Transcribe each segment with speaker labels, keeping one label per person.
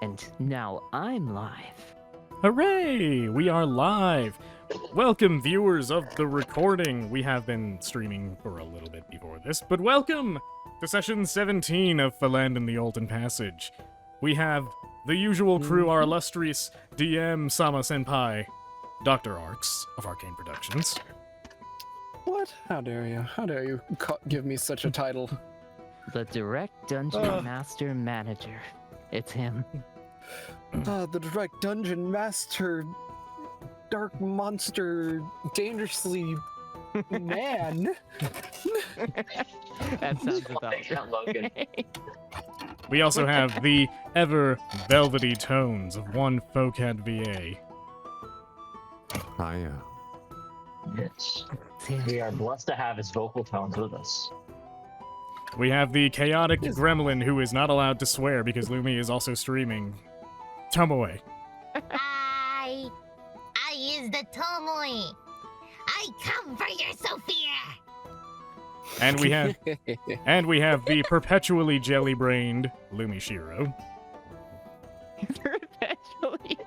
Speaker 1: And now I'm live.
Speaker 2: Hooray! We are live! Welcome, viewers of the recording. We have been streaming for a little bit before this, but welcome to session 17 of Felanden the Olten Passage. We have the usual crew, our illustrious DM Sama Senpai, Dr. Arcs of Arcane Productions.
Speaker 3: What? How dare you? How dare you give me such a title?
Speaker 1: The Direct Dungeon Master Manager. It's him.
Speaker 3: The Direct Dungeon Master, Dark Monster, Dangerously Man.
Speaker 1: That sounds about right.
Speaker 2: We also have the ever velvety tones of one Folkhead VA.
Speaker 4: Hiya.
Speaker 5: Yes.
Speaker 1: It's him.
Speaker 5: We are blessed to have his vocal tones with us.
Speaker 2: We have the chaotic gremlin who is not allowed to swear because Lumi is also streaming. Tomoe.
Speaker 6: I is the Tomoe. I come for your Sophia.
Speaker 2: And we have the perpetually jelly-brained Lumi Shiro.
Speaker 1: Perpetually.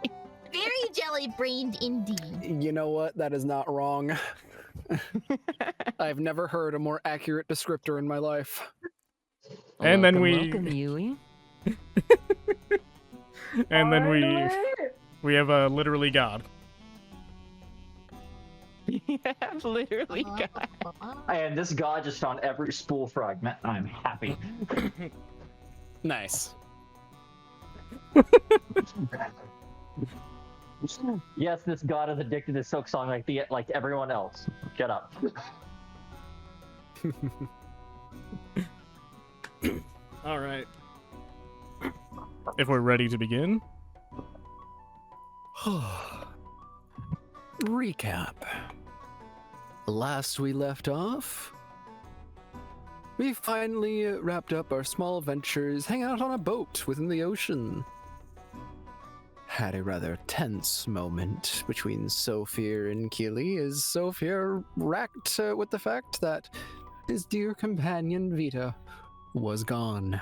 Speaker 6: Very jelly-brained indeed.
Speaker 3: You know what? That is not wrong. I've never heard a more accurate descriptor in my life.
Speaker 2: And then
Speaker 1: Welcome, Yui.
Speaker 2: and then we have literally God.
Speaker 1: You have literally got.
Speaker 5: And this god just found every spool fragment. I'm happy.
Speaker 3: Nice.
Speaker 5: Yes, this god is addicted to Silk Song like everyone else. Shut up.
Speaker 2: All right. If we're ready to begin.
Speaker 3: Recap. Last we left off, we finally wrapped up our small ventures hanging out on a boat within the ocean. Had a rather tense moment between Sophia and Keely as Sophia racked with the fact that his dear companion Vita was gone.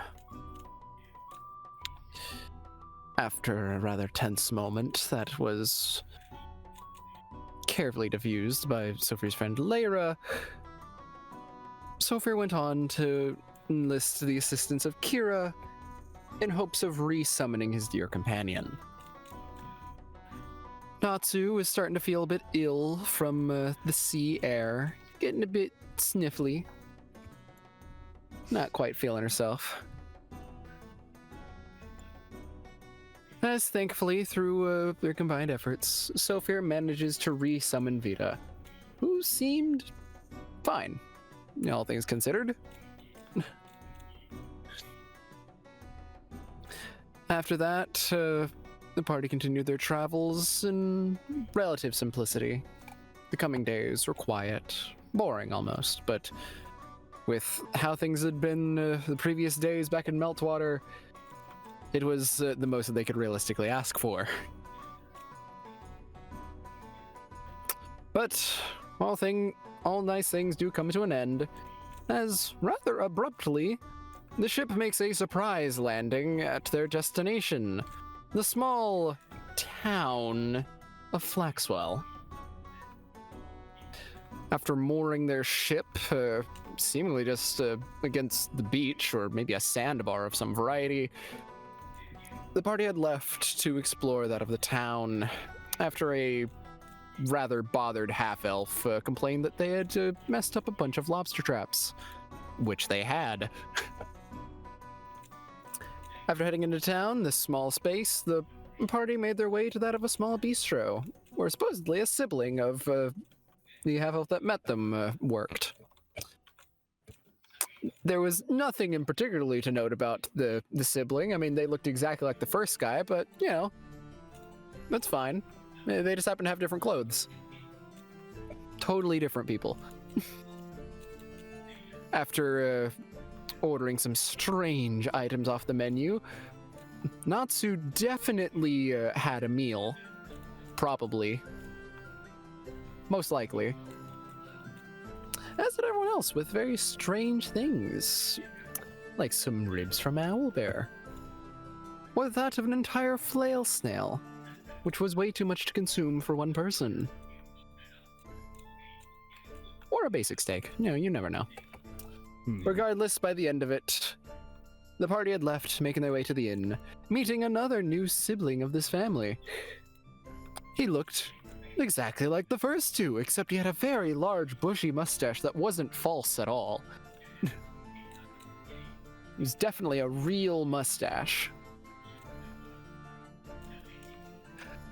Speaker 3: After a rather tense moment that was carefully diffused by Sophia's friend Lyra, Sophia went on to enlist the assistance of Kira in hopes of re-summoning his dear companion. Natsu was starting to feel a bit ill from the sea air, getting a bit sniffly. Not quite feeling herself. As thankfully, through their combined efforts, Sophia manages to re-summon Vita, who seemed fine, all things considered. After that, the party continued their travels in relative simplicity. The coming days were quiet, boring almost, but with how things had been the previous days back in Meltwater, it was the most that they could realistically ask for. But all nice things do come to an end, as rather abruptly, the ship makes a surprise landing at their destination, the small town of Flaxwell. After mooring their ship, seemingly just against the beach, or maybe a sandbar of some variety, the party had left to explore that of the town after a rather bothered half-elf complained that they had messed up a bunch of lobster traps, which they had. After heading into town, this small space, the party made their way to that of a small bistro, where supposedly a sibling of the half-elf that met them worked. There was nothing in particularly to note about the sibling. I mean, they looked exactly like the first guy, but, you know, that's fine. They just happen to have different clothes. Totally different people. After ordering some strange items off the menu, Natsu definitely had a meal. Probably. Most likely. As did everyone else, with very strange things. Like some ribs from Owlbear. or that of an entire flail snail, which was way too much to consume for one person. Or a basic steak. You never know. Regardless, by the end of it, the party had left, making their way to the inn, meeting another new sibling of this family. He looked exactly like the first two, except he had a very large, bushy mustache that wasn't false at all. It was definitely a real mustache.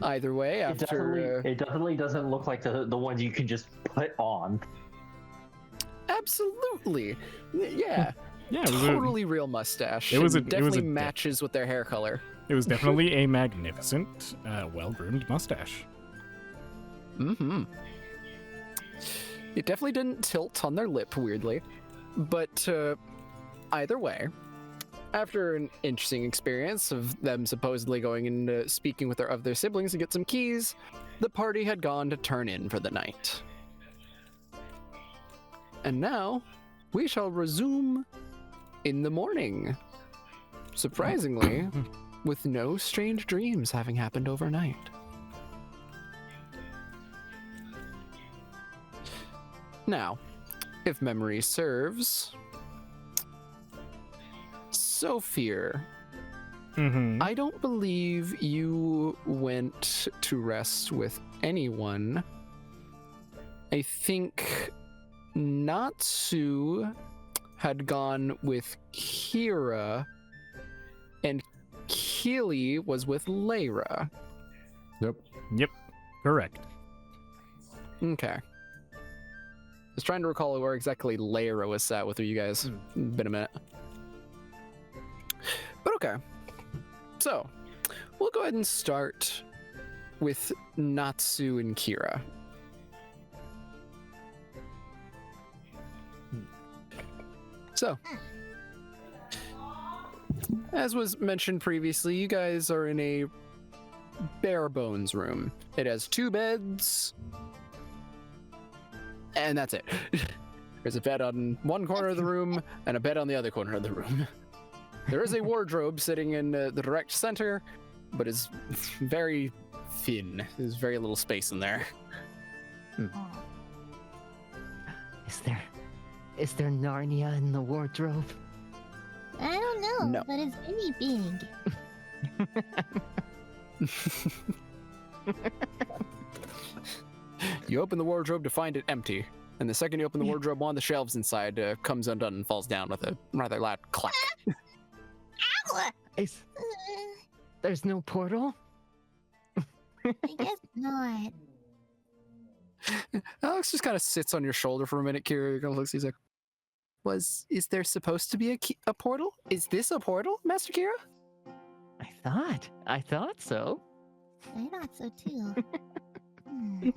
Speaker 3: Either way, after...
Speaker 5: It definitely doesn't look like the ones you can just put on.
Speaker 3: Absolutely. Yeah.
Speaker 2: Yeah, it was
Speaker 3: totally real mustache.
Speaker 2: It was
Speaker 3: and definitely
Speaker 2: a
Speaker 3: matches with their hair color.
Speaker 2: It was definitely a magnificent, well-groomed mustache.
Speaker 3: Mm-hmm. It definitely didn't tilt on their lip, weirdly. But either way, after an interesting experience of them supposedly going and speaking with their other siblings to get some keys, the party had gone to turn in for the night. And now, we shall resume in the morning. Surprisingly, with no strange dreams having happened overnight. Now, if memory serves, Sophia, I don't believe you went to rest with anyone. I think Natsu had gone with Kira, and Keely was with Lyra.
Speaker 2: Yep, correct.
Speaker 3: Okay. I was trying to recall where exactly Lyra was sat with you guys. Been a minute. But okay. So, we'll go ahead and start with Natsu and Kira. So, as was mentioned previously, you guys are in a bare bones room. It has 2 beds, and that's it. There's a bed on one corner of the room and a bed on the other corner of the room. There is a wardrobe sitting in the direct center, but it's very thin. There's very little space in there.
Speaker 1: Is there Narnia in the wardrobe?
Speaker 6: I don't know,
Speaker 3: No.
Speaker 6: but it's really big.
Speaker 3: You open the wardrobe to find it empty, and the second you open the wardrobe, one of the shelves inside comes undone and falls down with a rather loud clack.
Speaker 6: Ow!
Speaker 1: There's no portal?
Speaker 6: I guess not.
Speaker 3: Alex just kind of sits on your shoulder for a minute. Kira kind of looks. He's like, "Is there supposed to be a portal? Is this a portal, Master Kira?"
Speaker 1: I thought so.
Speaker 6: I thought so too.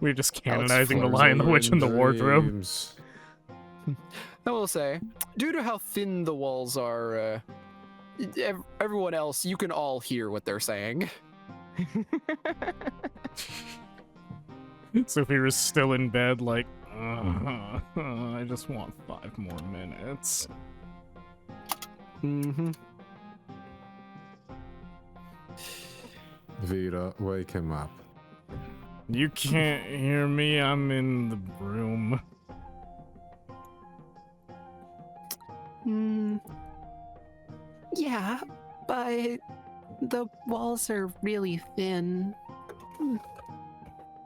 Speaker 2: We're just canonizing the Lion, the Witch, and the Wardrobe.
Speaker 3: I will say, due to how thin the walls are, everyone else, you can all hear what they're saying.
Speaker 2: Sophia is still in bed, like, I just want 5 more minutes.
Speaker 3: Mm-hmm.
Speaker 4: Vita, wake him up.
Speaker 2: You can't hear me, I'm in the room.
Speaker 3: Yeah, but the walls are really thin.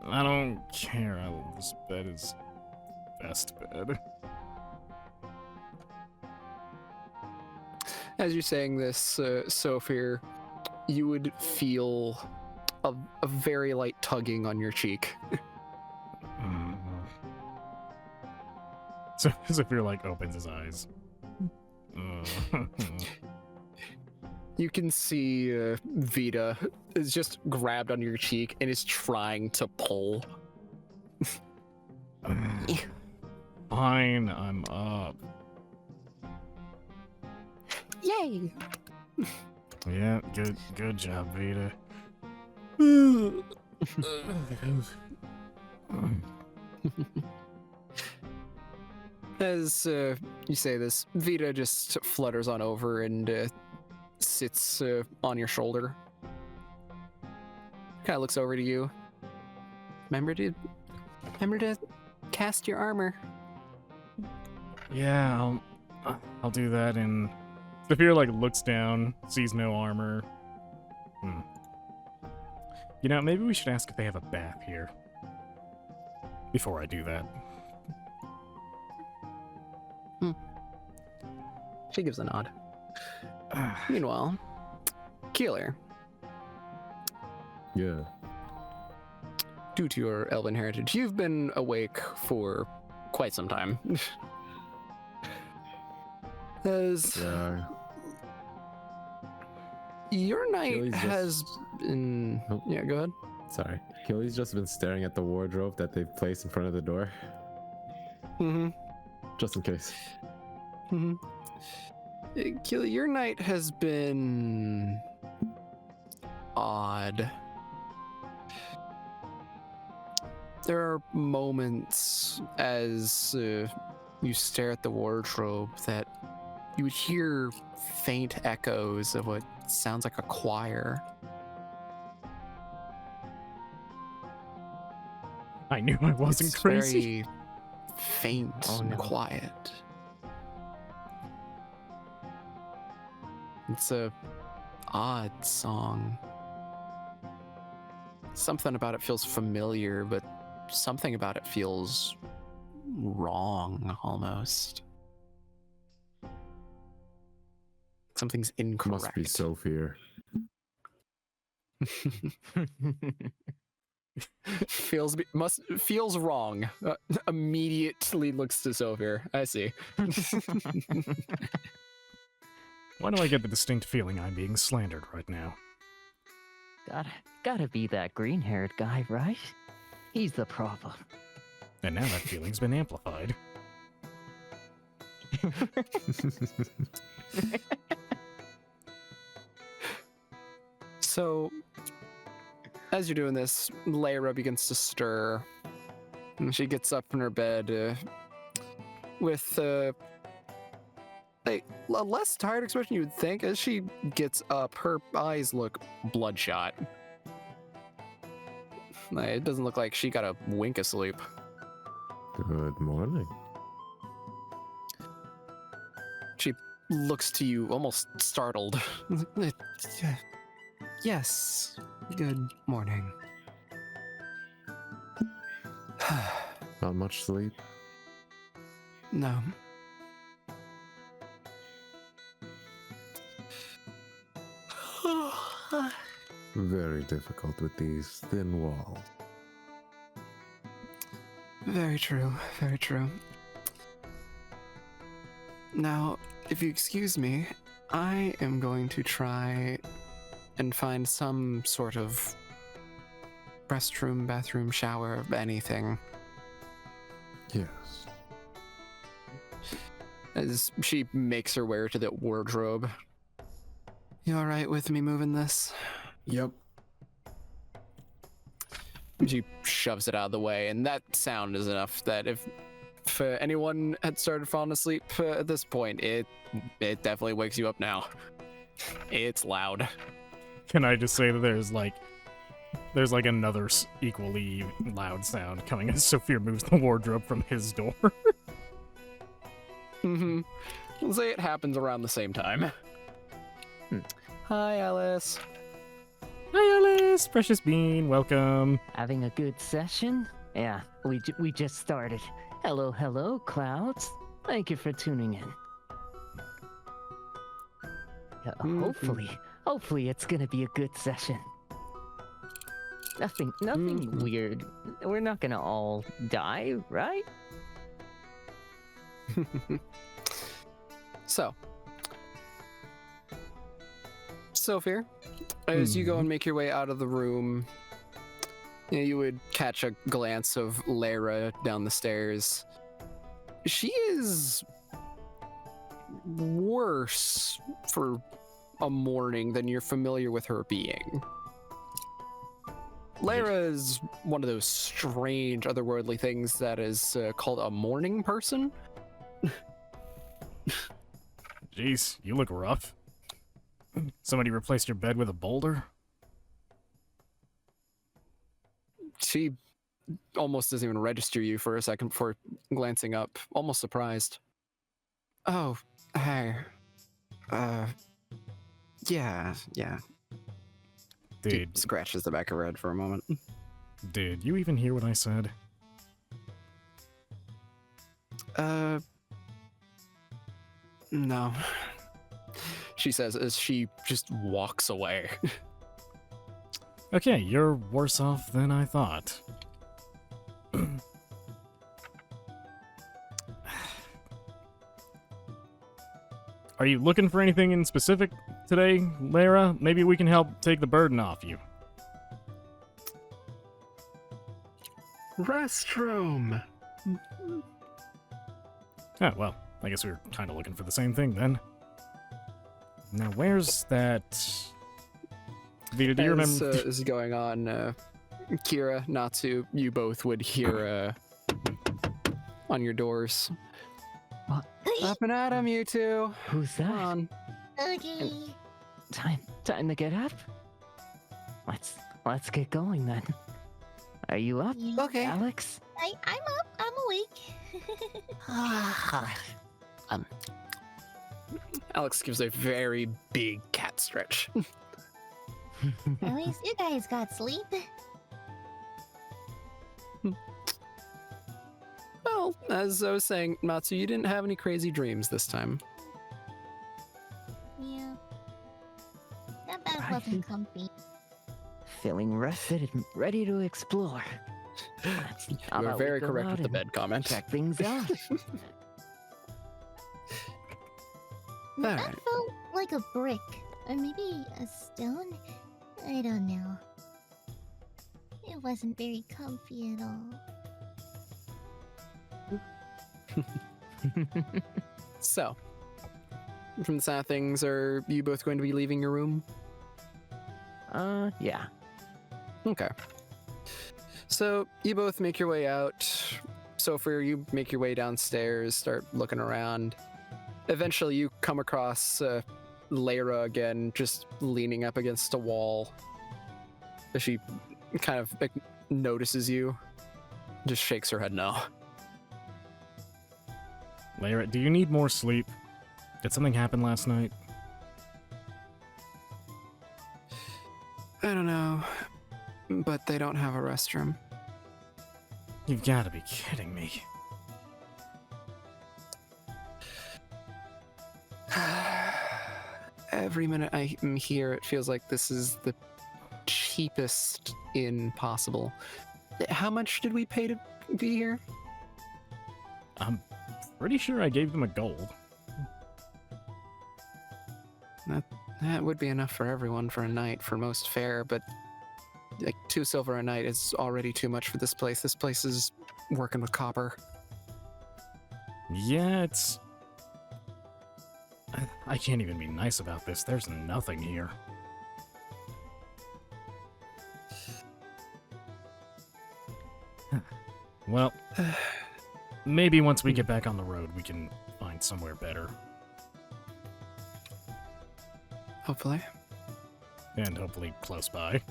Speaker 2: I don't care, this bed is best bed.
Speaker 3: As you're saying this, Sophia, you would feel a very light tugging on your cheek.
Speaker 2: So Sophia, like, opens his eyes.
Speaker 3: You can see Vita is just grabbed on your cheek and is trying to pull.
Speaker 2: Fine, I'm up.
Speaker 3: Yay!
Speaker 2: Yeah, good job, Vita.
Speaker 3: As you say this, Vita just flutters on over and sits on your shoulder. Kind of looks over to you. Remember to cast your armor.
Speaker 2: Yeah, I'll do that. And Saphir like looks down, sees no armor. You know, maybe we should ask if they have a bath here before I do that.
Speaker 3: She gives a nod. Meanwhile, Keeler,
Speaker 4: Yeah.
Speaker 3: due to your elven heritage, you've been awake for quite some time. As
Speaker 4: Yeah.
Speaker 3: your night
Speaker 4: Achilles
Speaker 3: has
Speaker 4: just-
Speaker 3: been...
Speaker 4: Oh.
Speaker 3: Yeah, go ahead.
Speaker 4: Sorry. Achilles just been staring at the wardrobe that they've placed in front of the door.
Speaker 3: Mm-hmm.
Speaker 4: Just in case.
Speaker 3: Mm-hmm. Keeler, your night has been... odd. There are moments as you stare at the wardrobe that you would hear faint echoes of what sounds like a choir.
Speaker 2: I knew I wasn't
Speaker 3: It's
Speaker 2: crazy.
Speaker 3: very faint
Speaker 1: Oh,
Speaker 3: and
Speaker 1: no.
Speaker 3: quiet. It's a odd song. Something about it feels familiar, but something about it feels wrong almost. Something's incorrect.
Speaker 4: Must be Sophia.
Speaker 3: feels wrong. Immediately looks to Sophia. I see.
Speaker 2: Why do I get the distinct feeling I'm being slandered right now?
Speaker 1: Gotta be that green-haired guy, right? He's the problem.
Speaker 2: And now that feeling's been amplified.
Speaker 3: So, as you're doing this, Lyra begins to stir. And she gets up from her bed with a less tired expression you would think. As she gets up, her eyes look bloodshot. It doesn't look like she got a wink of sleep.
Speaker 4: Good morning.
Speaker 3: She looks to you almost startled. Yes, good morning.
Speaker 4: Not much sleep.
Speaker 3: No.
Speaker 4: Very difficult with these thin walls.
Speaker 3: Very true, very true. Now, if you excuse me, I am going to try and find some sort of restroom, bathroom, shower, anything.
Speaker 4: Yes.
Speaker 3: As she makes her way to the wardrobe. You alright with me moving this?
Speaker 4: Yep.
Speaker 3: And she shoves it out of the way, and that sound is enough that if anyone had started falling asleep at this point, it definitely wakes you up now. It's loud.
Speaker 2: Can I just say that there's like another equally loud sound coming as Sophia moves the wardrobe from his door?
Speaker 3: Mm-hmm. We'll say it happens around the same time. Hi, Alice.
Speaker 2: Hi, Alice! Precious Bean, welcome.
Speaker 1: Having a good session? Yeah, we just started. Hello, Clouds. Thank you for tuning in. Yeah, hopefully it's gonna be a good session. Nothing weird. We're not gonna all die, right?
Speaker 3: So, Sophia, as you go and make your way out of the room, you would catch a glance of Lyra down the stairs. She is worse for a morning than you're familiar with her being. Lyra is one of those strange, otherworldly things that is called a morning person.
Speaker 2: Jeez, you look rough. Somebody replaced your bed with a boulder?
Speaker 3: She almost doesn't even register you for a second before glancing up, almost surprised. Oh, hey. Yeah. She
Speaker 2: Did
Speaker 3: scratches the back of her head for a moment.
Speaker 2: did you even hear what I said?
Speaker 3: No. She says as she just walks away.
Speaker 2: Okay, you're worse off than I thought. Are you looking for anything in specific today, Lara? Maybe we can help take the burden off you.
Speaker 3: Restroom.
Speaker 2: Oh, well, I guess we were kind of looking for the same thing then. Now, where's that... Vita, do you
Speaker 3: As
Speaker 2: remember...
Speaker 3: this is going on, Kira, Natsu, you both would hear on your doors. Up and at 'em, you two.
Speaker 1: Who's
Speaker 3: Come
Speaker 1: that?
Speaker 3: on.
Speaker 6: Okay.
Speaker 1: Time to get up. Let's get going then. Are you up,
Speaker 6: Yeah.
Speaker 3: Okay.
Speaker 1: Alex?
Speaker 6: I'm up. I'm awake.
Speaker 3: Alex gives a very big cat stretch.
Speaker 6: At least you guys got sleep.
Speaker 3: Well, as I was saying, Natsu, you didn't have any crazy dreams this time.
Speaker 6: Yeah. That bed
Speaker 1: Right.
Speaker 6: wasn't comfy.
Speaker 1: Feeling rested and ready to explore. How
Speaker 3: You were
Speaker 1: about we
Speaker 3: very
Speaker 1: go
Speaker 3: correct
Speaker 1: out
Speaker 3: with the
Speaker 1: and
Speaker 3: bed comment.
Speaker 1: Check things out.
Speaker 6: That
Speaker 3: Alright.
Speaker 6: felt like a brick. Or maybe a stone? I don't know. It wasn't very comfy at all.
Speaker 3: So, from the sound of things, are you both going to be leaving your room?
Speaker 1: Yeah.
Speaker 3: Okay. So, you both make your way out. Sophia, you make your way downstairs, start looking around. Eventually, you come across Lara again, just leaning up against a wall. She kind of like, notices you, just shakes her head no.
Speaker 2: Lara, do you need more sleep? Did something happen last night?
Speaker 3: I don't know, but they don't have a restroom.
Speaker 2: You've got to be kidding me.
Speaker 3: Every minute I'm here, it feels like this is the cheapest inn possible. How much did we pay to be here?
Speaker 2: I'm pretty sure I gave them a gold.
Speaker 3: That would be enough for everyone for a night for most fare, but like 2 silver a night is already too much for this place. This place is working with copper.
Speaker 2: Yeah, it's... I can't even be nice about this. There's nothing here. Well, maybe once we get back on the road, we can find somewhere better.
Speaker 3: Hopefully.
Speaker 2: And hopefully close by.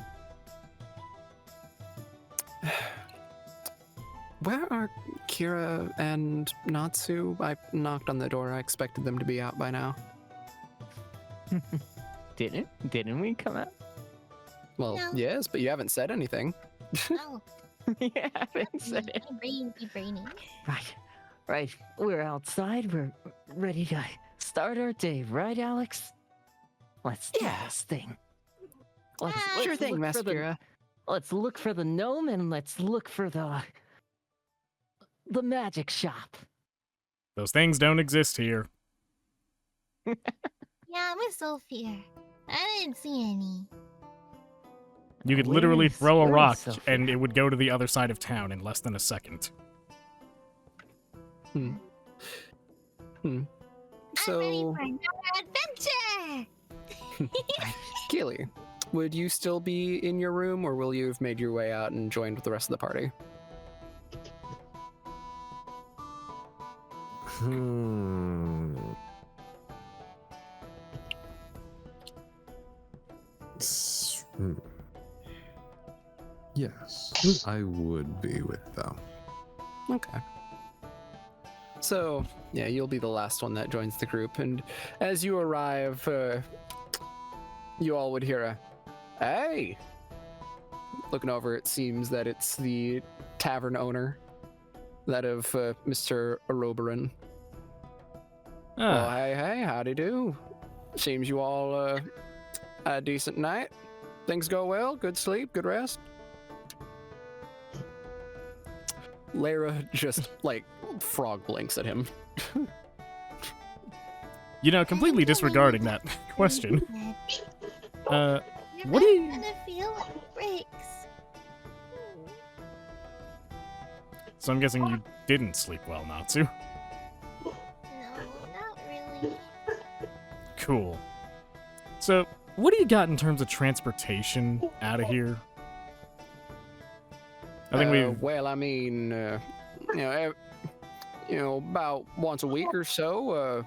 Speaker 3: Where are Kira and Natsu? I knocked on the door. I expected them to be out by now.
Speaker 1: Didn't we come out?
Speaker 3: Well,
Speaker 6: No.
Speaker 3: yes, but you haven't said anything.
Speaker 6: Oh,
Speaker 1: You haven't said it.
Speaker 6: my brain be braining.
Speaker 1: Right. We're outside. We're ready to start our day, right, Alex? Let's do
Speaker 3: Yeah.
Speaker 1: this thing.
Speaker 3: Sure thing,
Speaker 1: look
Speaker 3: Master
Speaker 1: for the-
Speaker 3: Kira.
Speaker 1: Let's look for the gnome and let's look for the magic shop.
Speaker 2: Those things don't exist here.
Speaker 6: Yeah, I'm with Sophia. I didn't see any.
Speaker 2: You could
Speaker 1: Where
Speaker 2: literally
Speaker 1: is-
Speaker 2: throw a
Speaker 1: where is
Speaker 2: rock
Speaker 1: Sophia?
Speaker 2: and it would go to the other side of town in less than a second.
Speaker 3: So,
Speaker 6: I'm ready for another adventure!
Speaker 3: Keely, would you still be in your room, or will you have made your way out and joined with the rest of the party?
Speaker 4: Yes, I would be with them.
Speaker 3: Okay. So, yeah, you'll be the last one that joins the group, and as you arrive, you all would hear a, "Hey!" Looking over, it seems that it's the tavern owner, that of Mr. Aroberan. Well,
Speaker 2: Ah,
Speaker 3: hey, howdy do. Seems you all had a decent night. Things go well, good sleep, good rest. Lara just, like, frog blinks at him.
Speaker 2: completely disregarding that question.
Speaker 6: You're
Speaker 2: What do you-
Speaker 6: gonna feel like bricks.
Speaker 2: So I'm guessing you didn't sleep well, Natsu.
Speaker 6: No, not really.
Speaker 2: Cool. So, what do you got in terms of transportation out of here? I think we.
Speaker 3: Well, I mean, about once a week or so,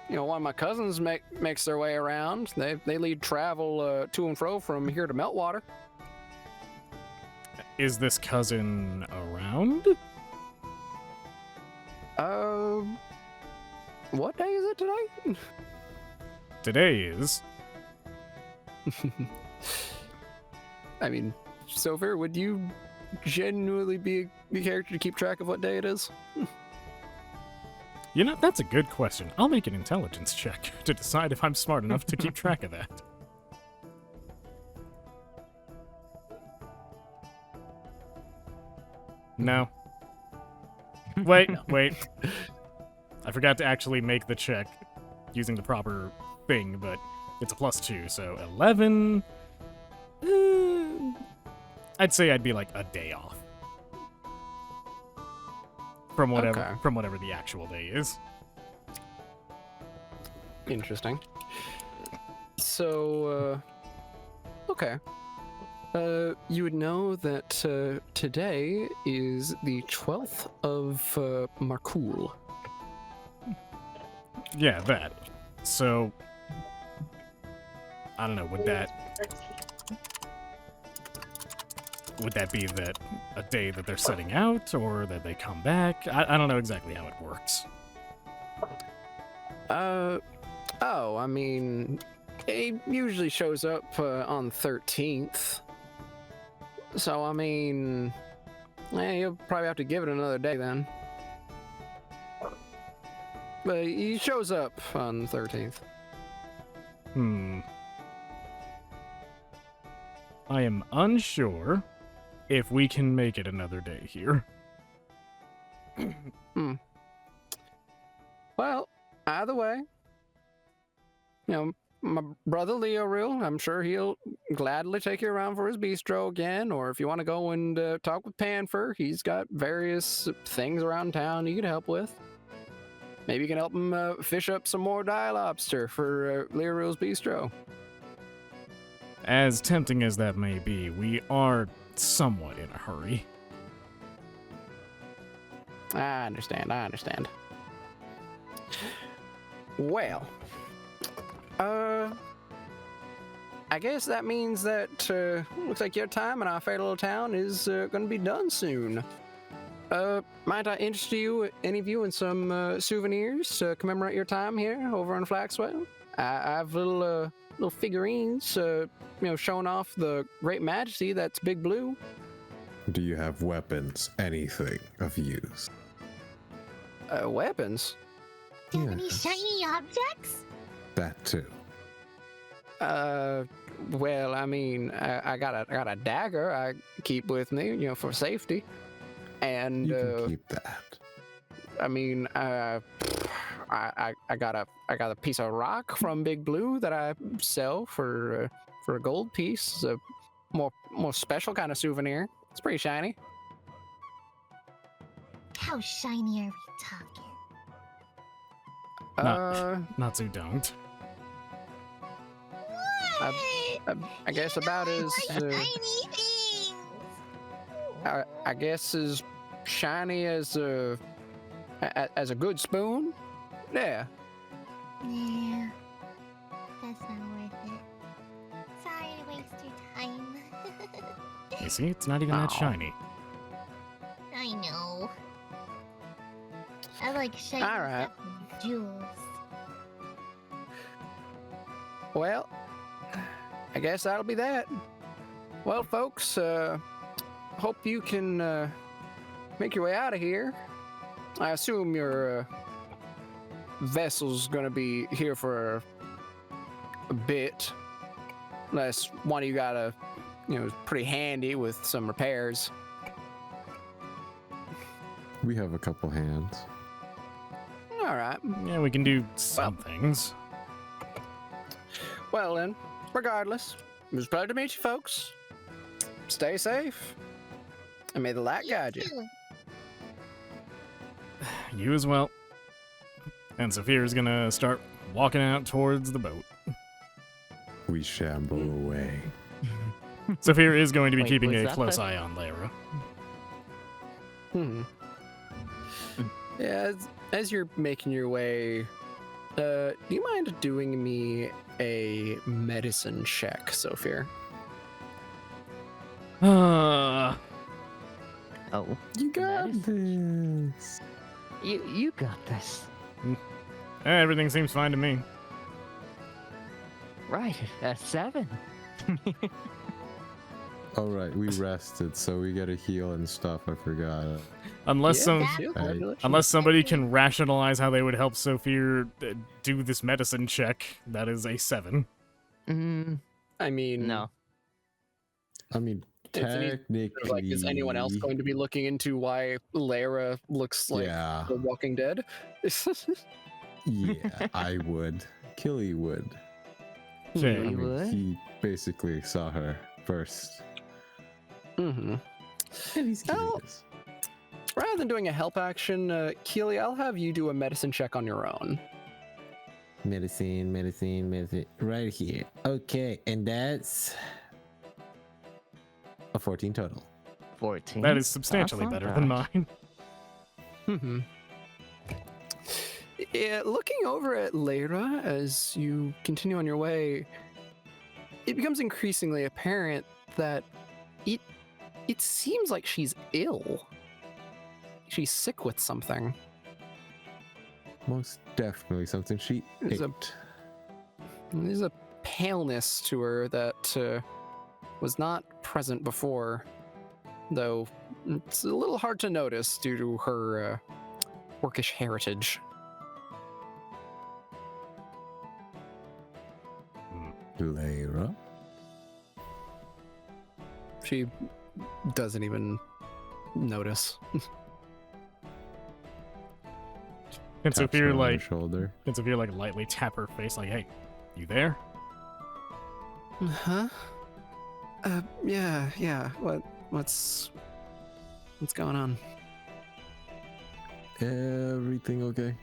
Speaker 3: one of my cousins makes their way around. They lead travel to and fro from here to Meltwater.
Speaker 2: Is this cousin around?
Speaker 3: What day is it today?
Speaker 2: Today is.
Speaker 3: I mean, Sophia, would you genuinely be the character to keep track of what day it is?
Speaker 2: That's a good question. I'll make an intelligence check to decide if I'm smart enough to keep track of that. No. Wait. I forgot to actually make the check using the proper thing, but it's a +2, so 11. I'd say I'd be like a day off. From whatever the actual day is.
Speaker 3: Interesting. So, okay. You would know that today is the 12th of Markul.
Speaker 2: Yeah, that. So, I don't know, would that be that a day that they're setting out, or that they come back? I don't know exactly how it works.
Speaker 3: I mean, it usually shows up on 13th. So, I mean, you'll probably have to give it another day then. But he shows up on the 13th.
Speaker 2: I am unsure if we can make it another day here.
Speaker 3: Well, either way, my brother Leo Real, I'm sure he'll gladly take you around for his bistro again, or if you want to go and talk with Panfer, he's got various things around town he could help with. Maybe you can help him fish up some more dye lobster for Leo Real's bistro.
Speaker 2: As tempting as that may be, we are somewhat in a hurry.
Speaker 3: I understand. Well, I guess that means that looks like your time in our fair little town is going to be done soon. Might I interest any of you in some souvenirs to commemorate your time here over on Flaxwell? I have little figurines, showing off the great majesty that's Big Blue.
Speaker 4: Do you have weapons? Anything of use?
Speaker 3: Weapons?
Speaker 6: Do you have any
Speaker 4: Yes.
Speaker 6: shiny objects?
Speaker 4: That too.
Speaker 3: Well, I mean, I got a dagger I keep with me, for safety. And
Speaker 4: You can keep that.
Speaker 3: I mean, I got a piece of rock from Big Blue that I sell for a gold piece. It's a more special kind of souvenir. It's pretty shiny.
Speaker 6: How shiny are we talking?
Speaker 2: Natsu don't.
Speaker 3: I guess about as
Speaker 6: shiny things.
Speaker 3: I guess as shiny as a good spoon. Yeah.
Speaker 6: Yeah, that's not worth it. Sorry,
Speaker 2: shiny. See, it's not even that
Speaker 1: Aw.
Speaker 2: shiny.
Speaker 6: I know. I like shiny
Speaker 3: Alright.
Speaker 6: stuff with jewels.
Speaker 3: Well, I guess that'll be that. Well, folks, hope you can make your way out of here. I assume your vessel's gonna be here for a bit, unless one of you got a, pretty handy with some repairs.
Speaker 4: We have a couple hands.
Speaker 3: All right.
Speaker 2: Yeah, we can do some things.
Speaker 3: Well then, regardless, it was a pleasure to meet you, folks. Stay safe, and may the light guide you.
Speaker 6: too.
Speaker 2: You as well. And Saphira's gonna start walking out towards the boat.
Speaker 4: We shamble away.
Speaker 2: Saphira is going to be
Speaker 1: Wait,
Speaker 2: keeping
Speaker 1: was
Speaker 2: a
Speaker 1: that
Speaker 2: close
Speaker 1: the-
Speaker 2: eye on Lyra.
Speaker 3: Yeah, as you're making your way, do you mind doing me a medicine check, Sophia?
Speaker 2: Ah,
Speaker 1: Oh,
Speaker 4: You got
Speaker 1: medicine.
Speaker 4: this.
Speaker 1: you got this.
Speaker 2: everything seems fine to me.
Speaker 1: Right, a 7.
Speaker 4: All right, we rested, so we gotta heal and stuff. I forgot.
Speaker 2: Unless some,
Speaker 6: Yeah.
Speaker 2: unless somebody can rationalize how they would help Sophia do this medicine check, that is a 7.
Speaker 3: I mean,
Speaker 1: No.
Speaker 4: I mean,
Speaker 3: It's an easy-
Speaker 4: technically,
Speaker 3: like, is anyone else going to be looking into why Lara looks like
Speaker 4: Yeah,
Speaker 3: The Walking Dead?
Speaker 4: yeah, I would. Killy would.
Speaker 2: Okay.
Speaker 4: I
Speaker 1: You
Speaker 4: mean,
Speaker 1: would?
Speaker 4: he basically saw her first.
Speaker 3: Mm-hmm.
Speaker 4: And he's
Speaker 3: Oh.
Speaker 4: curious.
Speaker 3: Rather than doing a help action, Keely, I'll have you do a medicine check on your own.
Speaker 4: Medicine. Right here. Okay, and that's a 14 total.
Speaker 1: 14.
Speaker 2: That is substantially
Speaker 1: That's not
Speaker 2: better than
Speaker 1: bad.
Speaker 2: mine.
Speaker 3: Mm-hmm. Yeah, looking over at Lyra as you continue on your way, it becomes increasingly apparent that it seems like she's ill. She's sick with something.
Speaker 4: Most definitely something she
Speaker 3: There's a-
Speaker 4: ate.
Speaker 3: There's a paleness to her that was not present before, though it's a little hard to notice due to her orcish heritage.
Speaker 4: Lyra?
Speaker 3: She doesn't even notice.
Speaker 2: And
Speaker 4: Taps
Speaker 2: Sophia
Speaker 4: her on the
Speaker 2: like,
Speaker 4: shoulder.
Speaker 2: and Sophia like lightly tap her face, like, "Hey, you there?"
Speaker 3: Huh? Yeah. What's going on?
Speaker 4: Everything okay?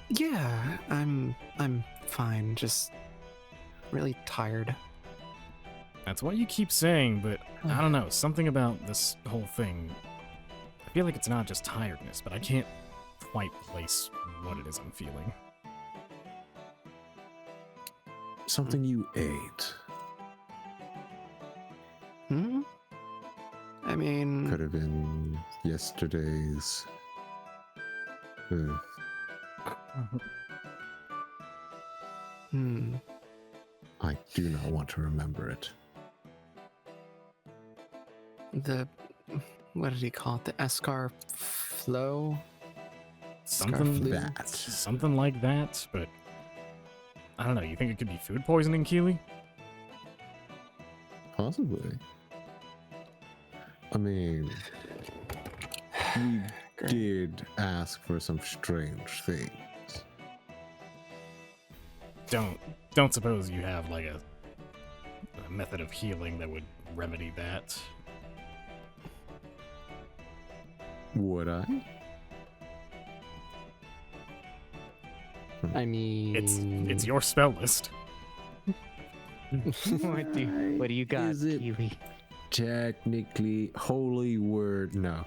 Speaker 3: Yeah, I'm fine. Just really tired.
Speaker 2: That's what you keep saying, but I don't know. Something about this whole thing. I feel like it's not just tiredness, but I can't quite place what it is I'm feeling.
Speaker 4: Something you ate.
Speaker 3: Hmm? I mean,
Speaker 4: Could have been yesterday's. Ugh. I do not want to remember it.
Speaker 3: what did he call it? The Escar flow?
Speaker 2: Something
Speaker 3: Scarflu?
Speaker 4: That.
Speaker 2: something like that, but I don't know. You think it could be food poisoning, Keely?
Speaker 4: Possibly. I mean, we did ask for some strange things.
Speaker 2: Don't suppose you have like a method of healing that would remedy that?
Speaker 4: Would I?
Speaker 3: I mean,
Speaker 2: It's your spell list.
Speaker 1: what do you got,
Speaker 4: Is it-
Speaker 1: Kiwi?
Speaker 4: Technically, holy word, no.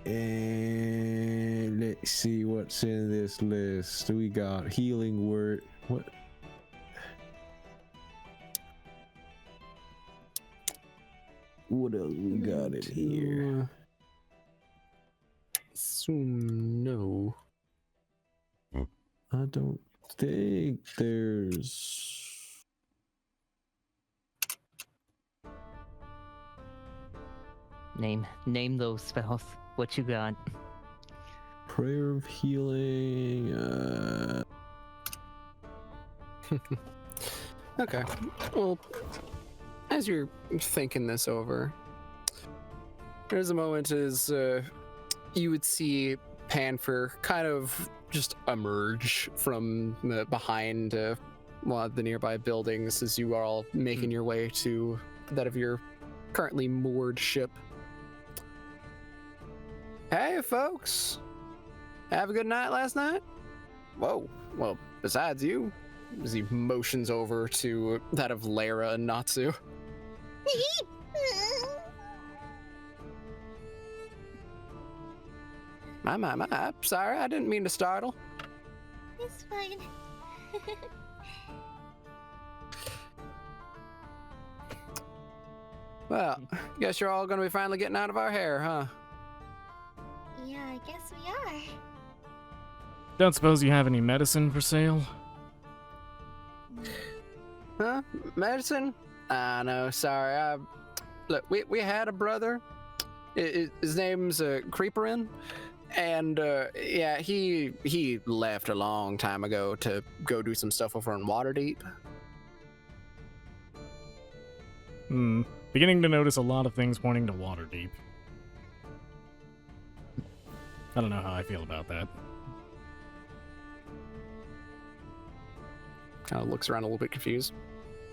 Speaker 4: And let's see what's in this list. We got healing word. What? What else we got in here?
Speaker 3: No.
Speaker 4: I don't think there's.
Speaker 1: Name those spells. What you got?
Speaker 4: Prayer of healing.
Speaker 3: Okay. Well, as you're thinking this over, there's a moment as you would see Panfer kind of just emerge from behind one of the nearby buildings as you are all making your way to that of your currently moored ship. Hey, folks. Have a good night last night? Whoa. Well, besides you, as he motions over to that of Lara and Natsu. My, sorry, I didn't mean to startle.
Speaker 6: It's fine.
Speaker 3: Well, guess you're all gonna be finally getting out of our hair, huh?
Speaker 6: Yeah, I guess we are.
Speaker 2: Don't suppose you have any medicine for sale?
Speaker 3: Huh? Medicine? No, sorry. Look, we had a brother. His name's Creeperin, and yeah, he left a long time ago to go do some stuff over in Waterdeep.
Speaker 2: Beginning to notice a lot of things pointing to Waterdeep. I don't know how I feel about that.
Speaker 3: Kind of looks around a little bit confused.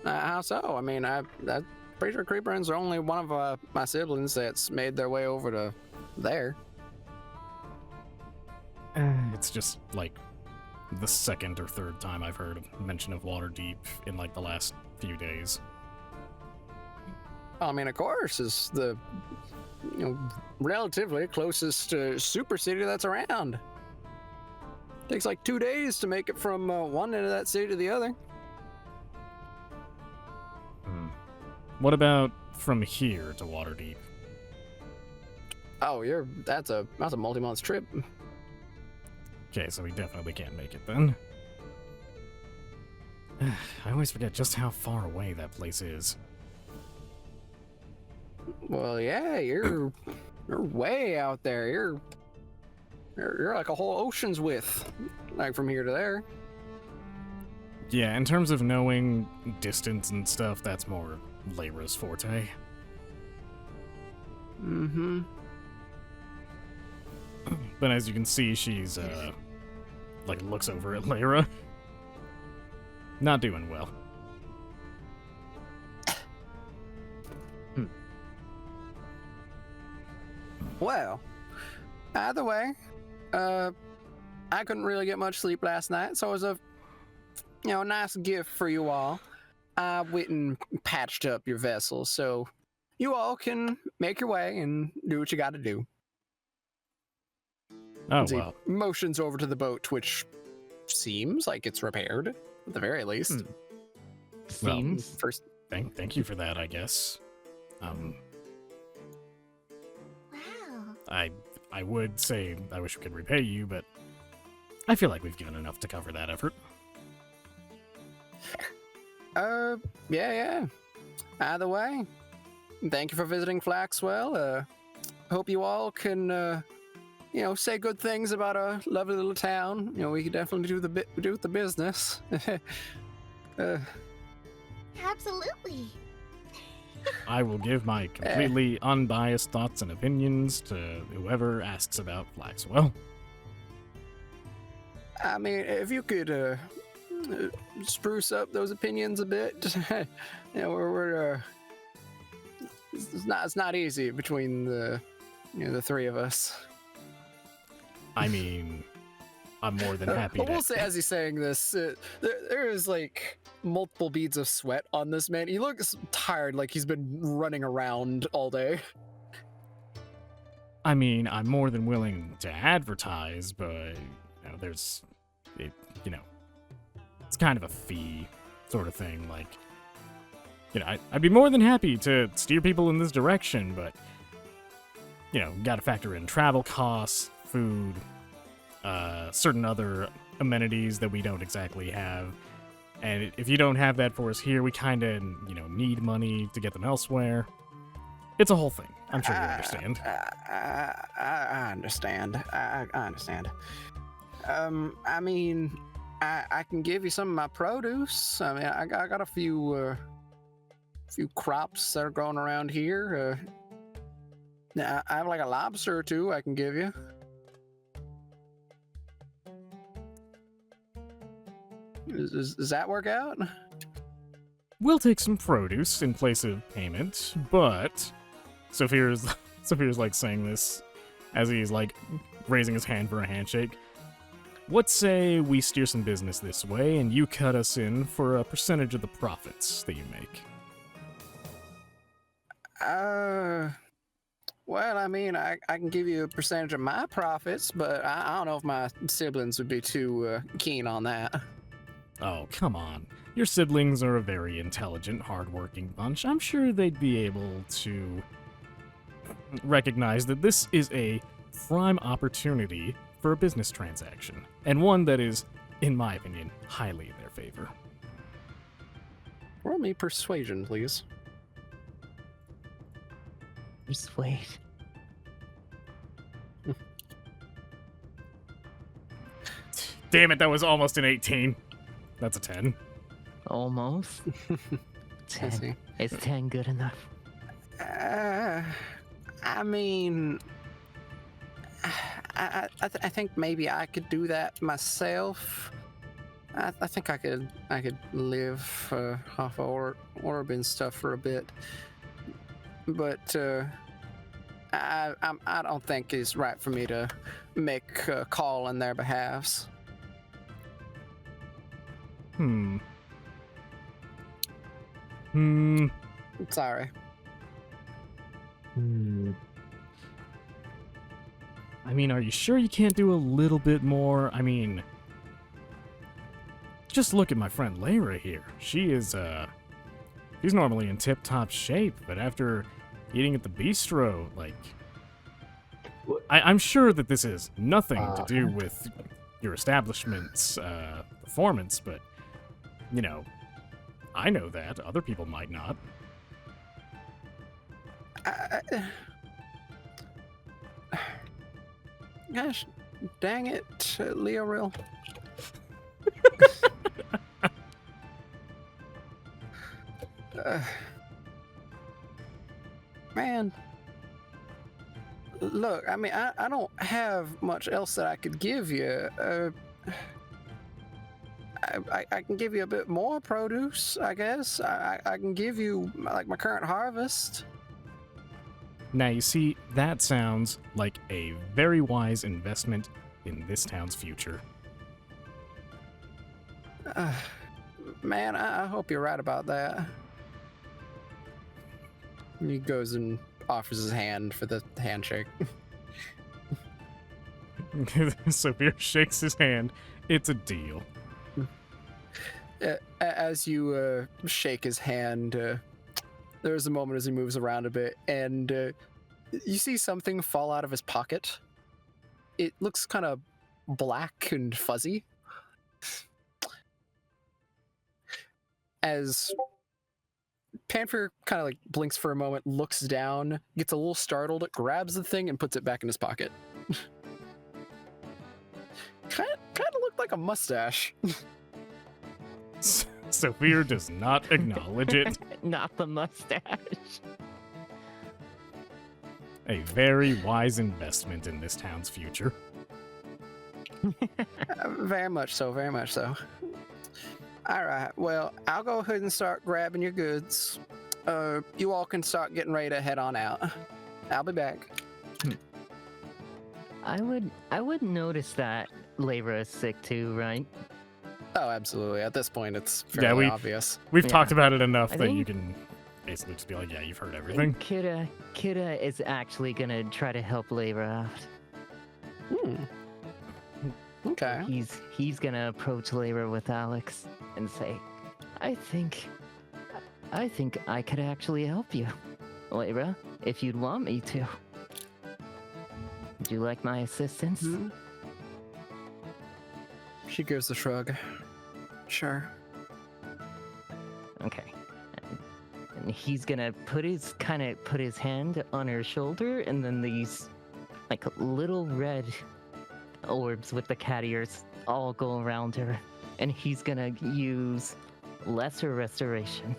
Speaker 3: How so? I mean, I'm pretty sure Creeperin's are only one of my siblings that's made their way over to there.
Speaker 2: It's just like the second or third time I've heard mention of Waterdeep in like the last few days.
Speaker 3: I mean, of course, it's the relatively closest super city that's around. Takes like 2 days to make it from one end of that city to the other.
Speaker 2: What about from here to Waterdeep?
Speaker 3: Oh, that's a multi-month trip.
Speaker 2: Okay, so we definitely can't make it then. I always forget just how far away that place is.
Speaker 3: Well, yeah, you're way out there. You're like a whole ocean's width, like from here to there.
Speaker 2: Yeah, in terms of knowing distance and stuff, that's more Lyra's forte.
Speaker 3: Mm-hmm.
Speaker 2: But as you can see, she's, like, looks over at Lyra. Not doing well.
Speaker 3: Well, either way, I couldn't really get much sleep last night, so it was a nice gift for you all. I went and patched up your vessel, so you all can make your way and do what you got to do.
Speaker 2: Oh,
Speaker 3: As he
Speaker 2: well.
Speaker 3: motions over to the boat, which seems like it's repaired, at the very least.
Speaker 2: Well,
Speaker 1: Seems.
Speaker 3: First,
Speaker 2: Thank you for that, I guess.
Speaker 6: Wow.
Speaker 2: I would say I wish we could repay you, but I feel like we've given enough to cover that effort.
Speaker 3: yeah. Either way, thank you for visiting Flaxwell. Hope you all can, say good things about our lovely little town. We can definitely do the business.
Speaker 6: Absolutely.
Speaker 2: I will give my completely unbiased thoughts and opinions to whoever asks about Flaxwell.
Speaker 3: I mean, if you could spruce up those opinions a bit, we're it's not easy between the three of us.
Speaker 2: I mean, I'm more than happy
Speaker 3: But
Speaker 2: to...
Speaker 3: we'll say, as he's saying this, there is like multiple beads of sweat on this man. He looks tired, like he's been running around all day.
Speaker 2: I mean, I'm more than willing to advertise, but it's kind of a fee sort of thing. Like, I'd be more than happy to steer people in this direction, but, got to factor in travel costs, food, certain other amenities that we don't exactly have. And if you don't have that for us here, we kind of, need money to get them elsewhere. It's a whole thing. I'm sure you understand.
Speaker 3: I understand. I understand. I mean, I can give you some of my produce. I mean, I got a few crops that are growing around here. I have like a lobster or two I can give you. Does that work out?
Speaker 2: We'll take some produce in place of payment, but Saphir's like saying this as he's like raising his hand for a handshake. What say we steer some business this way and you cut us in for a percentage of the profits that you make?
Speaker 3: Well, I mean, I can give you a percentage of my profits, but I don't know if my siblings would be too keen on that.
Speaker 2: Oh, come on. Your siblings are a very intelligent, hardworking bunch. I'm sure they'd be able to recognize that this is a prime opportunity for a business transaction, and one that is, in my opinion, highly in their favor.
Speaker 3: Roll me persuasion, please.
Speaker 1: Persuade.
Speaker 2: Damn it, that was almost an 18. That's a 10.
Speaker 1: Almost.
Speaker 3: I
Speaker 1: 10.
Speaker 3: see.
Speaker 1: Is 10 good enough?
Speaker 3: I mean, I think maybe I could do that myself. I think I could live off of orb and stuff for a bit, but I don't think it's right for me to make a call on their behalves. Sorry.
Speaker 2: I mean, are you sure you can't do a little bit more? I mean, just look at my friend Layra here. She is, she's normally in tip-top shape, but after eating at the bistro, like, I'm sure that this has nothing to do with your establishment's, performance, but, I know that. Other people might not.
Speaker 3: Gosh, dang it, Leoril. Man, look, I mean, I don't have much else that I could give you. I can give you a bit more produce, I guess. I can give you, like, my current harvest.
Speaker 2: Now, you see, that sounds like a very wise investment in this town's future.
Speaker 3: Man, I hope you're right about that. He goes and offers his hand for the handshake.
Speaker 2: Sophia shakes his hand. It's a deal.
Speaker 3: As you shake his hand, there's a moment as he moves around a bit, and you see something fall out of his pocket. It looks kind of black and fuzzy. As Panther kind of like blinks for a moment, looks down, gets a little startled, grabs the thing, and puts it back in his pocket. kind of looked like a mustache.
Speaker 2: Sophia does not acknowledge it.
Speaker 1: Not the mustache.
Speaker 2: A very wise investment in this town's future.
Speaker 3: Very much so, very much so. All right, well, I'll go ahead and start grabbing your goods. You all can start getting ready to head on out. I'll be back.
Speaker 1: I would notice that Layra is sick too, right?
Speaker 3: Oh, absolutely. At this point, it's fairly obvious.
Speaker 2: We've
Speaker 1: Yeah.
Speaker 2: talked about it enough that you
Speaker 1: think-
Speaker 2: can basically just be like, yeah, you've heard everything.
Speaker 1: Kira is actually gonna try to help Layra out.
Speaker 3: Okay.
Speaker 1: He's gonna approach Layra with Alex and say, I think I think I could actually help you, Lyra, if you'd want me to. Would you like my assistance?
Speaker 3: Hmm? She gives a shrug. Sure.
Speaker 1: Okay. And he's gonna put his hand on her shoulder, and then these like little red orbs with the cat ears all go around her, and he's gonna use lesser restoration.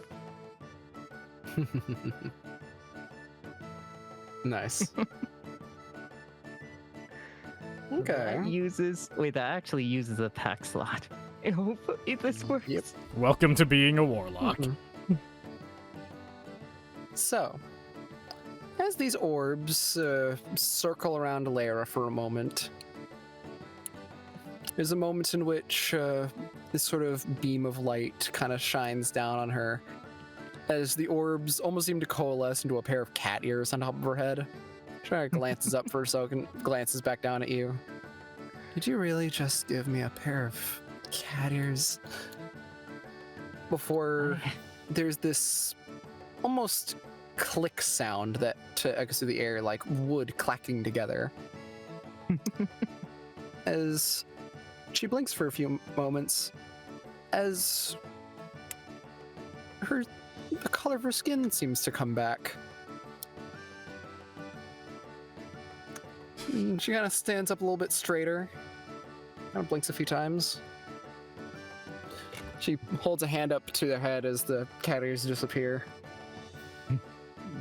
Speaker 3: Nice. Okay.
Speaker 1: That actually uses a pack slot. And hopefully this works.
Speaker 3: Yep.
Speaker 2: Welcome to being a warlock.
Speaker 3: Mhm. So, as these orbs circle around Lyra for a moment, there's a moment in which this sort of beam of light kind of shines down on her, as the orbs almost seem to coalesce into a pair of cat ears on top of her head. She kind of glances up for a second, glances back down at you. Did you really just give me a pair of cat ears? Before there's this almost click sound that echoes through the air, like wood clacking together. As she blinks for a few moments, as the color of her skin seems to come back. She kind of stands up a little bit straighter, kind of blinks a few times. She holds a hand up to their head as the cat ears disappear.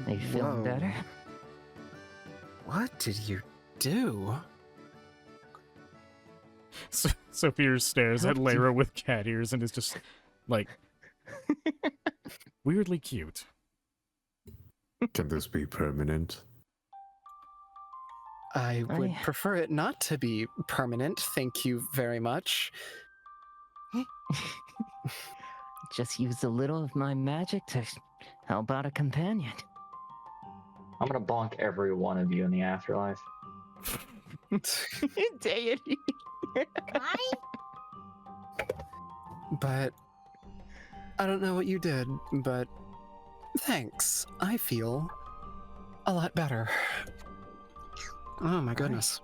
Speaker 1: Are you feeling
Speaker 3: Whoa.
Speaker 1: better?
Speaker 3: What did you do?
Speaker 2: Sophia stares at Lyra with cat ears and is just like weirdly cute.
Speaker 4: Can this be permanent?
Speaker 3: I would
Speaker 1: I-
Speaker 3: prefer it not to be permanent, thank you very much.
Speaker 1: Just use a little of my magic to help out a companion.
Speaker 5: I'm gonna bonk every one of you in the afterlife.
Speaker 1: Deity.
Speaker 6: Why?
Speaker 3: But I don't know what you did, but thanks. I feel a lot better. Oh my goodness.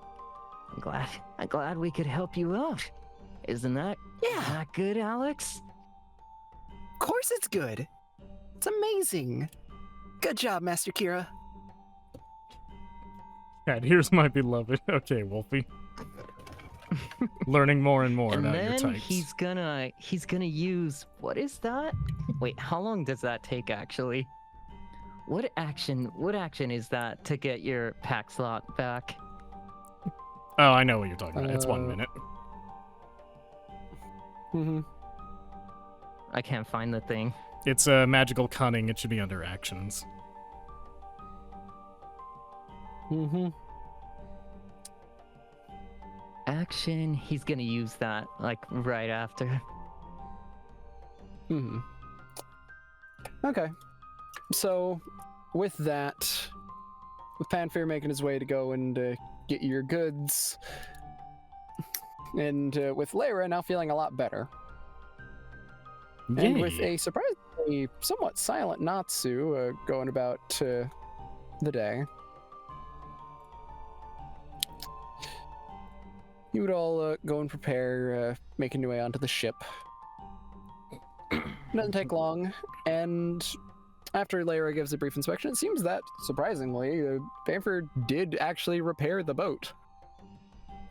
Speaker 1: I'm glad we could help you out. Isn't that good, Alex?
Speaker 3: Of course it's good. It's amazing. Good job, Master Kira.
Speaker 2: Cat ears, my beloved. Okay, Wolfie. Learning more and more
Speaker 1: And
Speaker 2: about your
Speaker 1: then
Speaker 2: types.
Speaker 1: he's gonna use, what is that? Wait, how long does that take actually? What action is that to get your pack slot back?
Speaker 2: Oh, I know what you're talking about. It's 1 minute.
Speaker 3: Mm-hmm.
Speaker 1: I can't find the thing.
Speaker 2: It's a magical cunning. It should be under actions.
Speaker 3: Mm-hmm.
Speaker 1: Action, he's gonna use that like right after.
Speaker 3: Mm-hmm. Okay. So, with that, with Panfair making his way to go and get your goods, and with Lyra now feeling a lot better, and with
Speaker 2: Yay.
Speaker 3: a surprisingly somewhat silent Natsu going about the day, you would all go and prepare, making your way onto the ship. Doesn't take long, and after Lyra gives a brief inspection, it seems that, surprisingly, Bamford did actually repair the boat.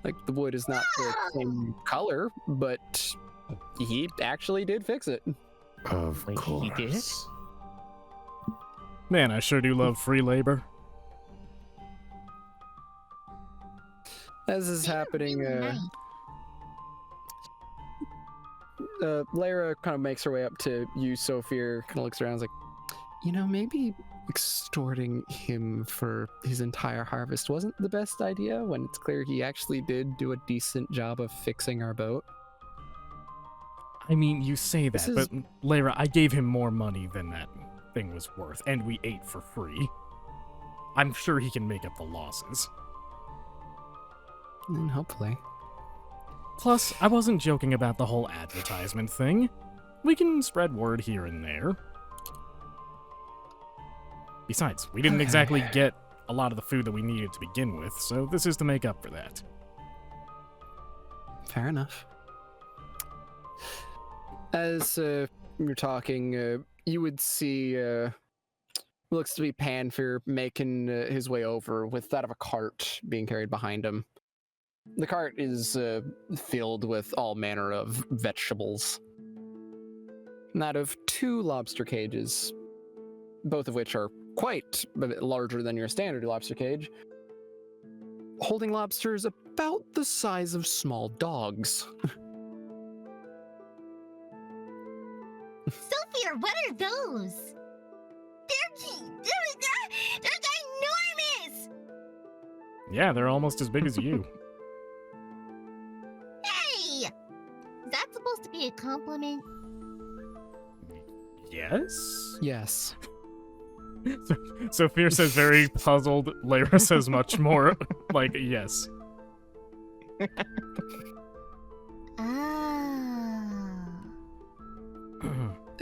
Speaker 3: Like, the wood is not the same color, but he actually did fix it.
Speaker 4: Of
Speaker 1: Wait,
Speaker 4: course.
Speaker 1: he did?
Speaker 2: Man, I sure do love free labor.
Speaker 3: As is happening,
Speaker 6: Really nice.
Speaker 3: Lyra kind of makes her way up to you, Sophia, kind of looks around, and is like, you know, maybe extorting him for his entire harvest wasn't the best idea when it's clear he actually did do a decent job of fixing our boat.
Speaker 2: I mean, you say
Speaker 3: This
Speaker 2: that,
Speaker 3: is-
Speaker 2: but Lyra, I gave him more money than that thing was worth, and we ate for free. I'm sure he can make up the losses.
Speaker 3: And hopefully.
Speaker 2: Plus, I wasn't joking about the whole advertisement thing. We can spread word here and there. Besides, we didn't
Speaker 3: Okay.
Speaker 2: exactly get a lot of the food that we needed to begin with, so this is to make up for that.
Speaker 3: Fair enough. As you're talking, you would see looks to be Panfer making his way over with that of a cart being carried behind him. The cart is filled with all manner of vegetables. And that of 2 lobster cages, both of which are quite a bit larger than your standard lobster cage, holding lobsters about the size of small dogs.
Speaker 6: Sophia, what are those? They're enormous!
Speaker 2: Yeah, they're almost as big as you.
Speaker 6: Hey! Is that supposed to be a compliment?
Speaker 2: Yes?
Speaker 3: Yes.
Speaker 2: Sophia says very puzzled. Lyra says much more like, yes.
Speaker 6: Ah.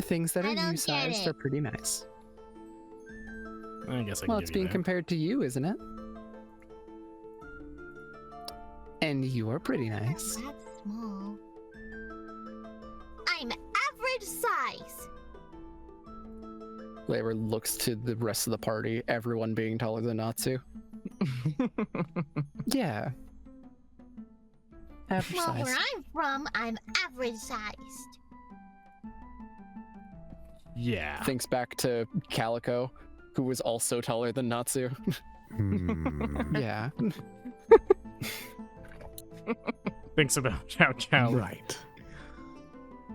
Speaker 3: Things that
Speaker 6: I
Speaker 3: are
Speaker 6: don't
Speaker 3: you
Speaker 6: get
Speaker 3: sized
Speaker 6: it.
Speaker 3: are pretty nice.
Speaker 2: I guess I
Speaker 3: Well,
Speaker 2: can
Speaker 3: it's
Speaker 2: give you
Speaker 3: being
Speaker 2: that.
Speaker 3: compared to you, isn't it? And you are pretty nice.
Speaker 6: That's small. I'm average size.
Speaker 3: Lyra looks to the rest of the party, everyone being taller than Natsu. Yeah. Average
Speaker 6: Well,
Speaker 3: size.
Speaker 6: where I'm from, I'm average sized.
Speaker 2: Yeah.
Speaker 3: Thinks back to Calico, who was also taller than Natsu. Yeah.
Speaker 2: Thinks about how Cal.
Speaker 4: Right.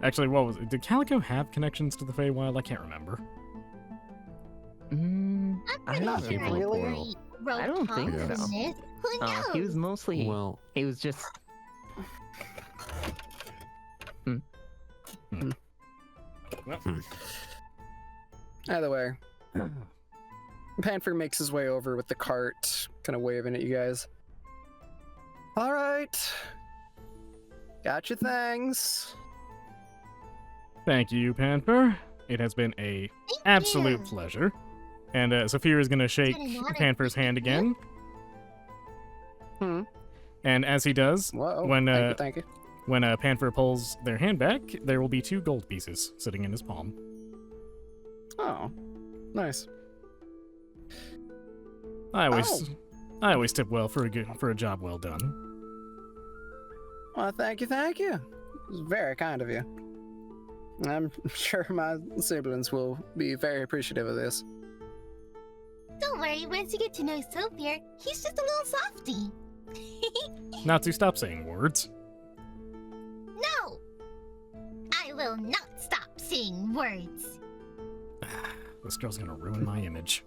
Speaker 2: Actually, what was it? Did Calico have connections to the Feywild? I can't remember.
Speaker 6: I'm
Speaker 1: I
Speaker 6: pretty
Speaker 1: don't
Speaker 6: sure I'm
Speaker 1: really.
Speaker 6: pretty
Speaker 1: I don't think
Speaker 6: rotund
Speaker 4: so.
Speaker 6: in this. Who knows?
Speaker 1: He was mostly.
Speaker 4: Well,
Speaker 1: He was just.
Speaker 3: Either way. Panfer makes his way over with the cart, kind of waving at you guys. All right. Got your things.
Speaker 2: Thank you, Panther. It has been a absolute
Speaker 6: you.
Speaker 2: pleasure. And Sophia is going to shake
Speaker 6: been an honor.
Speaker 2: Panther's hand again.
Speaker 3: Hmm.
Speaker 2: And as he does,
Speaker 3: Whoa.
Speaker 2: when
Speaker 3: thank you.
Speaker 2: when Panther pulls their hand back, there will be 2 gold pieces sitting in his palm.
Speaker 3: Oh, nice.
Speaker 2: I always tip well for a job well done.
Speaker 3: Well, thank you, thank you. It was very kind of you. I'm sure my siblings will be very appreciative of this.
Speaker 6: Don't worry, once you get to know Sophia, he's just a little softy.
Speaker 2: Not to stop saying words.
Speaker 6: No! I will not stop saying words.
Speaker 2: This girl's gonna ruin my image.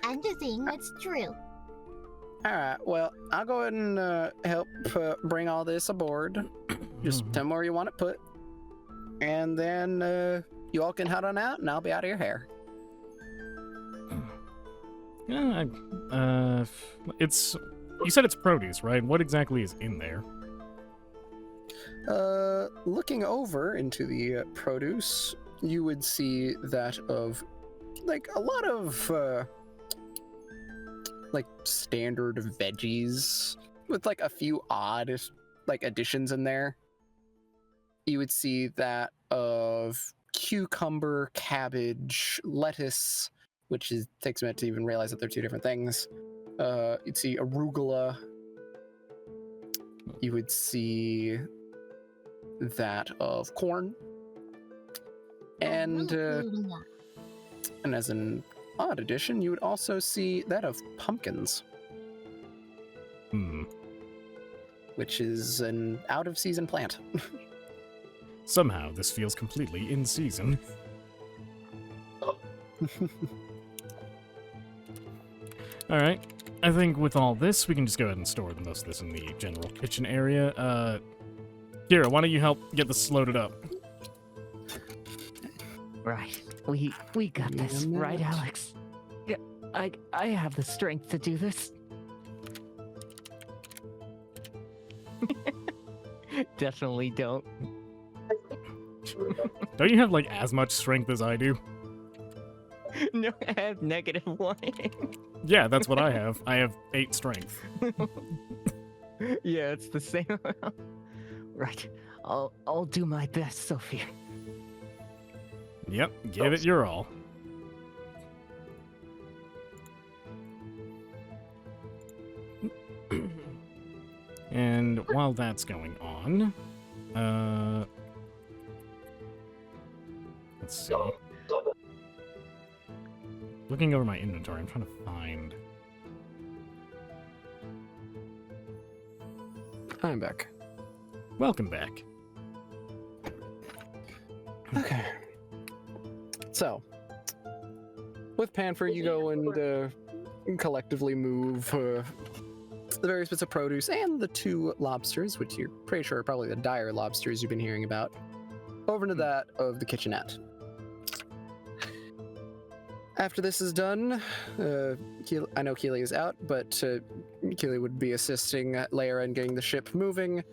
Speaker 6: I'm just saying what's true.
Speaker 3: All right, well, I'll go ahead and help bring all this aboard. Just tell me where you want it put. And then you all can head on out, and I'll be out of your hair.
Speaker 2: Yeah, it's. You said it's produce, right? What exactly is in there?
Speaker 3: Looking over into the produce, you would see that of, like, a lot of, like, standard veggies with, like, a few odd, like, additions in there. You would see that of cucumber, cabbage, lettuce, which takes a minute to even realize that they're 2 different things. You'd see arugula. You would see that of corn. And as an odd addition, you would also see that of pumpkins, which is an out-of-season plant.
Speaker 2: Somehow, this feels completely in season. Alright, I think with all this, we can just go ahead and store most of this in the general kitchen area. Kira, why don't you help get this loaded up?
Speaker 1: Right. We got this,
Speaker 3: Damn
Speaker 1: right,
Speaker 3: it.
Speaker 1: Alex? Yeah, I have the strength to do this.
Speaker 2: Oh,
Speaker 1: Definitely don't.
Speaker 2: Don't you have like as much strength as I do?
Speaker 1: No, I have -1.
Speaker 2: Yeah, that's what I have. I have 8 strength.
Speaker 1: Yeah, it's the same amount. Right. I'll do my best, Sophie.
Speaker 2: Yep, give it your all. And while that's going on, let's see. Looking over my inventory, I'm trying to find.
Speaker 3: I'm back.
Speaker 2: Welcome back.
Speaker 3: Okay. So, with Panfer, you go and collectively move the various bits of produce and the 2 lobsters, which you're pretty sure are probably the dire lobsters you've been hearing about, over into that of the kitchenette. After this is done, I know Keely is out, but Keely would be assisting Leia in getting the ship moving.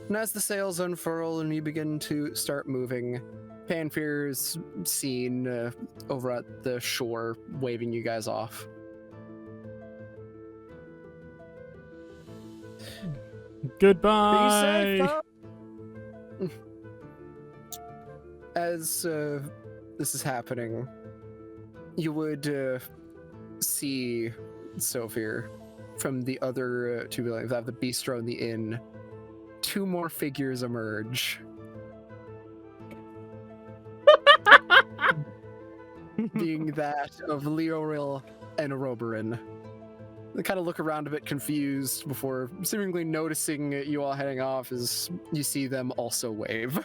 Speaker 3: And as the sails unfurl and we begin to start moving, Panfear's seen over at the shore, waving you guys off.
Speaker 2: Goodbye!
Speaker 3: Be safe, huh? As this is happening, you would see Sophie from the other 2 buildings. I have the bistro and the inn. 2 more figures emerge. Being that of Leoril and Roberin. They kind of look around a bit confused before seemingly noticing you all heading off as you see them also wave.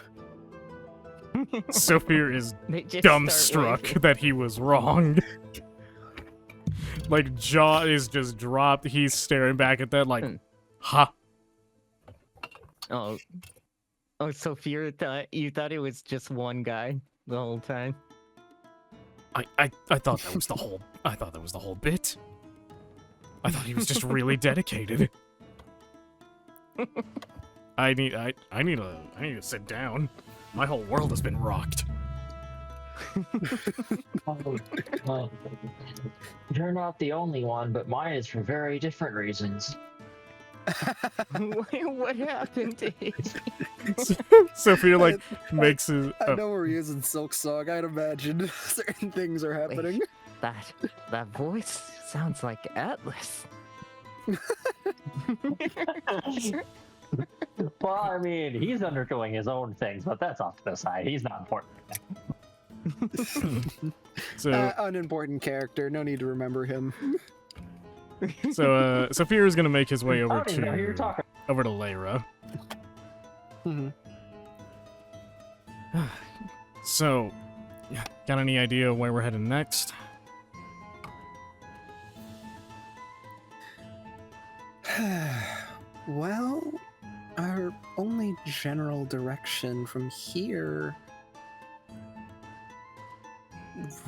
Speaker 2: Sophia is
Speaker 1: They just
Speaker 2: dumbstruck
Speaker 1: start
Speaker 2: that he was wrong. Like, jaw is just dropped. He's staring back at that like, ha.
Speaker 1: waving. Oh, Sophia you thought it was just one guy the whole time.
Speaker 2: I thought that was the whole bit. I thought he was just really dedicated. I need to sit down. My whole world has been rocked.
Speaker 5: You're not the only one, but mine is for very different reasons.
Speaker 1: What happened to him?
Speaker 2: Sophia like makes his.
Speaker 3: I know where he is in Silk Song. I'd imagine certain things are happening.
Speaker 1: That voice sounds like Atlas.
Speaker 5: Well, I mean, he's undergoing his own things, but that's off to the side. He's not important.
Speaker 2: So
Speaker 3: Unimportant character. No need to remember him.
Speaker 2: So Sophia is gonna make his way
Speaker 5: I
Speaker 2: over
Speaker 5: don't even know who you're
Speaker 2: to
Speaker 5: talking.
Speaker 2: Lyra.
Speaker 3: Mm-hmm.
Speaker 2: So, got any idea where we're heading next?
Speaker 3: Well, our only general direction from here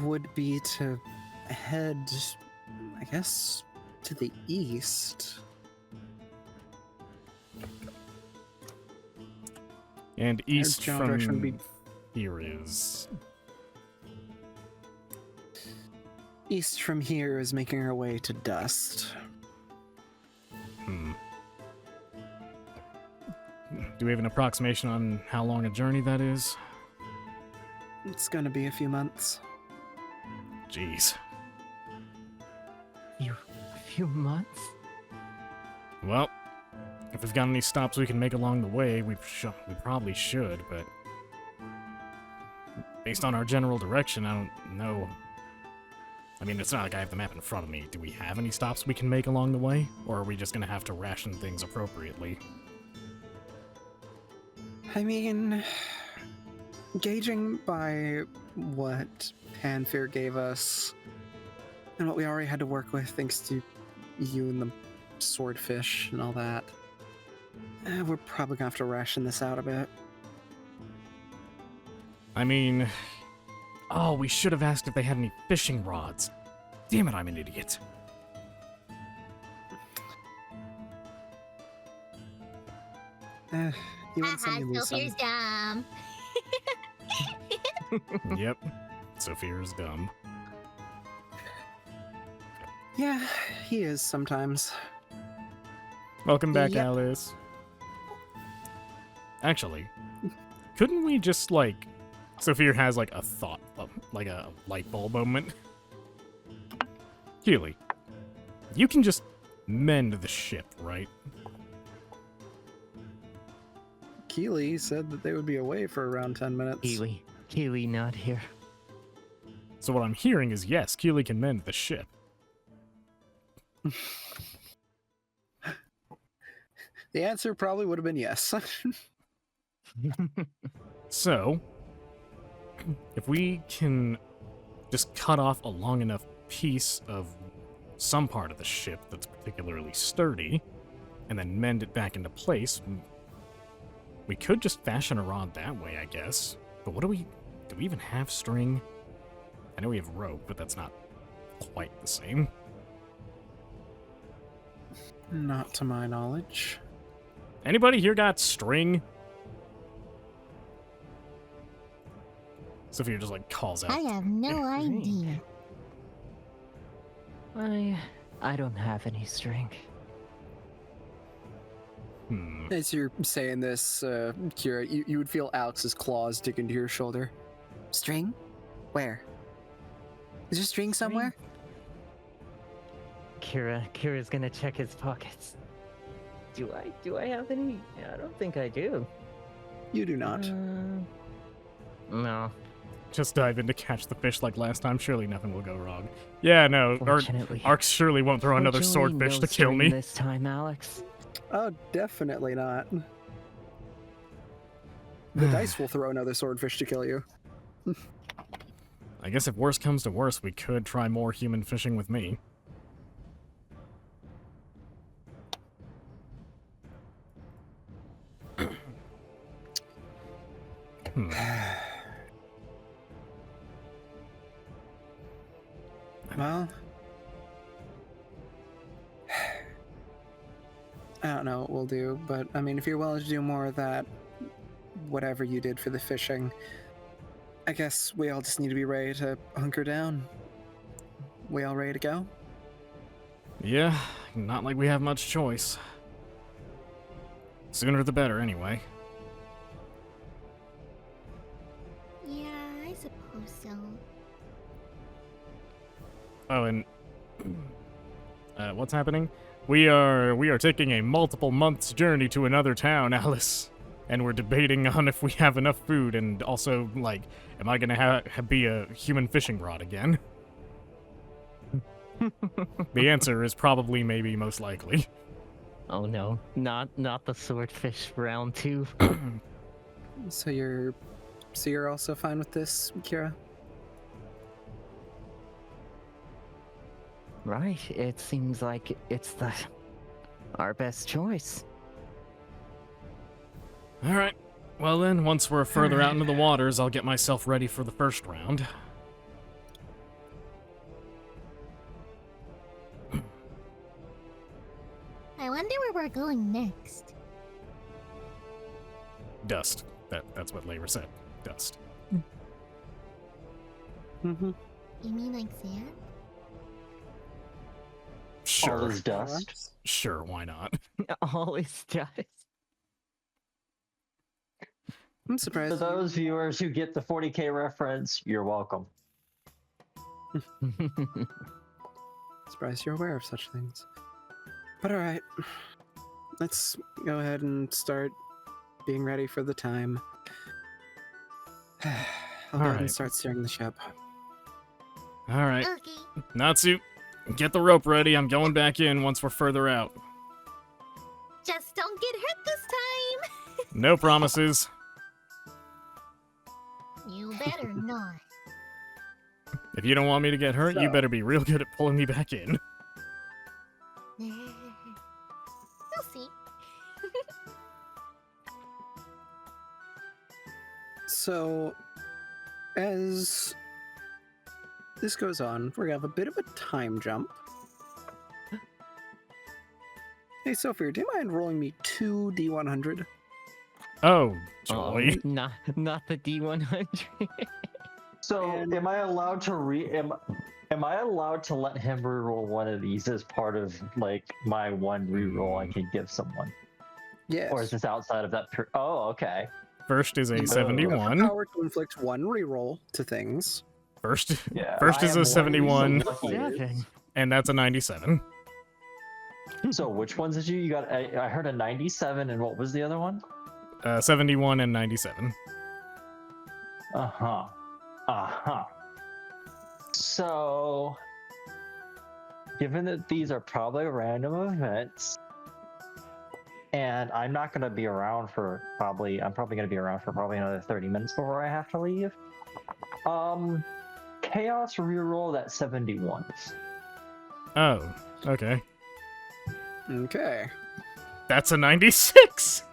Speaker 3: would be to head, I guess, to the east.
Speaker 2: And east
Speaker 3: general direction
Speaker 2: from
Speaker 3: would be
Speaker 2: here is...
Speaker 3: east from here is making our way to Dust.
Speaker 2: Do we have an approximation on how long a journey that is?
Speaker 3: It's gonna be a few months.
Speaker 2: Jeez.
Speaker 1: A few months?
Speaker 2: Well, if we've got any stops we can make along the way, we probably should, but... based on our general direction, I don't know. I mean, it's not like I have the map in front of me. Do we have any stops we can make along the way? Or are we just gonna have to ration things appropriately?
Speaker 3: I mean, gauging by what Panfear gave us and what we already had to work with thanks to you and the swordfish and all that, we're probably gonna have to ration this out a bit.
Speaker 2: I mean... oh, we should have asked if they had any fishing rods. Damn it, I'm an idiot.
Speaker 3: You win some, you lose some.
Speaker 6: Sophie's dumb.
Speaker 2: Yep. Sophier's dumb.
Speaker 3: Yeah, he is sometimes.
Speaker 2: Welcome back,
Speaker 3: Yep.
Speaker 2: Alice. Actually, couldn't we just, like... Sophia has, like, a thought, like a light bulb moment. Keely, you can just mend the ship, right?
Speaker 3: Keely said that they would be away for around 10 minutes.
Speaker 1: Kiwi not here.
Speaker 2: So what I'm hearing is, yes, Keely can mend the ship.
Speaker 3: The answer probably would have been yes.
Speaker 2: So, if we can just cut off a long enough piece of some part of the ship that's particularly sturdy, and then mend it back into place, we could just fashion a rod that way, I guess. But what do we even have string? I know we have rope, but that's not quite the same.
Speaker 3: Not to my knowledge.
Speaker 2: Anybody here got string? Sophia just, like, calls out.
Speaker 6: I have no
Speaker 1: Great.
Speaker 6: idea.
Speaker 1: I don't have any string.
Speaker 3: As you're saying this, Kira, you would feel Alex's claws dig into your shoulder. String? Where? Is there string somewhere?
Speaker 1: Kira's gonna check his pockets. Do I have any? I don't think I do.
Speaker 3: You do not.
Speaker 1: No.
Speaker 2: Just dive in to catch the fish like last time. Surely nothing will go wrong. Yeah, no.
Speaker 1: Fortunately.
Speaker 2: Ark surely won't throw another
Speaker 1: Fortunately,
Speaker 2: swordfish
Speaker 1: no
Speaker 2: to kill
Speaker 1: string
Speaker 2: me.
Speaker 1: this time, Alex.
Speaker 3: Oh, definitely not. The dice will throw another swordfish to kill you.
Speaker 2: I guess if worse comes to worse, we could try more human fishing with me.
Speaker 3: Well, I don't know what we'll do, but I mean, if you're willing to do more of that, whatever you did for the fishing, I guess we all just need to be ready to hunker down. We all ready to go?
Speaker 2: Yeah, not like we have much choice. Sooner the better, anyway.
Speaker 6: Yeah, I suppose so.
Speaker 2: Oh, and what's happening? We are taking a multiple months journey to another town, Alice, and we're debating on if we have enough food, and also, like, am I gonna be a human fishing rod again? The answer is probably, maybe, most likely.
Speaker 1: Oh no, not the swordfish round 2.
Speaker 3: So you're also fine with this, Kira?
Speaker 1: Right, it seems like it's our best choice.
Speaker 2: Alright, well then, once we're further out into the waters, I'll get myself ready for the first round.
Speaker 6: I wonder where we're going next.
Speaker 2: Dust. That's what Labor said. Dust.
Speaker 3: Mm-hmm.
Speaker 6: You mean like sand?
Speaker 2: Sure.
Speaker 5: All is dust.
Speaker 2: Sure, why not?
Speaker 1: All is dust.
Speaker 3: I'm
Speaker 5: For
Speaker 3: surprised.
Speaker 5: those viewers who get the 40K reference, you're welcome.
Speaker 3: Surprised you're aware of such things. But alright. Let's go ahead and start being ready for the time. I'll go ahead and
Speaker 2: Alright.
Speaker 3: start steering the ship.
Speaker 2: Alright.
Speaker 6: Okay.
Speaker 2: Natsu, get the rope ready. I'm going back in once we're further out.
Speaker 6: Just don't get hurt this time.
Speaker 2: No promises.
Speaker 6: You better not.
Speaker 2: If you don't want me to get hurt, you
Speaker 3: So-
Speaker 2: better be real good at pulling me back in.
Speaker 6: We'll see.
Speaker 3: So, as this goes on, we're gonna have a bit of a time jump. Hey, Sophia, do you mind rolling me 2 D100?
Speaker 2: Oh, joy.
Speaker 1: Not the D100.
Speaker 5: So,
Speaker 3: And-
Speaker 5: am I allowed to am I allowed to let him reroll one of these as part of like my one reroll I can give someone?
Speaker 3: Yes.
Speaker 5: Or is this outside of that? Oh, okay.
Speaker 2: First is a
Speaker 5: You have the
Speaker 2: 71.
Speaker 3: Power to inflict one reroll to things.
Speaker 2: First,
Speaker 5: Yeah.
Speaker 2: first
Speaker 5: I
Speaker 2: is
Speaker 5: am
Speaker 2: a 71,
Speaker 5: lucky.
Speaker 1: 7.
Speaker 2: and that's a 97.
Speaker 5: So, which ones did you got? I heard a 97, and what was the other one?
Speaker 2: 71 and 97.
Speaker 5: Uh huh. Uh huh. So, given that these are probably random events, and I'm not going to be around for I'm probably going to be around for probably another 30 minutes before I have to leave. Chaos reroll that 71.
Speaker 2: Oh, okay.
Speaker 3: Okay.
Speaker 2: That's a 96!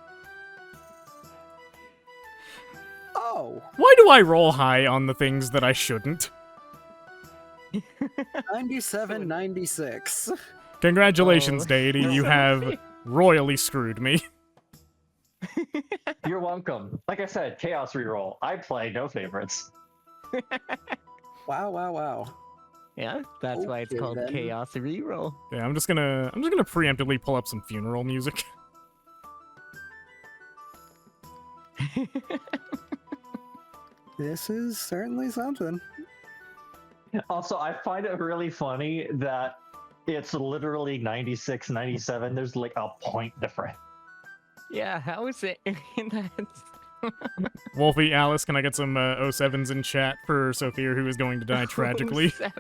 Speaker 3: Oh,
Speaker 2: Why do I roll high on the things that I shouldn't?
Speaker 3: 97, 96.
Speaker 2: Congratulations,
Speaker 1: Oh,
Speaker 2: deity, you
Speaker 1: so
Speaker 2: have
Speaker 1: fair.
Speaker 2: royally screwed me.
Speaker 5: You're welcome. Like I said, chaos reroll. I play no favorites.
Speaker 3: Wow, wow, wow.
Speaker 1: Yeah, that's why it's
Speaker 3: Okay,
Speaker 1: called
Speaker 3: then.
Speaker 1: Chaos Reroll.
Speaker 2: Yeah, I'm just gonna preemptively pull up some funeral music.
Speaker 3: This is certainly something.
Speaker 5: Also, I find it really funny that it's literally 96, 97. There's like a point difference.
Speaker 1: Yeah, how is it? That's...
Speaker 2: Wolfie, Alice, can I get some 07s in chat for Sophia, who is going to die tragically?
Speaker 1: 7.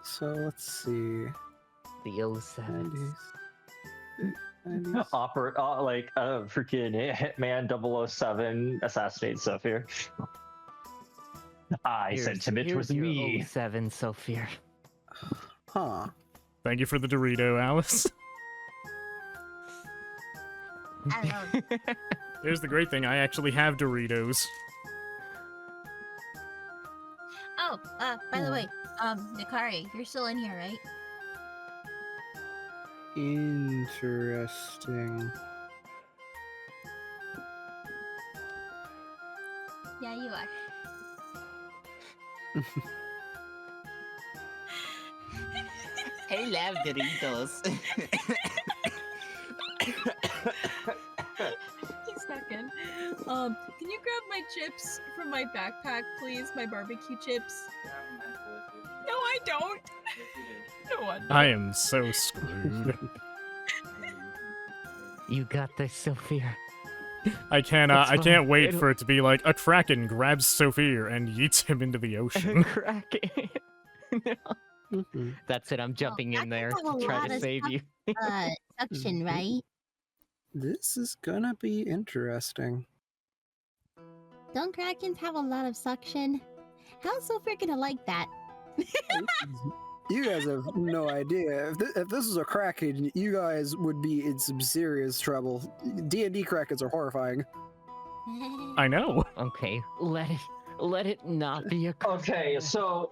Speaker 3: So let's see.
Speaker 1: The 07.
Speaker 3: 90s.
Speaker 5: Freaking Hitman 007 assassinates Sophia. I sentiment
Speaker 1: here's
Speaker 5: with
Speaker 1: your
Speaker 5: me.
Speaker 1: 07, Sophia.
Speaker 3: Huh.
Speaker 2: Thank you for the Dorito, Alice.
Speaker 6: I love
Speaker 2: Here's the great thing, I actually have Doritos.
Speaker 6: Oh, by the way, Nikari, you're still in here, right?
Speaker 3: Interesting.
Speaker 6: Yeah, you are.
Speaker 1: I love Doritos.
Speaker 7: He's back in. Can you grab my chips from my backpack, please? My barbecue chips. No, I don't. No one.
Speaker 2: I am so screwed.
Speaker 1: You got this, Sophia.
Speaker 2: I can't wait
Speaker 1: It'll-
Speaker 2: for it to be like, a kraken grabs Sophia and yeets him into the ocean.
Speaker 1: Crack it. No.
Speaker 3: Mhm.
Speaker 1: That's it, I'm jumping
Speaker 6: I
Speaker 1: in there
Speaker 6: think I have
Speaker 1: to
Speaker 6: a
Speaker 1: try
Speaker 6: lot
Speaker 1: to
Speaker 6: of
Speaker 1: save you.
Speaker 6: Suction, right?
Speaker 3: This is gonna be interesting.
Speaker 6: Don't Krakens have a lot of suction? How's Sophia gonna like that?
Speaker 3: You guys have no idea. If this was a Kraken, you guys would be in some serious trouble. D&D Krakens are horrifying.
Speaker 2: I know.
Speaker 1: Okay, let it not be a
Speaker 5: Okay, so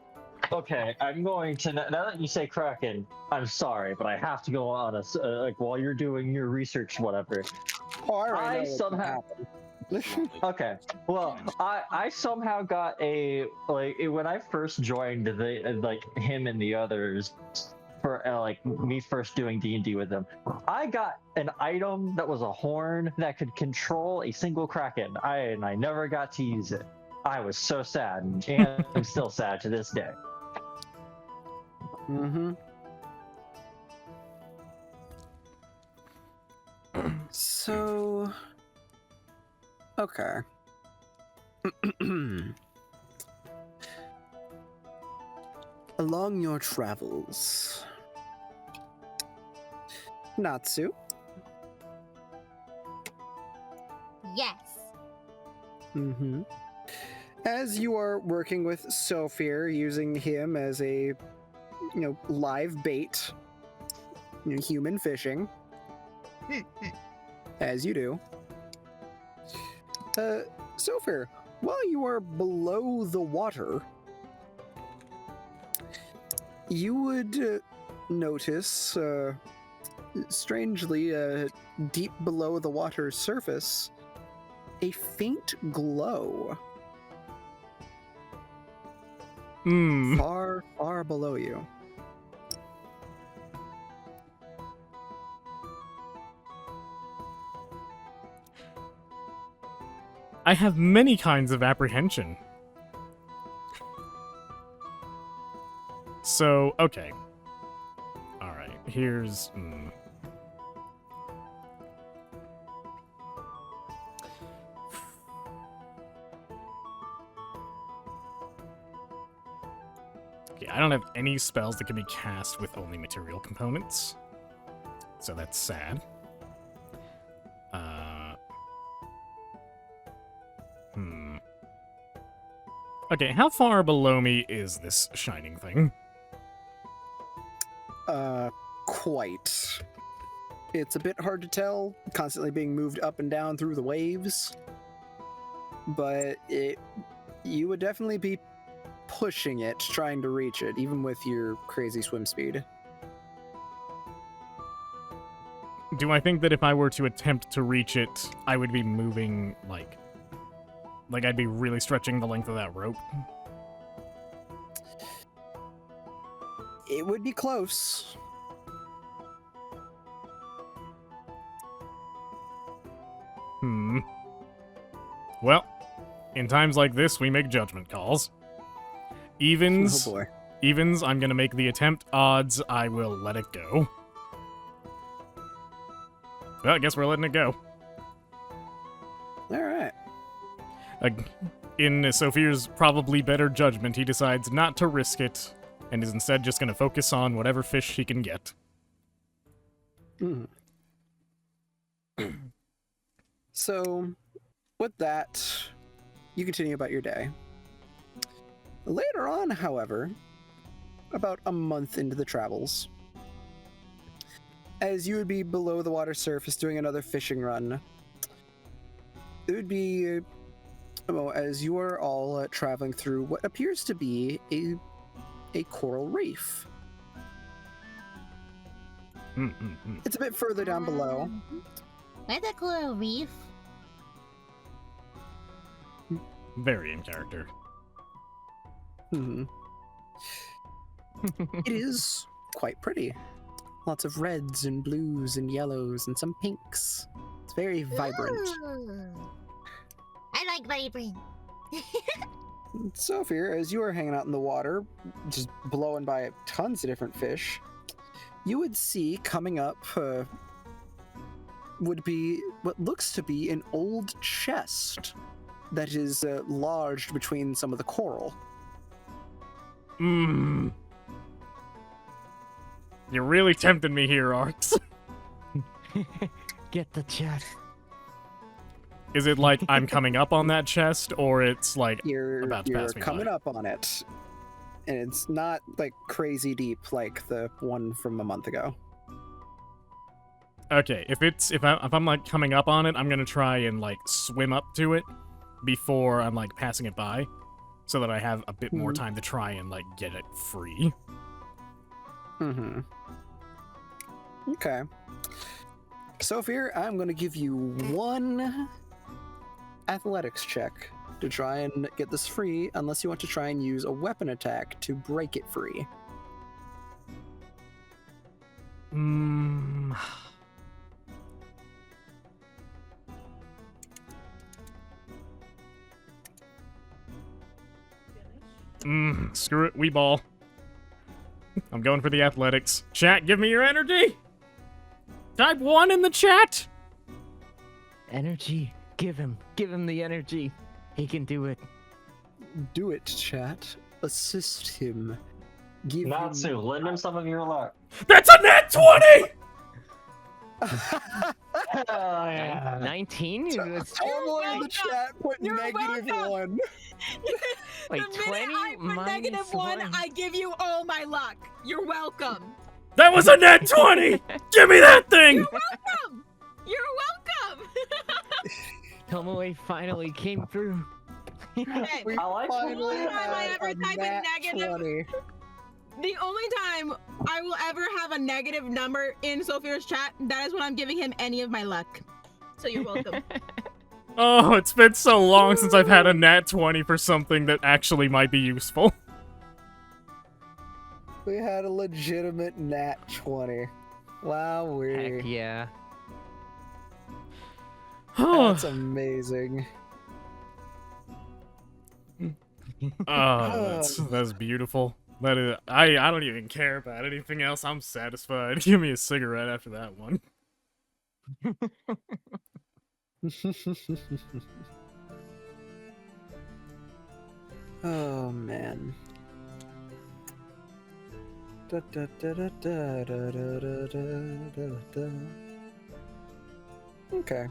Speaker 5: I'm going to now that you say Kraken, I'm sorry, but I have to go on like while you're doing your research, whatever.
Speaker 3: Oh, I already
Speaker 5: I
Speaker 3: know what's gonna
Speaker 5: somehow-
Speaker 3: happen.
Speaker 5: Okay, well, I somehow got when I first joined him and the others for me first doing D&D with them, I got an item that was a horn that could control a single Kraken. I never got to use it. I was so sad, and I'm still sad to this day.
Speaker 3: Mm-hmm. So, okay. Along your travels, Natsu,
Speaker 6: Yes.
Speaker 3: as you are working with Sophir, using him as a, live bait, human fishing, as you do. Sophir, while you are below the water, you would notice, strangely, deep below the water's surface,
Speaker 8: a faint glow far, far below you.
Speaker 2: I have many kinds of apprehension. So, okay. Alright, here's... Okay, I don't have any spells that can be cast with only material components. So that's sad. Okay, how far below me is this shining thing?
Speaker 8: Quite. It's a bit hard to tell, constantly being moved up and down through the waves. But you would definitely be pushing it, trying to reach it, even with your crazy swim speed.
Speaker 2: Do I think that if I were to attempt to reach it, I would be moving, like I'd be really stretching the length of that rope?
Speaker 8: It would be close.
Speaker 2: Well, in times like this, we make judgment calls. Evens,
Speaker 8: Oh boy.
Speaker 2: evens, I'm gonna make the attempt. Odds, I will let it go. Well, I guess we're letting it go.
Speaker 8: All right.
Speaker 2: In Sophier's probably better judgment, he decides not to risk it, and is instead just gonna focus on whatever fish he can get.
Speaker 8: So, with that, you continue about your day. Later on, however, about a month into the travels, as you would be below the water surface doing another fishing run, it would be, well, as you are all traveling through what appears to be a coral reef. It's a bit further down below.
Speaker 6: Where's the coral reef?
Speaker 2: Very in character.
Speaker 8: It is quite pretty. Lots of reds and blues and yellows and some pinks. It's very vibrant.
Speaker 6: Ooh. I like vibrant.
Speaker 8: Sophia, as you are hanging out in the water, just blowing by tons of different fish, you would see coming up would be what looks to be an old chest that is lodged between some of the coral.
Speaker 2: You're really tempting me here, Arx.
Speaker 1: Get the chest.
Speaker 2: Is it like I'm coming up on that chest, or it's like
Speaker 8: You're
Speaker 2: about to pass me
Speaker 8: coming
Speaker 2: by?
Speaker 8: up on it, and it's not like crazy deep like the one from a month ago.
Speaker 2: Okay, if I'm like coming up on it, I'm gonna try and like swim up to it before I'm like passing it by, so that I have a bit more time to try and like get it free.
Speaker 8: Okay. Sophia, I'm going to give you one athletics check to try and get this free, unless you want to try and use a weapon attack to break it free.
Speaker 2: Screw it, we ball. I'm going for the athletics. Chat, give me your energy! Type 1 in the chat!
Speaker 1: Energy. Give him the energy. He can do it.
Speaker 8: Do it, chat. Assist him. Give
Speaker 5: Natsu, lend him some of your luck.
Speaker 2: That's a net 20!
Speaker 5: Hell yeah.
Speaker 1: 19?
Speaker 8: Someone in the chat put
Speaker 7: You're
Speaker 8: -1.
Speaker 1: Wait,
Speaker 7: the minute
Speaker 1: 20
Speaker 7: I put
Speaker 1: minus
Speaker 7: -1,
Speaker 1: 1.
Speaker 7: I give you all my luck. You're welcome.
Speaker 2: That was a net 20! Give me that thing!
Speaker 7: You're welcome. You're welcome.
Speaker 1: Tomoe finally came through.
Speaker 7: Okay,
Speaker 8: We
Speaker 5: I like
Speaker 8: finally
Speaker 7: the only time I
Speaker 8: had
Speaker 7: ever
Speaker 8: a
Speaker 7: type in
Speaker 8: nat
Speaker 7: negative-
Speaker 8: 20.
Speaker 7: the only time I will ever have a negative number in Sophia's chat, that is when I'm giving him any of my luck. So you're welcome.
Speaker 2: Oh, it's been so long since I've had a nat 20 for something that actually might be useful.
Speaker 8: We had a legitimate nat 20. Wow,
Speaker 1: Heck yeah.
Speaker 8: That's amazing.
Speaker 2: Oh, that's beautiful. That is, I don't even care about anything else. I'm satisfied. Give me a cigarette after that one.
Speaker 8: Oh man. Okay.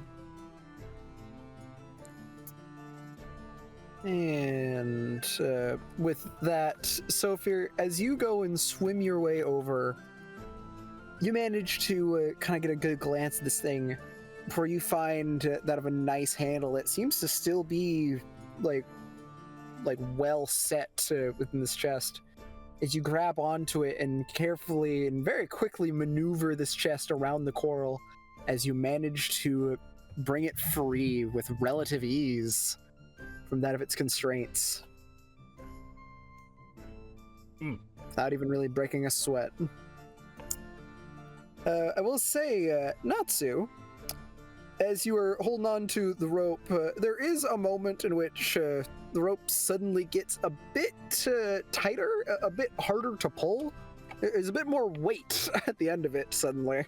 Speaker 8: And with that, Sophia, as you go and swim your way over, you manage to kind of get a good glance at this thing, where you find that of a nice handle. It seems to still be like well set within this chest. As you grab onto it and carefully and very quickly maneuver this chest around the coral, as you manage to bring it free with relative ease from that of its constraints. Without even really breaking a sweat. I will say, Natsu, as you are holding on to the rope, there is a moment in which the rope suddenly gets a bit tighter, a bit harder to pull. There's a bit more weight at the end of it suddenly.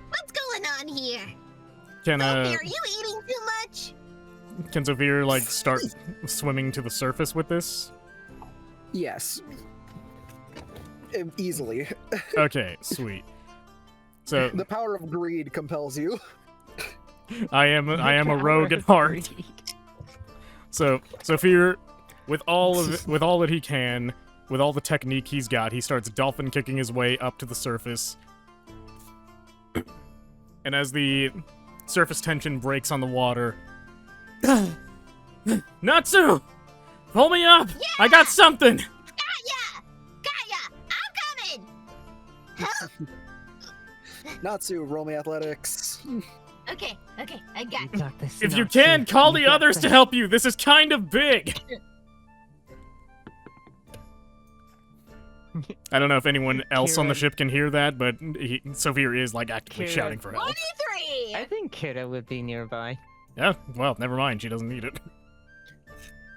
Speaker 6: What's going on here?
Speaker 2: Can
Speaker 6: Sophie, are you eating too much?
Speaker 2: Can Sophia like start swimming to the surface with this?
Speaker 8: Yes. Easily.
Speaker 2: Okay, sweet. So
Speaker 8: The power of greed compels you.
Speaker 2: I am a rogue at heart. So Sophia, with all that he can, with all the technique he's got, he starts dolphin kicking his way up to the surface. And as the surface tension breaks on the water, Natsu, pull me up! Yeah! I got something.
Speaker 6: Got ya! I'm coming!
Speaker 8: Natsu, roll me athletics.
Speaker 6: Okay, I got you.
Speaker 1: Got this,
Speaker 2: If you
Speaker 1: Natsu.
Speaker 2: can, call the
Speaker 1: You got
Speaker 2: others to
Speaker 1: this.
Speaker 2: help you. This is kind of big. I don't know if anyone else on the
Speaker 1: Kira-
Speaker 2: ship can hear that, but Sophia is like actively
Speaker 1: Kira-
Speaker 2: shouting for help.
Speaker 6: 23!
Speaker 1: I think Kira would be nearby.
Speaker 2: Yeah, well, never mind. She doesn't need it.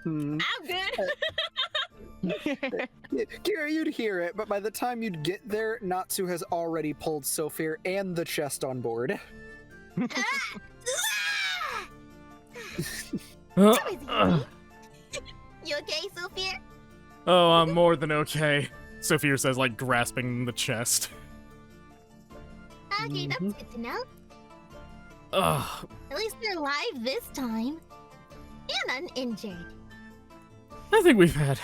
Speaker 8: Hmm.
Speaker 6: I'm good.
Speaker 8: Kira, you'd hear it, but by the time you'd get there, Natsu has already pulled Sophia and the chest on board.
Speaker 2: Uh,
Speaker 6: You okay, Sophia?
Speaker 2: oh, I'm more than okay. Sophia says, like, grasping the chest.
Speaker 6: Okay, that's good to know.
Speaker 2: Ugh.
Speaker 6: At least you're alive this time. And uninjured.
Speaker 2: I think we've had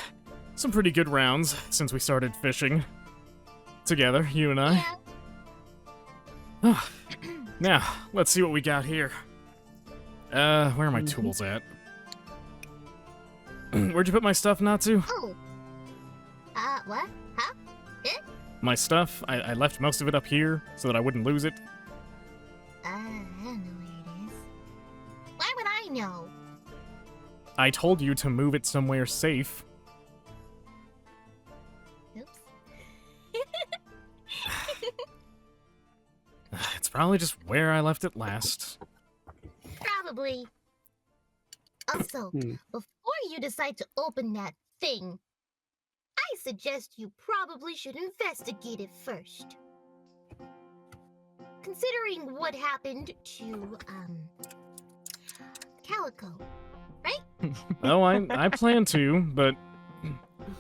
Speaker 2: some pretty good rounds since we started fishing together, you and I.
Speaker 6: Yeah.
Speaker 2: Now, let's see what we got here. Where are my tools at? Where'd you put my stuff, Natsu?
Speaker 6: Oh. What? Huh?
Speaker 2: My stuff? I left most of it up here so that I wouldn't lose it.
Speaker 6: I don't know where it is. Why would I know?
Speaker 2: I told you to move it somewhere safe.
Speaker 6: Oops.
Speaker 2: It's probably just where I left it last.
Speaker 6: Probably. Also, before you decide to open that thing, I suggest you probably should investigate it first. Considering what happened to, Calico, right?
Speaker 2: Oh, I plan to, but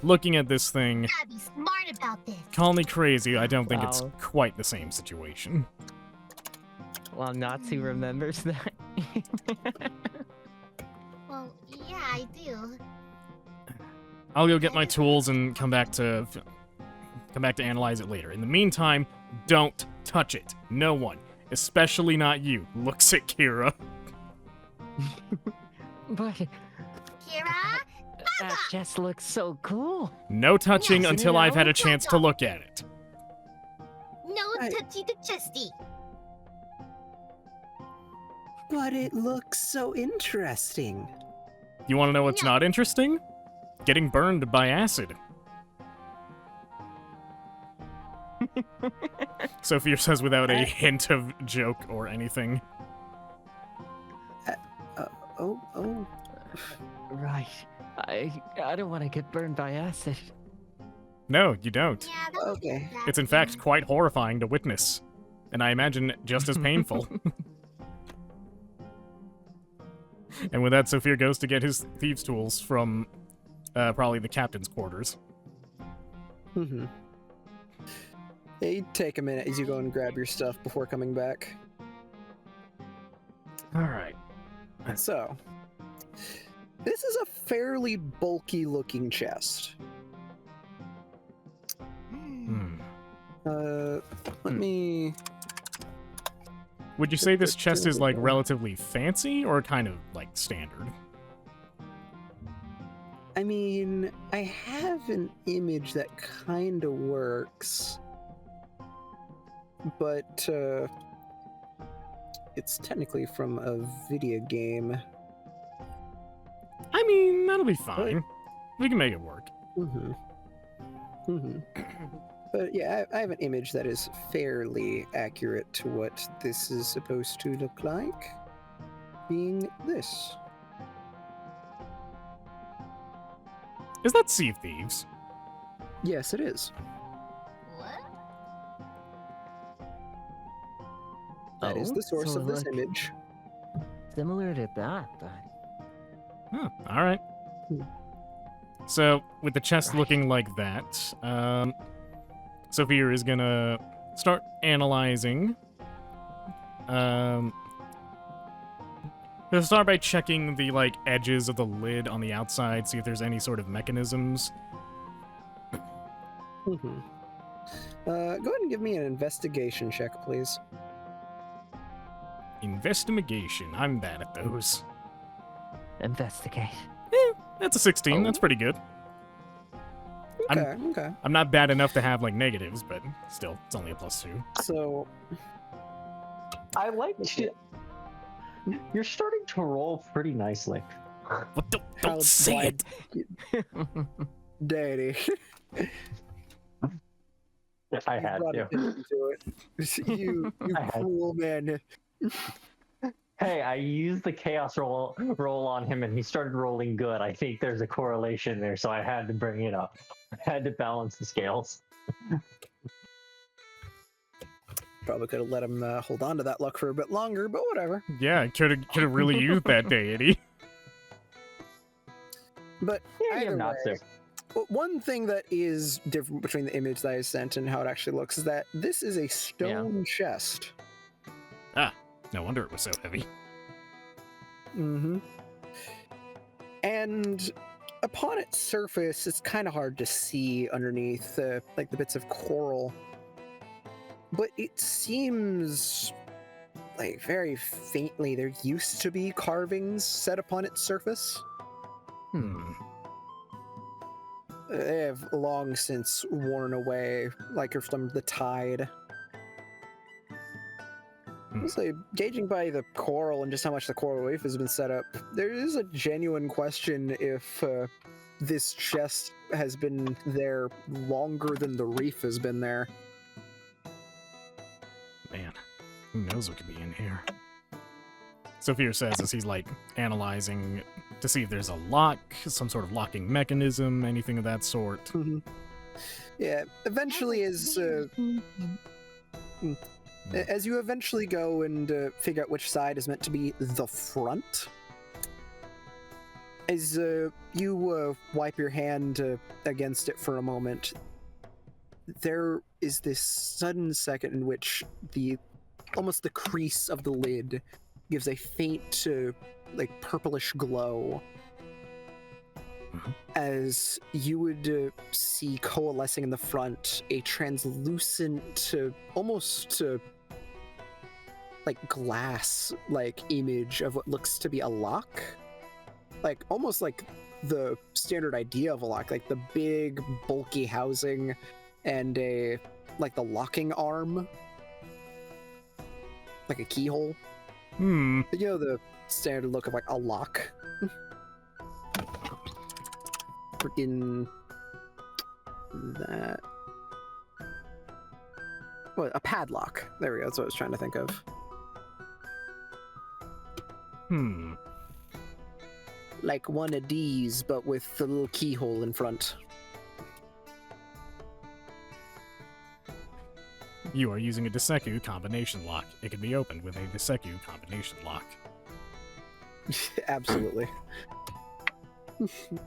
Speaker 2: looking at this thing,
Speaker 6: Gotta be smart about this.
Speaker 2: call me crazy, I don't think it's
Speaker 1: Wow.
Speaker 2: quite the same situation.
Speaker 1: Well, Natsu remembers that.
Speaker 6: Well, yeah, I do.
Speaker 2: I'll go get my tools and come back to analyze it later. In the meantime, don't touch it. No one, especially not you, looks at Kira.
Speaker 1: But
Speaker 6: Kira?
Speaker 1: that just looks so cool.
Speaker 2: No touching
Speaker 6: Yes,
Speaker 2: until
Speaker 1: no,
Speaker 2: I've had a chance to look at it.
Speaker 6: No look touchy to chesty.
Speaker 8: But it looks so interesting.
Speaker 2: You want to know what's
Speaker 6: No.
Speaker 2: not interesting? Getting burned by acid. Sophia says without a hint of joke or anything.
Speaker 8: Oh.
Speaker 1: Right. I don't want to get burned by acid.
Speaker 2: No, you don't.
Speaker 6: Yeah, that was
Speaker 8: Okay.
Speaker 2: It's in fact quite horrifying to witness, and I imagine just as painful. And with that, Sophia goes to get his thieves' tools from probably the captain's quarters.
Speaker 8: Mm-hmm. Hey, take a minute as you go and grab your stuff before coming back.
Speaker 2: All right.
Speaker 8: So, this is a fairly bulky-looking chest. Let me...
Speaker 2: Would you say this chest is like relatively fancy or kind of like standard?
Speaker 8: I mean, I have an image that kind of works, but it's technically from a video game.
Speaker 2: I mean, that'll be fine. We can make it work.
Speaker 8: Mm-hmm. Mm-hmm. But yeah, I have an image that is fairly accurate to what this is supposed to look like, being this.
Speaker 2: Is that Sea of Thieves?
Speaker 8: Yes, it is.
Speaker 6: What?
Speaker 8: That is
Speaker 1: Oh,
Speaker 8: the source
Speaker 1: so
Speaker 8: of this
Speaker 1: look
Speaker 8: image.
Speaker 1: Similar to that, but
Speaker 2: Huh, all right. So, with the chest looking like that, Sophia is gonna start analyzing. He'll start by checking the, like, edges of the lid on the outside, see if there's any sort of mechanisms.
Speaker 8: Mm-hmm. Go ahead and give me an investigation check, please.
Speaker 2: Investigation. I'm bad at those.
Speaker 1: investigate.
Speaker 2: That's a 16. That's pretty good.
Speaker 8: Okay.
Speaker 2: I'm not bad enough to have, like, negatives, but still, it's only a +2.
Speaker 8: So,
Speaker 5: I like you. You're starting to roll pretty nicely.
Speaker 2: What? Don't
Speaker 8: how
Speaker 2: say it!
Speaker 8: Daddy.
Speaker 5: I had
Speaker 8: brought
Speaker 5: to.
Speaker 8: attention to it. You
Speaker 5: I had-
Speaker 8: cruel man.
Speaker 5: Hey, I used the chaos roll on him, and he started rolling good. I think there's a correlation there, so I had to bring it up. I had to balance the scales.
Speaker 8: Probably could have let him hold on to that luck for a bit longer, but whatever.
Speaker 2: Yeah, could have really used that deity.
Speaker 8: But
Speaker 5: Yeah,
Speaker 8: either
Speaker 5: not
Speaker 8: way,
Speaker 5: to.
Speaker 8: one thing that is different between the image that I sent and how it actually looks is that this is a stone chest.
Speaker 2: No wonder it was so heavy.
Speaker 8: Mm-hmm. And upon its surface, it's kind of hard to see underneath, like the bits of coral. But it seems like very faintly there used to be carvings set upon its surface. They have long since worn away, like from the tide. Honestly, gauging by the coral and just how much the coral reef has been set up, there is a genuine question if this chest has been there longer than the reef has been there.
Speaker 2: Man, who knows what could be in here? Sophia says as he's, like, analyzing to see if there's a lock, some sort of locking mechanism, anything of that sort.
Speaker 8: Mm-hmm. Yeah, eventually as you eventually go and figure out which side is meant to be the front, as you wipe your hand against it for a moment, there is this sudden second in which almost the crease of the lid gives a faint, like purplish glow, as you would see coalescing in the front a translucent, almost like glass-like image of what looks to be a lock, like almost like the standard idea of a lock, like the big bulky housing and like the locking arm like a keyhole.
Speaker 2: Hmm.
Speaker 8: You know the standard look of like a lock. Freaking that. What, a padlock. There we go. That's what I was trying to think of.
Speaker 2: Hmm.
Speaker 8: Like one of these, but with the little keyhole in front.
Speaker 2: You are using a Deseku combination lock. It can be opened with a Deseku combination lock.
Speaker 8: Absolutely.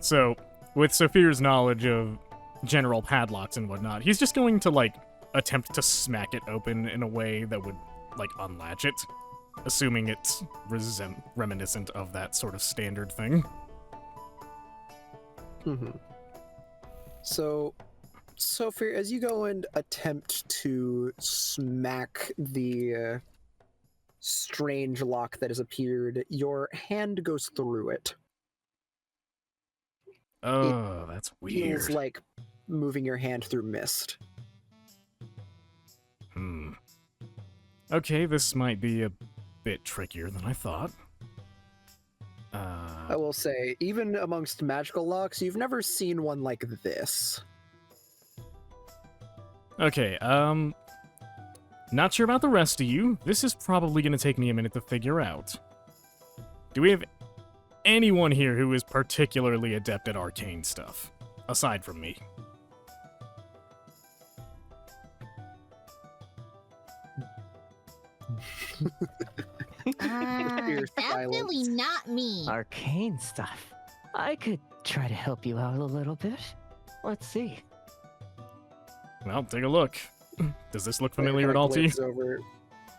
Speaker 2: So, with Saphir's knowledge of general padlocks and whatnot, he's just going to, like, attempt to smack it open in a way that would, like, unlatch it, assuming it's reminiscent of that sort of standard thing.
Speaker 8: Mm-hmm. So, Sophia, as you go and attempt to smack the strange lock that has appeared, your hand goes through it.
Speaker 2: Oh, that's weird.
Speaker 8: Feels like moving your hand through mist.
Speaker 2: Hmm. Okay, this might be a bit trickier than I thought.
Speaker 8: I will say, even amongst magical locks, you've never seen one like this.
Speaker 2: Okay, not sure about the rest of you. This is probably going to take me a minute to figure out. Do we have anyone here who is particularly adept at arcane stuff, aside from me?
Speaker 8: Fierce
Speaker 6: Definitely
Speaker 8: silence.
Speaker 6: not me.
Speaker 1: Arcane stuff. I could try to help you out a little bit. Let's see.
Speaker 2: Well, take a look. Does this look familiar at all to you?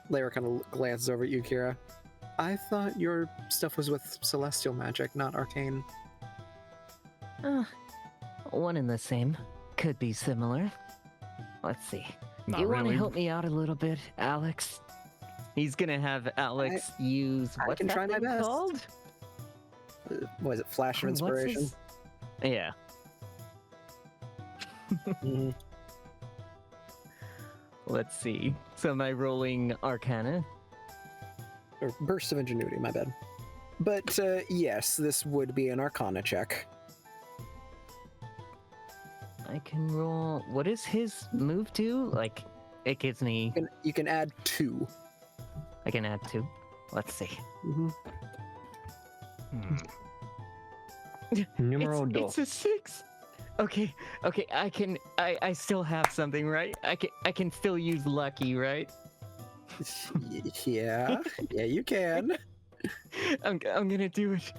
Speaker 8: Layra kind of glances over at you, Kira. I thought your stuff was with celestial magic, not arcane.
Speaker 1: One and the same. Could be similar. Let's see.
Speaker 2: Not
Speaker 1: you want to
Speaker 2: really.
Speaker 1: help me out a little bit, Alex? He's gonna have Alex use
Speaker 8: I
Speaker 1: what's
Speaker 8: can
Speaker 1: that
Speaker 8: try my
Speaker 1: thing
Speaker 8: best.
Speaker 1: called?
Speaker 8: What is it? Flash of
Speaker 1: What's
Speaker 8: inspiration.
Speaker 1: his- Yeah.
Speaker 8: Mhm.
Speaker 1: Let's see. So am I rolling Arcana?
Speaker 8: Or burst of ingenuity. My bad. But yes, this would be an Arcana check.
Speaker 1: I can roll. What does his move do? Like, it gives me.
Speaker 8: You can add 2.
Speaker 1: I can add 2. Let's see.
Speaker 8: Mm-hmm.
Speaker 5: Numero
Speaker 1: It's
Speaker 5: dos.
Speaker 1: a 6. Okay. I still have something, right? I can still use lucky, right?
Speaker 8: Yeah, yeah, you can.
Speaker 1: I'm gonna do it.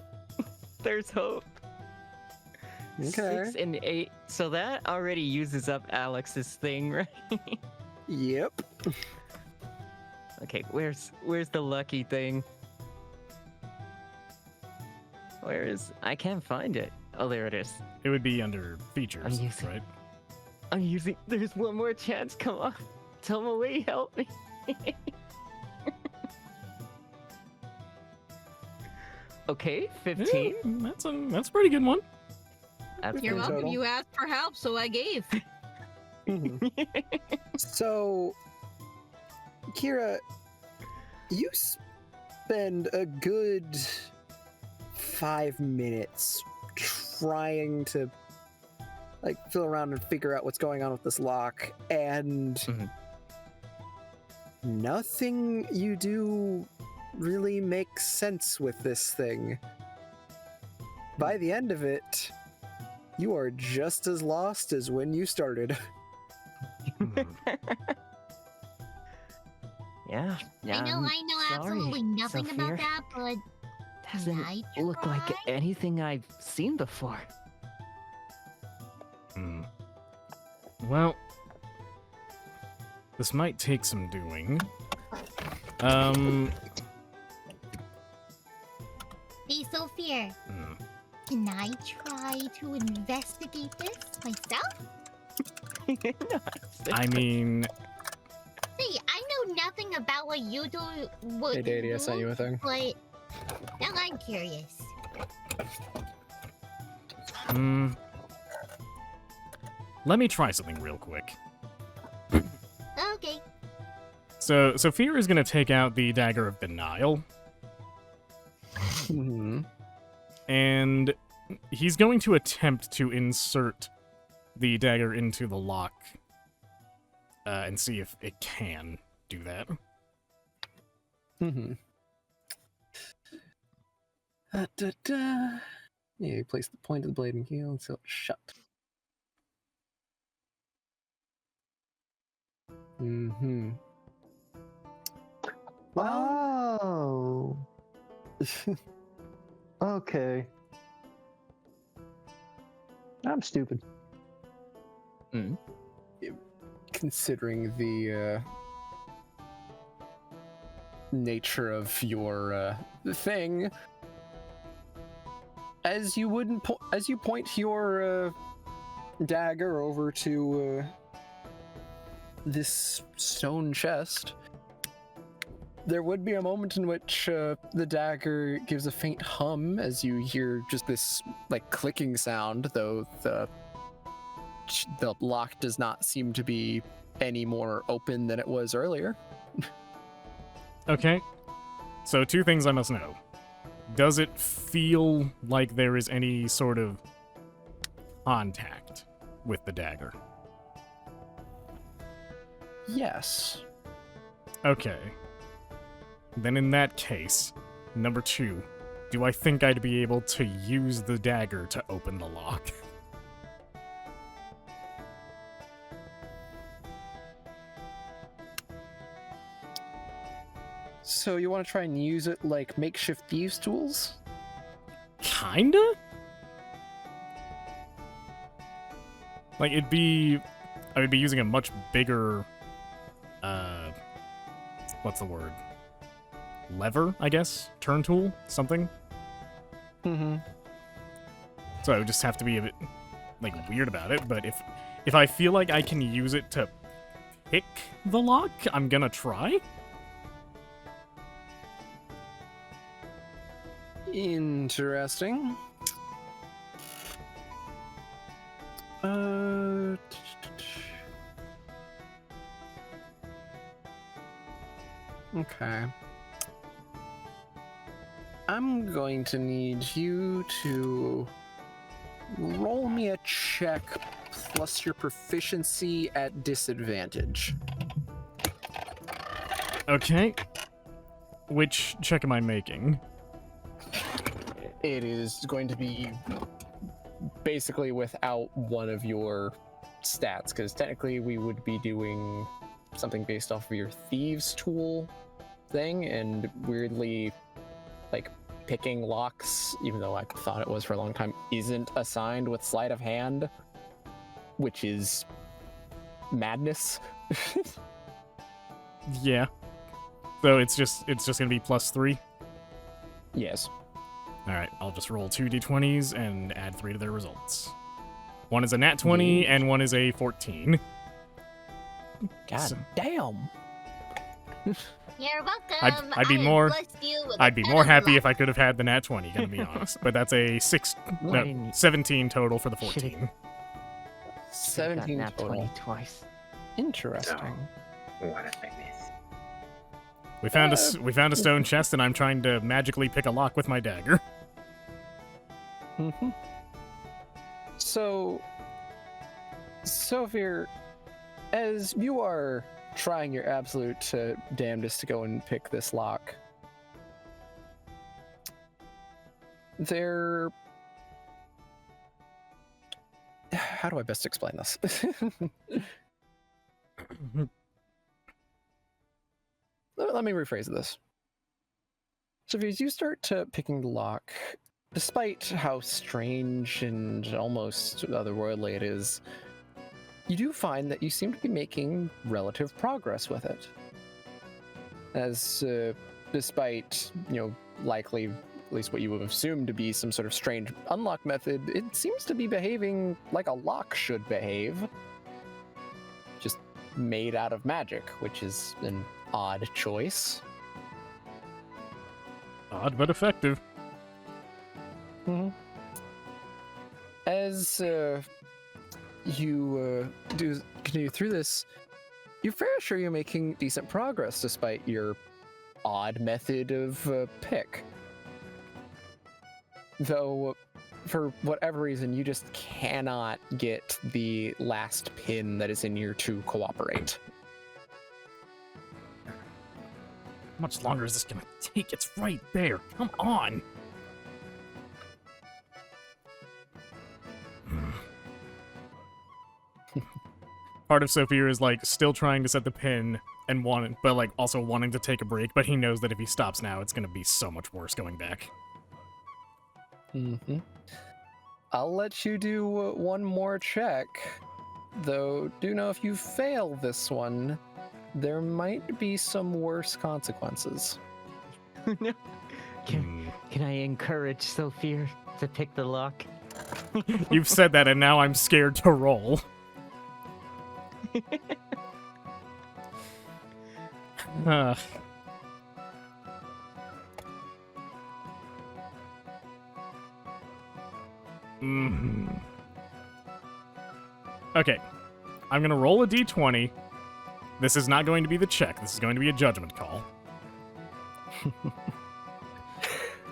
Speaker 1: There's hope.
Speaker 8: Okay.
Speaker 1: 6 and 8. So that already uses up Alex's thing, right?
Speaker 8: Yep.
Speaker 1: Okay, where's the lucky thing? Where is? I can't find it. Oh, there it is.
Speaker 2: It would be under features,
Speaker 1: I'm using-
Speaker 2: right?
Speaker 1: I'm using. There's one more chance. Come on, Tomoe, help me. Okay, 15.
Speaker 2: Yeah, that's a pretty good one.
Speaker 1: That's
Speaker 7: You're
Speaker 1: good.
Speaker 7: welcome.
Speaker 8: total.
Speaker 7: You asked for help, so I gave.
Speaker 8: Mhm. So, Kira, you spend a good 5 minutes trying to like feel around and figure out what's going on with this lock, and
Speaker 1: Mhm.
Speaker 8: nothing you do really makes sense with this thing. By the end of it, you are just as lost as when you started.
Speaker 1: Yeah.
Speaker 6: I know
Speaker 1: sorry,
Speaker 6: absolutely nothing
Speaker 1: Sophia.
Speaker 6: about that, but
Speaker 1: Doesn't
Speaker 6: I
Speaker 1: look like
Speaker 6: try.
Speaker 1: anything I've seen before.
Speaker 2: Hmm. Well, this might take some doing.
Speaker 6: Hey, Sophia,
Speaker 2: Hmm.
Speaker 6: can I try to investigate this myself?
Speaker 2: I mean,
Speaker 6: See, I know nothing about what you do. What
Speaker 3: Hey, Daddy, I sent you a thing.
Speaker 6: But now I'm curious.
Speaker 2: let me try something real quick.
Speaker 6: Okay.
Speaker 2: So Fear is going to take out the Dagger of Denial,
Speaker 3: Mhm.
Speaker 2: and he's going to attempt to insert the dagger into the lock and see if it can do that.
Speaker 3: Mhm. Yeah, you place the point of the blade and heel until it's shut. Mm-hmm. Well,
Speaker 5: Oh. Okay. I'm stupid.
Speaker 3: considering the nature of your thing, as you point your dagger over to this stone chest, there would be a moment in which the dagger gives a faint hum as you hear just this like clicking sound, though the lock does not seem to be any more open than it was earlier.
Speaker 2: Okay. So 2 things I must know. Does it feel like there is any sort of contact with the dagger?
Speaker 3: Yes.
Speaker 2: Okay. Then in that case, number 2, do I think I'd be able to use the dagger to open the lock?
Speaker 3: So you want to try and use it like makeshift thieves' tools?
Speaker 2: Kinda? Like, I would be using a much bigger, what's the word? Lever, I guess? Turn tool? Something?
Speaker 3: Mm-hmm.
Speaker 2: So I would just have to be a bit, like, weird about it, but if I feel like I can use it to pick the lock, I'm gonna try?
Speaker 3: Interesting. Okay. I'm going to need you to roll me a check plus your proficiency at disadvantage.
Speaker 2: Okay. Which check am I making?
Speaker 3: It is going to be basically without one of your stats, because technically we would be doing something based off of your thieves tool thing, and weirdly, like, picking locks, even though I thought it was for a long time, isn't assigned with sleight of hand, which is madness.
Speaker 2: Yeah. So it's just gonna be +3?
Speaker 3: Yes.
Speaker 2: Alright, I'll just roll 2 d20s and add 3 to their results. One is a nat 20 and one is a 14.
Speaker 3: God
Speaker 2: So-
Speaker 3: damn.
Speaker 6: You're welcome.
Speaker 2: I'd be
Speaker 6: I
Speaker 2: more-
Speaker 6: blessed you with
Speaker 2: I'd
Speaker 6: a
Speaker 2: be
Speaker 6: ton
Speaker 2: more
Speaker 6: of
Speaker 2: happy
Speaker 6: luck.
Speaker 2: if I could have had the nat 20, gonna be honest. But that's a 17 total for the 14.
Speaker 3: 17
Speaker 1: Got nat
Speaker 3: total.
Speaker 1: 20 twice.
Speaker 3: Interesting.
Speaker 9: What did I miss?
Speaker 2: We found a stone chest, and I'm trying to magically pick a lock with my dagger.
Speaker 3: Mm-hmm. So, Sophia, as you are trying your absolute damnedest to go and pick this lock, how do I best explain this? Let me rephrase this. So as you start to picking the lock, despite how strange and almost otherworldly it is, you do find that you seem to be making relative progress with it. As despite, likely, at least what you would have assumed to be some sort of strange unlock method, it seems to be behaving like a lock should behave. Just made out of magic, which is an odd choice.
Speaker 2: Odd but effective.
Speaker 3: Mm-hmm. As you do continue through this, you're fairly sure you're making decent progress despite your odd method of pick. Though, for whatever reason, you just cannot get the last pin that is in here to cooperate.
Speaker 2: How much longer is this gonna take? It's right there. Come on. Part of Sophia is like still trying to set the pin and but like also wanting to take a break, but he knows that if he stops now, it's gonna be so much worse going back.
Speaker 3: Mm-hmm. I'll let you do one more check, though do know if you fail this one, there might be some worse consequences.
Speaker 1: No. Can I encourage Sophia to pick the lock?
Speaker 2: You've said that, and now I'm scared to roll. Uh. Okay, I'm gonna roll a d20. This is not going to be the check. This is going to be a judgment call.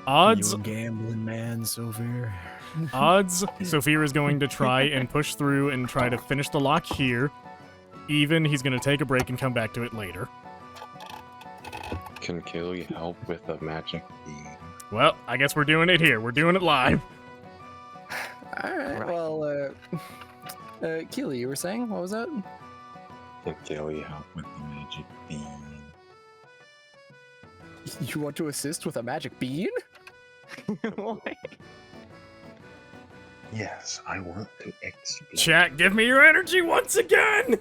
Speaker 2: Odds.
Speaker 3: You a gambling man, Sophia.
Speaker 2: Odds. Sophia is going to try and push through and try to finish the lock here. Even, he's going to take a break and come back to it later.
Speaker 9: Can Kaylee help with a magic beam?
Speaker 2: Well, I guess we're doing it here. We're doing it live.
Speaker 3: All right. Well, Keely, you were saying what was that?
Speaker 9: Can Kaylee help with the magic beam?
Speaker 3: You want to assist with a magic bean?
Speaker 9: Yes, I want to explode.
Speaker 2: Chat, give me your energy once again!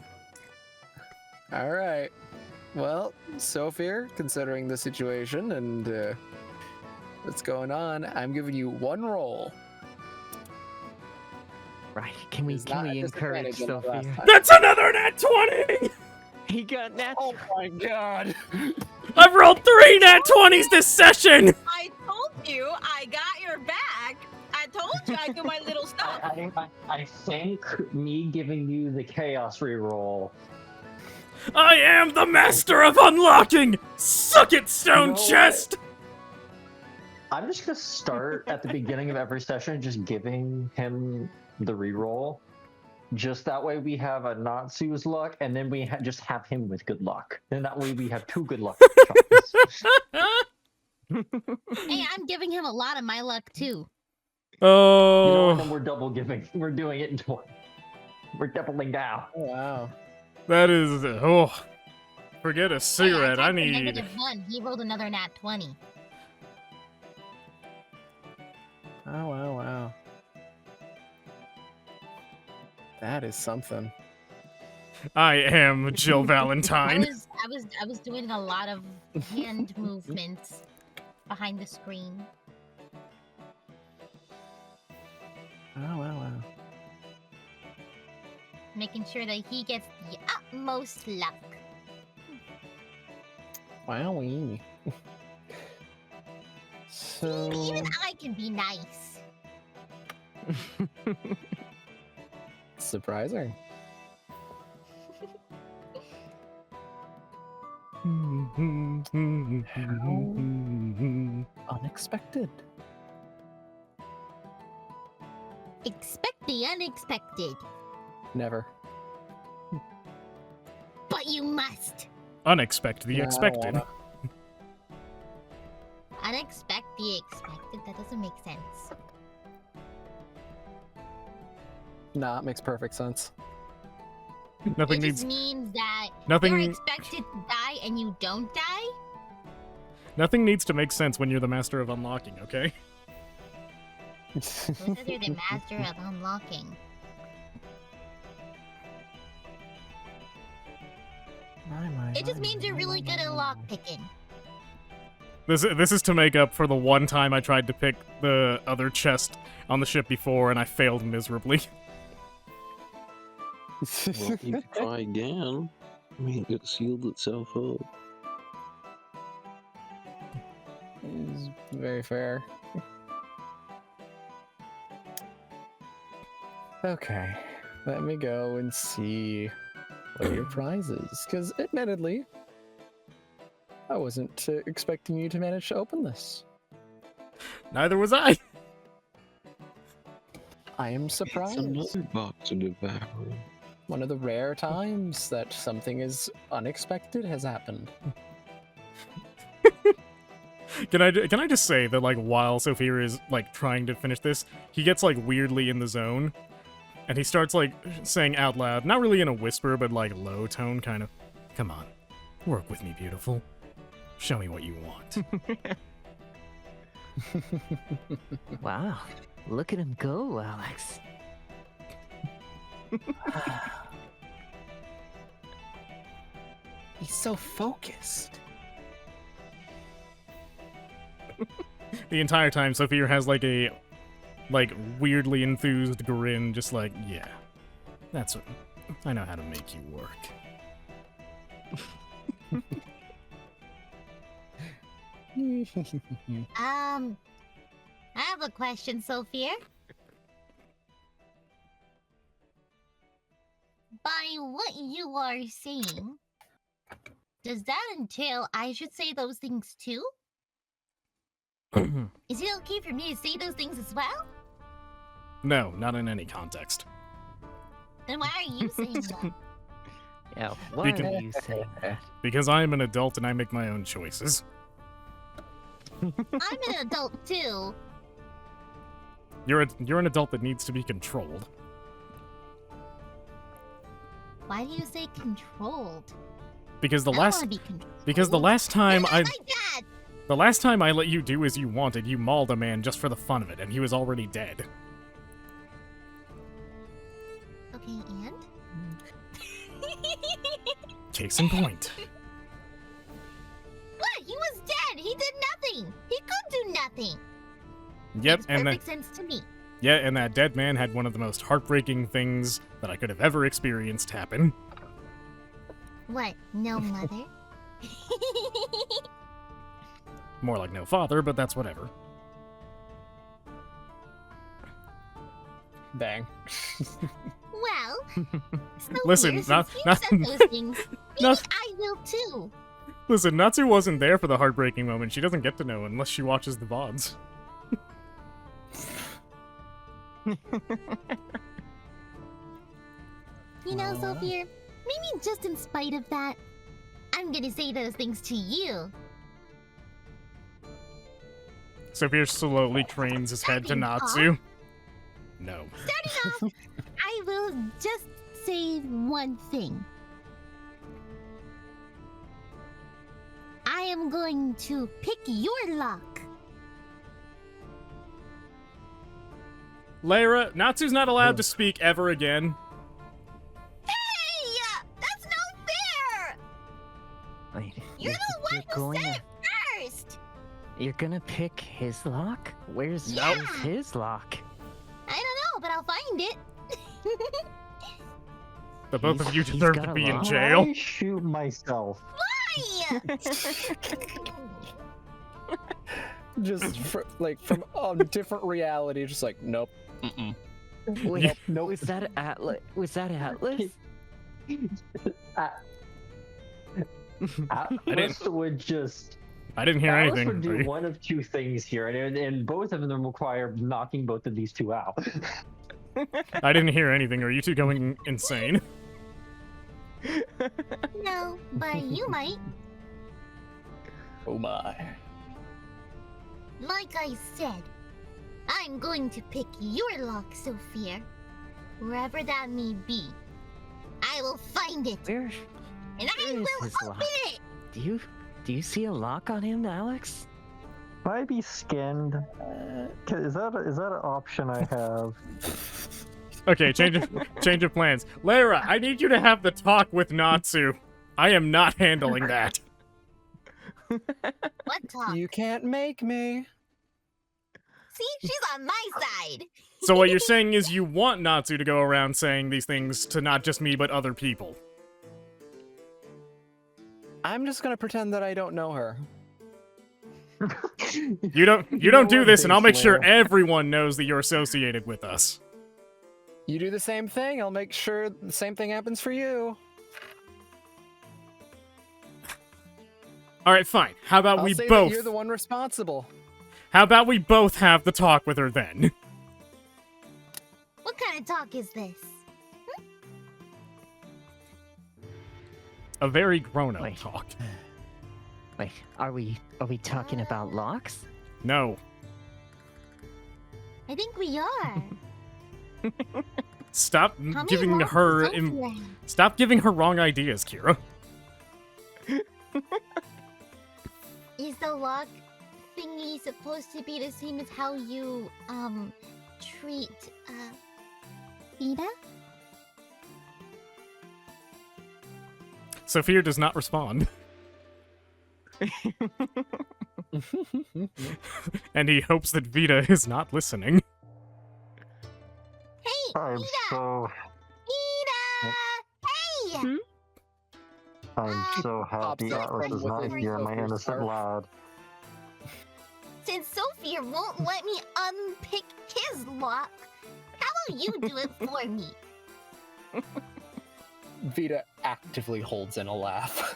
Speaker 3: All right. Well, Sophia, considering the situation and what's going on, I'm giving you one roll.
Speaker 1: Right. Can we encourage Sophia?
Speaker 2: That's another nat 20!
Speaker 1: He got nat.
Speaker 3: Oh my god!
Speaker 2: I've rolled 3 nat 20s this session!
Speaker 7: I told you I got your back. I told you I do my little stuff.
Speaker 5: I think me giving you the chaos reroll.
Speaker 2: I am the master of unlocking! Suck it, stone chest!
Speaker 5: I'm just gonna start at the beginning of every session, just giving him the reroll. Just that way we have a Natsu's luck, and then we just have him with good luck. Then that way we have 2 good luck shots.
Speaker 6: Hey, I'm giving him a lot of my luck too.
Speaker 2: Oh.
Speaker 5: You know what? Then we're double giving. We're doing it in 20. We're doubling down.
Speaker 3: Oh, wow.
Speaker 2: That is... Oh. Forget a cigarette.
Speaker 6: Hey,
Speaker 2: I need...
Speaker 6: -1. He rolled another nat 20.
Speaker 3: Oh, wow, wow. That is something.
Speaker 2: I am Jill Valentine.
Speaker 6: I was doing a lot of hand movements behind the screen.
Speaker 3: Oh, wow, wow.
Speaker 6: Making sure that he gets the utmost luck.
Speaker 3: Wowee. So...
Speaker 6: Even I can be nice.
Speaker 3: Surprising. Unexpected.
Speaker 6: Expect the unexpected.
Speaker 3: Never.
Speaker 6: But you must.
Speaker 2: Unexpected the
Speaker 3: Yeah, I
Speaker 2: expected.
Speaker 3: wanna-
Speaker 6: Unexpect the expected? That doesn't make sense.
Speaker 3: Nah, it makes perfect sense.
Speaker 2: Nothing
Speaker 6: It
Speaker 2: needs...
Speaker 6: just means that
Speaker 2: Nothing...
Speaker 6: you're expected to die and you don't die?
Speaker 2: Nothing needs to make sense when you're the master of unlocking, okay?
Speaker 6: Who says you're the master of unlocking? It just means you're really good at lockpicking.
Speaker 2: This is to make up for the one time I tried to pick the other chest on the ship before and I failed miserably.
Speaker 10: Well, you can try again. I mean, it sealed itself up.
Speaker 3: Is very fair. Okay, let me go and see What are your prizes? Because admittedly, I wasn't expecting you to manage to open this.
Speaker 2: Neither was I.
Speaker 3: I am
Speaker 10: It's
Speaker 3: surprised.
Speaker 10: another box to devour.
Speaker 3: One of the rare times that something is unexpected has happened.
Speaker 2: Can I just say that, like, while Sophia is, like, trying to finish this, he gets, like, weirdly in the zone, and he starts, like, saying out loud, not really in a whisper, but, like, low tone, kind of, "Come on, work with me, beautiful. Show me what you want."
Speaker 1: Wow, look at him go, Alex.
Speaker 3: He's so focused.
Speaker 2: The entire time, Sophia has, like, a, like, weirdly enthused grin, just like, yeah, that's what, I know how to make you work.
Speaker 6: I have a question, Sophia. By what you are saying, does that entail I should say those things too? Is it okay for me to say those things as well?
Speaker 2: No, not in any context.
Speaker 6: Then why are you saying that?
Speaker 1: Yeah, why
Speaker 2: Because-
Speaker 1: are you saying that?
Speaker 2: Because I am an adult and I make my own choices.
Speaker 6: I'm an adult too.
Speaker 2: You're an adult that needs to be controlled.
Speaker 6: Why do you say controlled?
Speaker 2: Because the
Speaker 6: I
Speaker 2: last
Speaker 6: want to be controlled.
Speaker 2: because the last time
Speaker 6: You're
Speaker 2: I
Speaker 6: not my dad.
Speaker 2: the last time I let you do as you wanted, you mauled a man just for the fun of it, and he was already dead.
Speaker 6: Okay, and?
Speaker 2: Case in point.
Speaker 6: What? He was dead. He did nothing. He could do nothing.
Speaker 2: Yep,
Speaker 6: Makes
Speaker 2: and
Speaker 6: perfect sense to me.
Speaker 2: yeah, and that dead man had one of the most heartbreaking things that I could have ever experienced happen.
Speaker 6: What? No mother?
Speaker 2: More like no father, but that's whatever.
Speaker 3: Bang.
Speaker 6: Well, so
Speaker 2: Listen,
Speaker 6: here,
Speaker 2: not-
Speaker 6: since you
Speaker 2: not-
Speaker 6: said those things, maybe
Speaker 2: not-
Speaker 6: I will too.
Speaker 2: Listen, Natsu wasn't there for the heartbreaking moment. She doesn't get to know unless she watches the VODs.
Speaker 6: You know, Sophia, maybe just in spite of that, I'm gonna say those things to you.
Speaker 2: Sophia slowly cranes his head to
Speaker 6: Starting
Speaker 2: Natsu. No.
Speaker 6: Starting off, I will just say one thing. I am going to pick your lock.
Speaker 2: Lyra, Natsu's not allowed to speak ever again.
Speaker 6: Hey! That's no fair!
Speaker 1: Wait,
Speaker 6: You're the one who
Speaker 1: going
Speaker 6: said
Speaker 1: to-
Speaker 6: it first!
Speaker 1: You're gonna pick his lock? Where's
Speaker 6: Yeah.
Speaker 1: his lock?
Speaker 6: I don't know, but I'll find it.
Speaker 2: The both of you
Speaker 1: He's
Speaker 2: deserve
Speaker 1: got
Speaker 2: to
Speaker 1: a
Speaker 2: be in
Speaker 1: lock?
Speaker 2: jail.
Speaker 5: I shoot myself.
Speaker 6: Why?
Speaker 3: Just from a different reality, just like, nope. Mm-mm.
Speaker 1: Wait,
Speaker 5: Nope.
Speaker 1: was that Atlas? Was that Atlas?
Speaker 5: Atlas would just.
Speaker 2: I didn't hear
Speaker 5: Atlas
Speaker 2: anything.
Speaker 5: would
Speaker 2: Are
Speaker 5: do
Speaker 2: you-
Speaker 5: one of two things here, and both of them require knocking both of these two out.
Speaker 2: I didn't hear anything. Are you two going insane?
Speaker 6: No, but you might.
Speaker 3: Oh my.
Speaker 6: Like I said, I'm going to pick your lock, Sophia. Wherever that may be. I will find it,
Speaker 1: Where?
Speaker 6: and I
Speaker 1: where is
Speaker 6: will
Speaker 1: his
Speaker 6: open
Speaker 1: lock?
Speaker 6: it!
Speaker 1: Do you see a lock on him, Alex?
Speaker 5: Might be skinned. Is that an option I have?
Speaker 2: Okay, change of plans. Lyra, I need you to have the talk with Natsu. I am not handling that.
Speaker 6: What talk?
Speaker 3: You can't make me.
Speaker 6: See, she's on my side.
Speaker 2: So what you're saying is you want Natsu to go around saying these things to not just me but other people.
Speaker 3: I'm just gonna pretend that I don't know her.
Speaker 2: You don't
Speaker 5: know
Speaker 2: do
Speaker 5: what,
Speaker 2: this, and I'll make sure
Speaker 5: Lyra?
Speaker 2: everyone knows that you're associated with us.
Speaker 3: You do the same thing, I'll make sure the same thing happens for you.
Speaker 2: All right, fine. How about
Speaker 8: I'll
Speaker 2: we
Speaker 8: say that
Speaker 2: both?
Speaker 8: you're the one responsible.
Speaker 2: How about we both have the talk with her then?
Speaker 6: What kind of talk is this?
Speaker 2: A very grown-up
Speaker 1: Wait.
Speaker 2: talk.
Speaker 1: Wait, are we talking about locks?
Speaker 2: No.
Speaker 6: I think we are.
Speaker 2: Stop
Speaker 6: How many
Speaker 2: giving
Speaker 6: locks
Speaker 2: her
Speaker 6: does Sophia have?
Speaker 2: Stop giving her wrong ideas, Kira.
Speaker 6: Is the lock thingy supposed to be the same as how you treat Vida?
Speaker 2: Sophia does not respond. And he hopes that Vita is not listening.
Speaker 6: Hey,
Speaker 5: I'm
Speaker 6: Vida!
Speaker 5: so
Speaker 6: Vida! Hey!
Speaker 5: I'm so happy
Speaker 8: pops up
Speaker 5: Atlas
Speaker 8: from
Speaker 5: is not
Speaker 8: within
Speaker 5: here, my
Speaker 8: Sophie's
Speaker 5: innocent
Speaker 8: scarf.
Speaker 5: lad.
Speaker 6: Since Sophia won't let me unpick his lock, how about you do it for me?
Speaker 3: Vita actively holds in a laugh.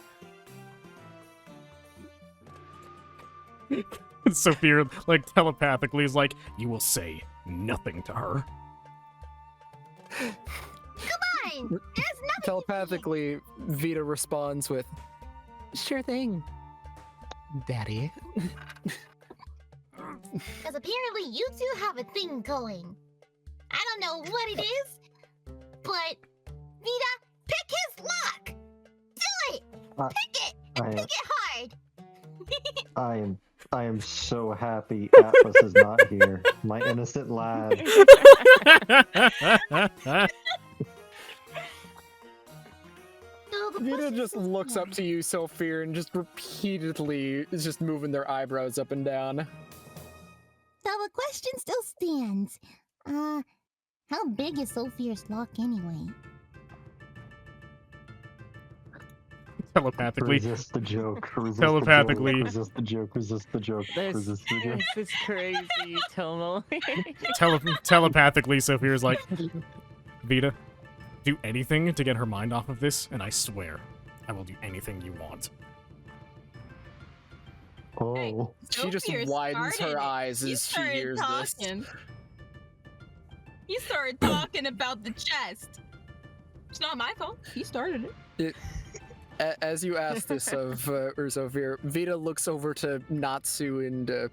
Speaker 2: Sophia, like, telepathically is like, you will say nothing to her.
Speaker 6: Fine! There's nothing
Speaker 3: Telepathically, Vita responds with, "Sure thing, Daddy."
Speaker 6: because apparently you two have a thing going. I don't know what it is, but Vida, pick his lock! Do it! Pick it! And pick it hard!
Speaker 5: I am so happy Atlas is not here, my innocent lad.
Speaker 6: So the
Speaker 3: Vita
Speaker 6: question
Speaker 3: just
Speaker 6: is
Speaker 3: looks up
Speaker 6: here.
Speaker 3: to you, Sophia, and just repeatedly is just moving their eyebrows up and down.
Speaker 6: So the question still stands. How big is Sophia's lock anyway?
Speaker 2: Telepathically.
Speaker 5: Resist the joke. Resist
Speaker 2: Telepathically.
Speaker 5: The joke, resist the joke. Resist the joke.
Speaker 1: This,
Speaker 5: Resist the joke.
Speaker 1: this is crazy, Tomo.
Speaker 2: Telepathically, Sophia's like, Vita, do anything to get her mind off of this, and I swear, I will do anything you want.
Speaker 5: Oh.
Speaker 3: She just
Speaker 7: Sophia
Speaker 3: widens
Speaker 7: started
Speaker 3: her
Speaker 7: it.
Speaker 3: eyes
Speaker 7: He
Speaker 3: as she
Speaker 7: started
Speaker 3: hears this.
Speaker 7: talking. He started talking about the chest. It's not my fault. He started it.
Speaker 3: As you ask this of Sophia, Vita looks over to Natsu and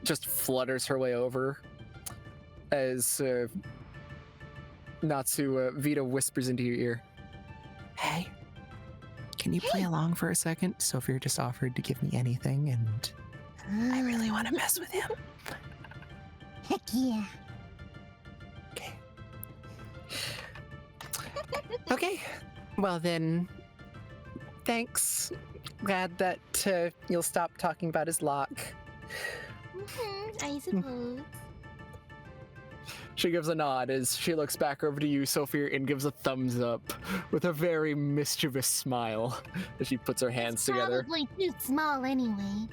Speaker 3: just flutters her way over. As Natsu, Vita whispers into your ear, "Hey, can you play along for a second? Sophia just offered to give me anything, and I really want to mess with him."
Speaker 6: Heck yeah.
Speaker 3: Okay. Okay. Well then, thanks. Glad that you'll stop talking about his lock.
Speaker 6: I suppose.
Speaker 3: She gives a nod as she looks back over to you, Sophia, and gives a thumbs up with a very mischievous smile as she puts her hands together.
Speaker 6: Probably too small anyway.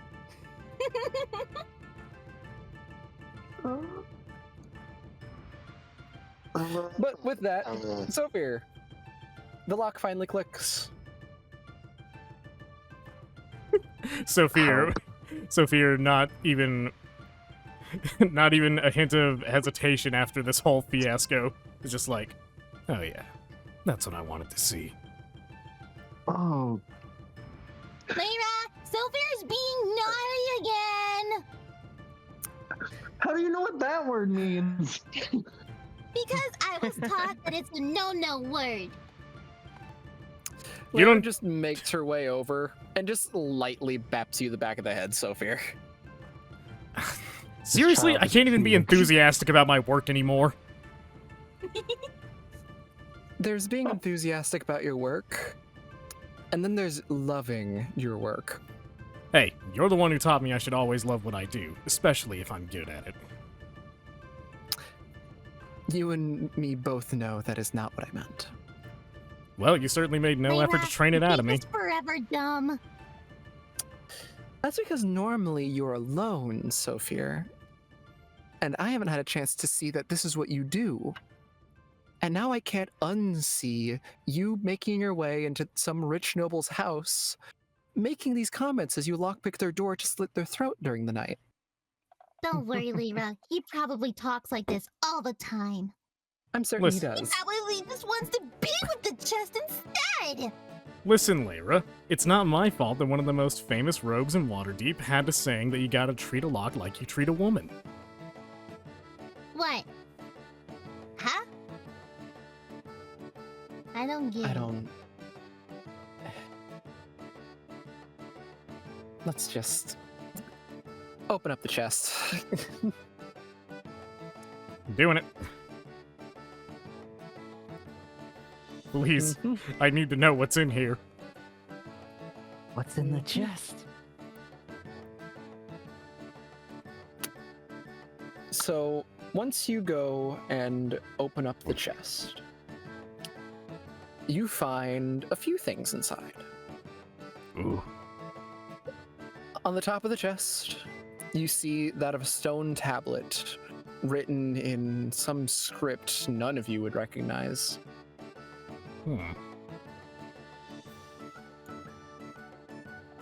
Speaker 3: But with that, Sophia, the lock finally clicks.
Speaker 2: Sophia, not even a hint of hesitation after this whole fiasco. Is just like, oh yeah, that's what I wanted to see.
Speaker 5: Oh.
Speaker 6: Lyra, Sophia's being naughty again!
Speaker 5: How do you know what that word means?
Speaker 6: Because I was taught that it's a no-no word.
Speaker 2: You don't
Speaker 3: just makes her way over and just lightly baps you the back of the head, Sophia.
Speaker 2: Seriously, I can't even be enthusiastic about my work anymore.
Speaker 3: There's being enthusiastic about your work, and then there's loving your work.
Speaker 2: Hey, you're the one who taught me I should always love what I do, especially if I'm good at it.
Speaker 3: You and me both know that is not what I meant.
Speaker 2: Well, you certainly made no
Speaker 6: Lyra,
Speaker 2: effort to train it out of me.
Speaker 6: It's forever dumb.
Speaker 3: That's because normally you're alone, Sophia. And I haven't had a chance to see that this is what you do. And now I can't unsee you making your way into some rich noble's house
Speaker 8: making these comments as you lockpick their door to slit their throat during the night.
Speaker 6: Don't worry, Lyra. He probably talks like this all the time.
Speaker 8: I'm certain
Speaker 2: Listen.
Speaker 8: he
Speaker 6: He
Speaker 8: does.
Speaker 6: probably just wants to be with the chest instead.
Speaker 2: Listen, Lyra, it's not my fault that one of the most famous rogues in Waterdeep had a saying that you gotta treat a lock like you treat a woman.
Speaker 6: What? Huh? I don't get
Speaker 8: I
Speaker 6: it.
Speaker 8: don't. Let's just open up the chest.
Speaker 2: Doing it. Please, I need to know what's in here.
Speaker 1: What's in the chest?
Speaker 8: So, once you go and open up the chest, you find a few things inside.
Speaker 2: Ooh.
Speaker 8: On the top of the chest, you see that of a stone tablet written in some script none of you would recognize.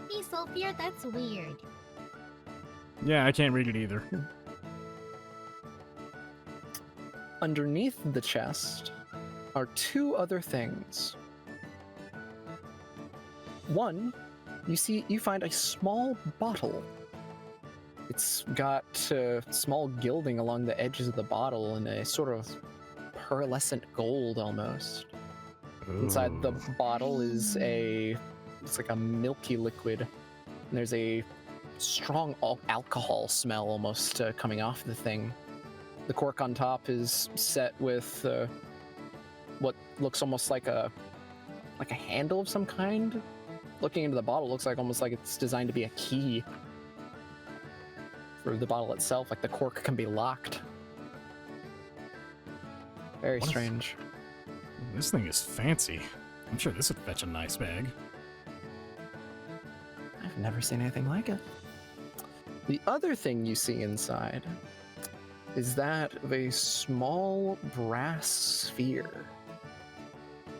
Speaker 6: Hey, Sophia, that's weird.
Speaker 2: Yeah, I can't read it either.
Speaker 8: Underneath the chest are two other things. One, you find a small bottle. It's got small gilding along the edges of the bottle and a sort of pearlescent gold almost. Inside the bottle is it's like a milky liquid. And there's a strong alcohol smell almost coming off the thing. The cork on top is set with what looks almost like a handle of some kind. Looking into the bottle, looks like almost like it's designed to be a key for the bottle itself. Like the cork can be locked. Very
Speaker 2: What is-
Speaker 8: strange.
Speaker 2: This thing is fancy. I'm sure this would fetch a nice bag.
Speaker 8: I've never seen anything like it. The other thing you see inside is that of a small brass sphere.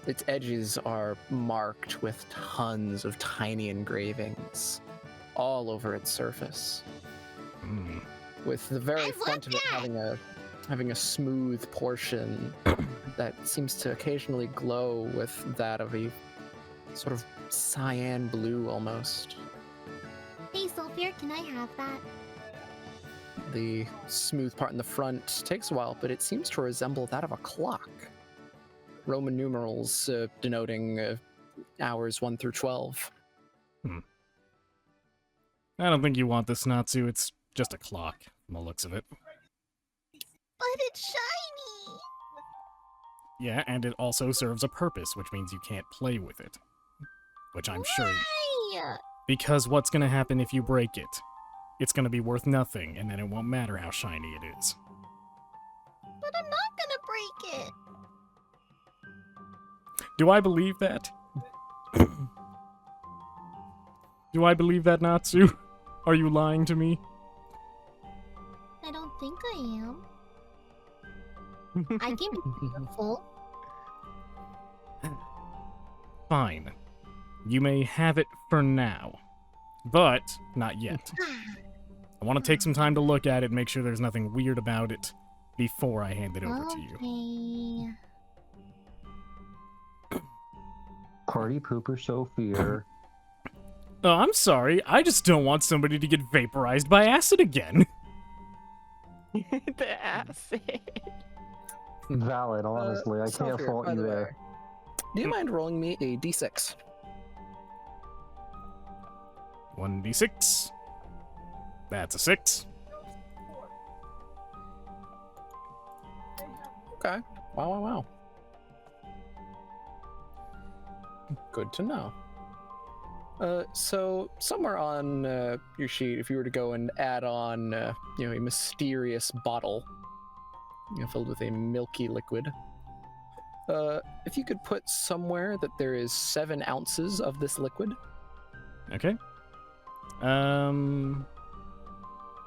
Speaker 8: Its edges are marked with tons of tiny engravings all over its surface, with the very
Speaker 6: I
Speaker 8: front of it
Speaker 6: love
Speaker 8: having a smooth portion that seems to occasionally glow with that of a sort of cyan blue almost.
Speaker 6: Hey, Sophia, can I have that?
Speaker 8: The smooth part in the front takes a while, but it seems to resemble that of a clock. Roman numerals denoting hours 1 through 12.
Speaker 2: I don't think you want this, Natsu. It's just a clock, from the looks of it.
Speaker 6: But it's shiny.
Speaker 2: Yeah, and it also serves a purpose, which means you can't play with it. Which I'm sure...
Speaker 6: Why?
Speaker 2: Because what's gonna happen if you break it? It's gonna be worth nothing, and then it won't matter how shiny it is.
Speaker 6: But I'm not gonna break it.
Speaker 2: Do I believe that? Do I believe that, Natsu? Are you lying to me?
Speaker 6: I don't think I am. I can be beautiful.
Speaker 2: Fine. You may have it for now. But, not yet. I want to take some time to look at it and make sure there's nothing weird about it before I hand it over to you.
Speaker 6: Okay.
Speaker 5: Party pooper Sophia.
Speaker 2: Oh, I'm sorry. I just don't want somebody to get vaporized by acid again.
Speaker 1: The acid.
Speaker 5: Valid, honestly. I can't
Speaker 8: Sophia,
Speaker 5: fault
Speaker 8: by
Speaker 5: you
Speaker 8: the way,
Speaker 5: there.
Speaker 8: Do you mind rolling me a d6?
Speaker 2: 1d6. That's a 6.
Speaker 8: Okay. Wow. Good to know. So somewhere on your sheet, if you were to go and add on, a mysterious bottle, filled with a milky liquid, if you could put somewhere that there is 7 ounces of this liquid.
Speaker 2: Okay.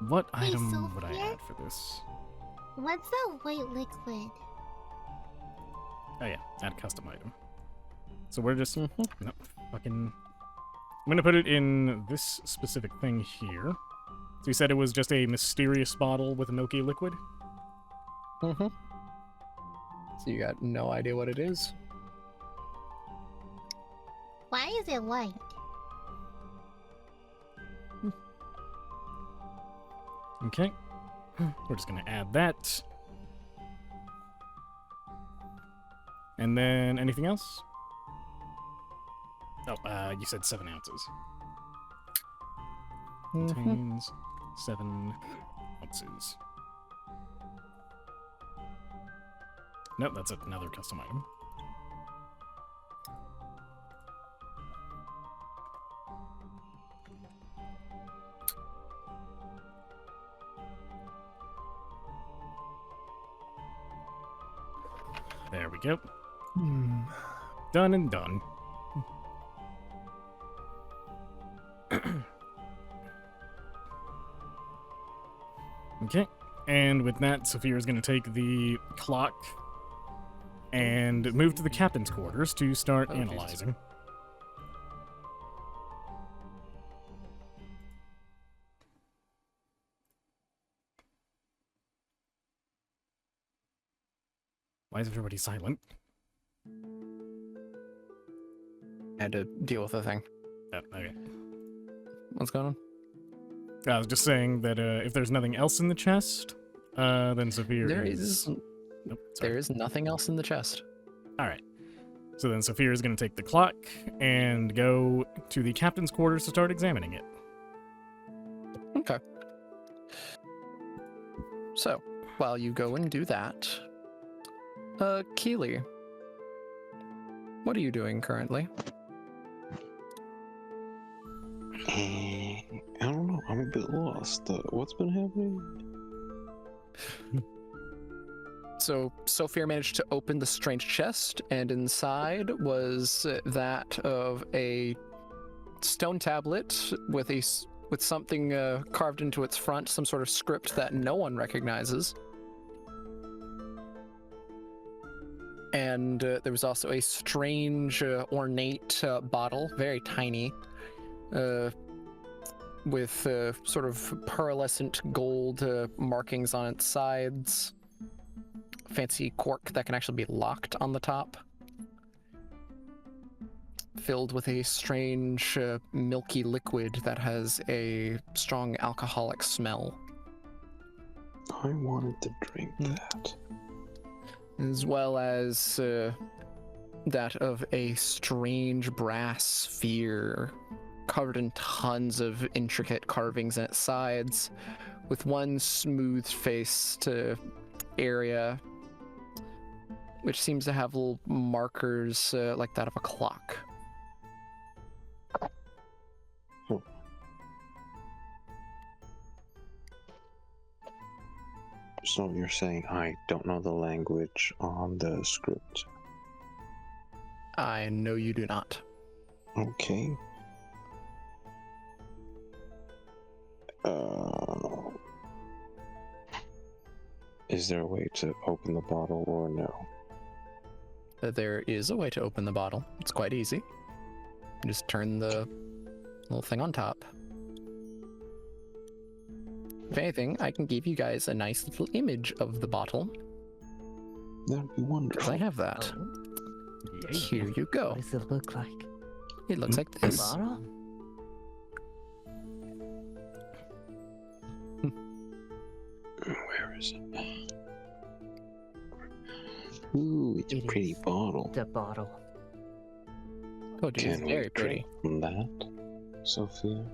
Speaker 2: What
Speaker 6: Hey,
Speaker 2: item would I
Speaker 6: Sophia?
Speaker 2: add for this?
Speaker 6: What's that white liquid?
Speaker 2: Oh yeah, add a custom item. So we're just... No, fucking... I'm gonna put it in this specific thing here. So you said it was just a mysterious bottle with a milky liquid?
Speaker 8: Mm-hmm. So you got no idea what it is?
Speaker 6: Why is it white?
Speaker 2: Okay. We're just gonna add that. And then anything else? Oh, you said 7 ounces. Contains 7 ounces. Nope, that's another custom item. There we go. Done and done. Okay, and with that, Sophia's going to take the clock and move to the captain's quarters to start analyzing. Why is everybody silent?
Speaker 8: I had to deal with the thing.
Speaker 2: Oh, okay.
Speaker 8: What's going on?
Speaker 2: I was just saying that if there's nothing else in the chest, then Sophia
Speaker 8: There
Speaker 2: is...
Speaker 8: is
Speaker 2: Nope, sorry.
Speaker 8: there is nothing else in the chest.
Speaker 2: Alright. So then Sophia is going to take the clock and go to the captain's quarters to start examining it.
Speaker 8: Okay. So, while you go and do that, Keely, what are you doing currently?
Speaker 10: I don't know. I'm a bit lost. What's been happening?
Speaker 8: So, Sophia managed to open the strange chest, and inside was that of a stone tablet with something carved into its front, some sort of script that no one recognizes. And there was also a strange, ornate bottle, very tiny, with sort of pearlescent gold markings on its sides. Fancy cork that can actually be locked on the top. Filled with a strange, milky liquid that has a strong alcoholic smell.
Speaker 10: I wanted to drink that.
Speaker 8: As well as that of a strange brass sphere covered in tons of intricate carvings in its sides, with one smooth-faced area which seems to have little markers like that of a clock.
Speaker 10: So you're saying I don't know the language on the script?
Speaker 8: I know you do not.
Speaker 10: Okay. Is there a way to open the bottle or no?
Speaker 8: There is a way to open the bottle. It's quite easy. You just turn the little thing on top. If anything, I can give you guys a nice little image of the bottle.
Speaker 10: That'd be wonderful.
Speaker 8: I have that.
Speaker 1: Oh.
Speaker 8: Here you go.
Speaker 1: What does it look like?
Speaker 8: It looks like this.
Speaker 1: Bottle?
Speaker 10: Where is it? Ooh, it's a
Speaker 1: It
Speaker 10: pretty
Speaker 1: is
Speaker 10: bottle.
Speaker 1: The bottle.
Speaker 8: Oh, dude, it's
Speaker 10: Can
Speaker 8: very
Speaker 10: we
Speaker 8: pretty.
Speaker 10: drink from that, Sophia?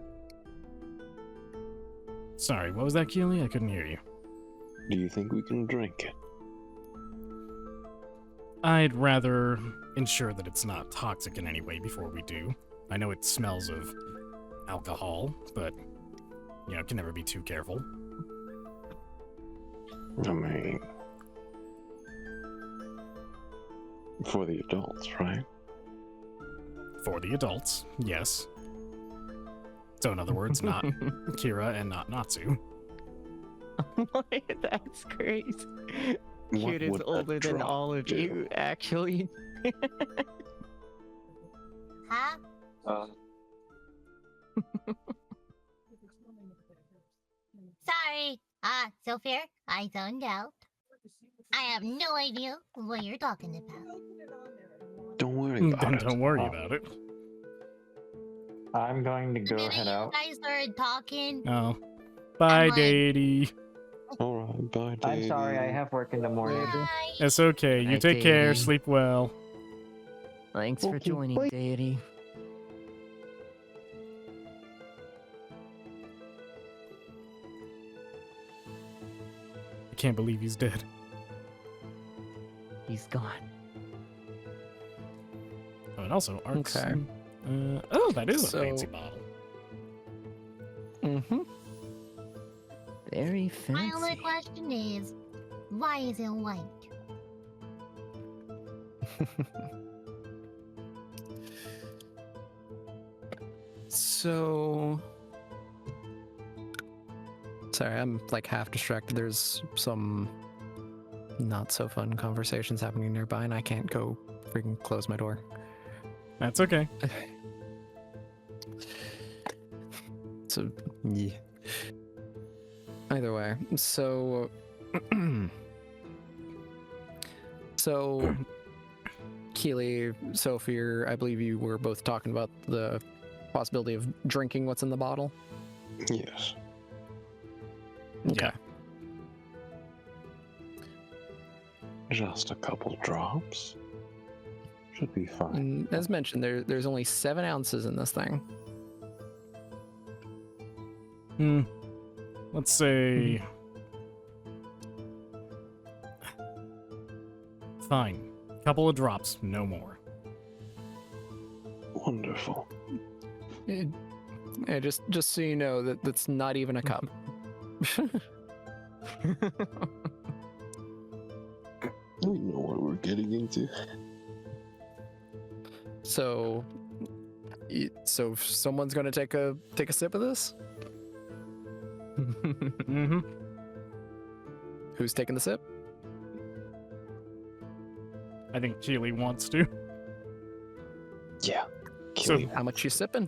Speaker 2: Sorry, what was that, Keely? I couldn't hear you.
Speaker 10: Do you think we can drink it?
Speaker 2: I'd rather ensure that it's not toxic in any way before we do. I know it smells of alcohol, but, you know, can never be too careful.
Speaker 10: I mean, for the adults, right?
Speaker 2: For the adults, yes. So in other words, not Kira and not Natsu.
Speaker 1: That's great.
Speaker 10: What
Speaker 1: Kid is
Speaker 10: would a
Speaker 1: older than
Speaker 10: drop
Speaker 1: all of
Speaker 10: do?
Speaker 1: you, actually.
Speaker 6: Huh? Sorry. Sophia, I zoned out. I have no idea what you're talking about.
Speaker 10: Don't worry about
Speaker 2: Then
Speaker 10: it.
Speaker 2: don't worry about it.
Speaker 5: I'm going to
Speaker 6: The
Speaker 5: go
Speaker 6: minute
Speaker 5: head
Speaker 6: you
Speaker 5: out.
Speaker 6: guys started talking,
Speaker 2: Oh. Bye,
Speaker 6: like-
Speaker 2: Deity.
Speaker 10: Alright, bye,
Speaker 5: I'm sorry, I
Speaker 10: Davey.
Speaker 5: have work in the morning.
Speaker 6: bye.
Speaker 2: It's okay. You
Speaker 1: Night,
Speaker 2: take care.
Speaker 1: Deity.
Speaker 2: Sleep well.
Speaker 1: Thanks for
Speaker 10: Okay,
Speaker 1: joining,
Speaker 10: bye.
Speaker 1: Deity.
Speaker 2: I can't believe he's dead.
Speaker 1: He's gone.
Speaker 2: Oh, and also arts.
Speaker 3: Okay.
Speaker 2: Oh, that is a
Speaker 3: So-
Speaker 2: fancy bottle.
Speaker 3: Mm-hmm.
Speaker 1: Very
Speaker 6: My only
Speaker 1: fancy.
Speaker 6: question is, why is it white?
Speaker 3: So, sorry, I'm like half distracted. There's some not so fun conversations happening nearby, and I can't go freaking close my door.
Speaker 2: That's okay.
Speaker 3: So, yeah. Either way, so, so, Keely, Sophie, I believe you were both talking about the possibility of drinking what's in the bottle.
Speaker 10: Yes.
Speaker 3: Okay.
Speaker 10: Just a couple drops. Should be fine.
Speaker 3: And as mentioned, there's only 7 ounces in this thing.
Speaker 2: Let's say. Fine. Couple of drops, no more.
Speaker 10: Wonderful.
Speaker 3: Yeah, just so you know that that's not even a cup.
Speaker 10: We know what we're getting into.
Speaker 3: So, so someone's gonna take a sip of this.
Speaker 2: Mm-hmm.
Speaker 3: Who's taking the sip?
Speaker 2: I think Keely wants to.
Speaker 10: Yeah.
Speaker 2: So-
Speaker 10: Kill you.
Speaker 3: How much you sipping?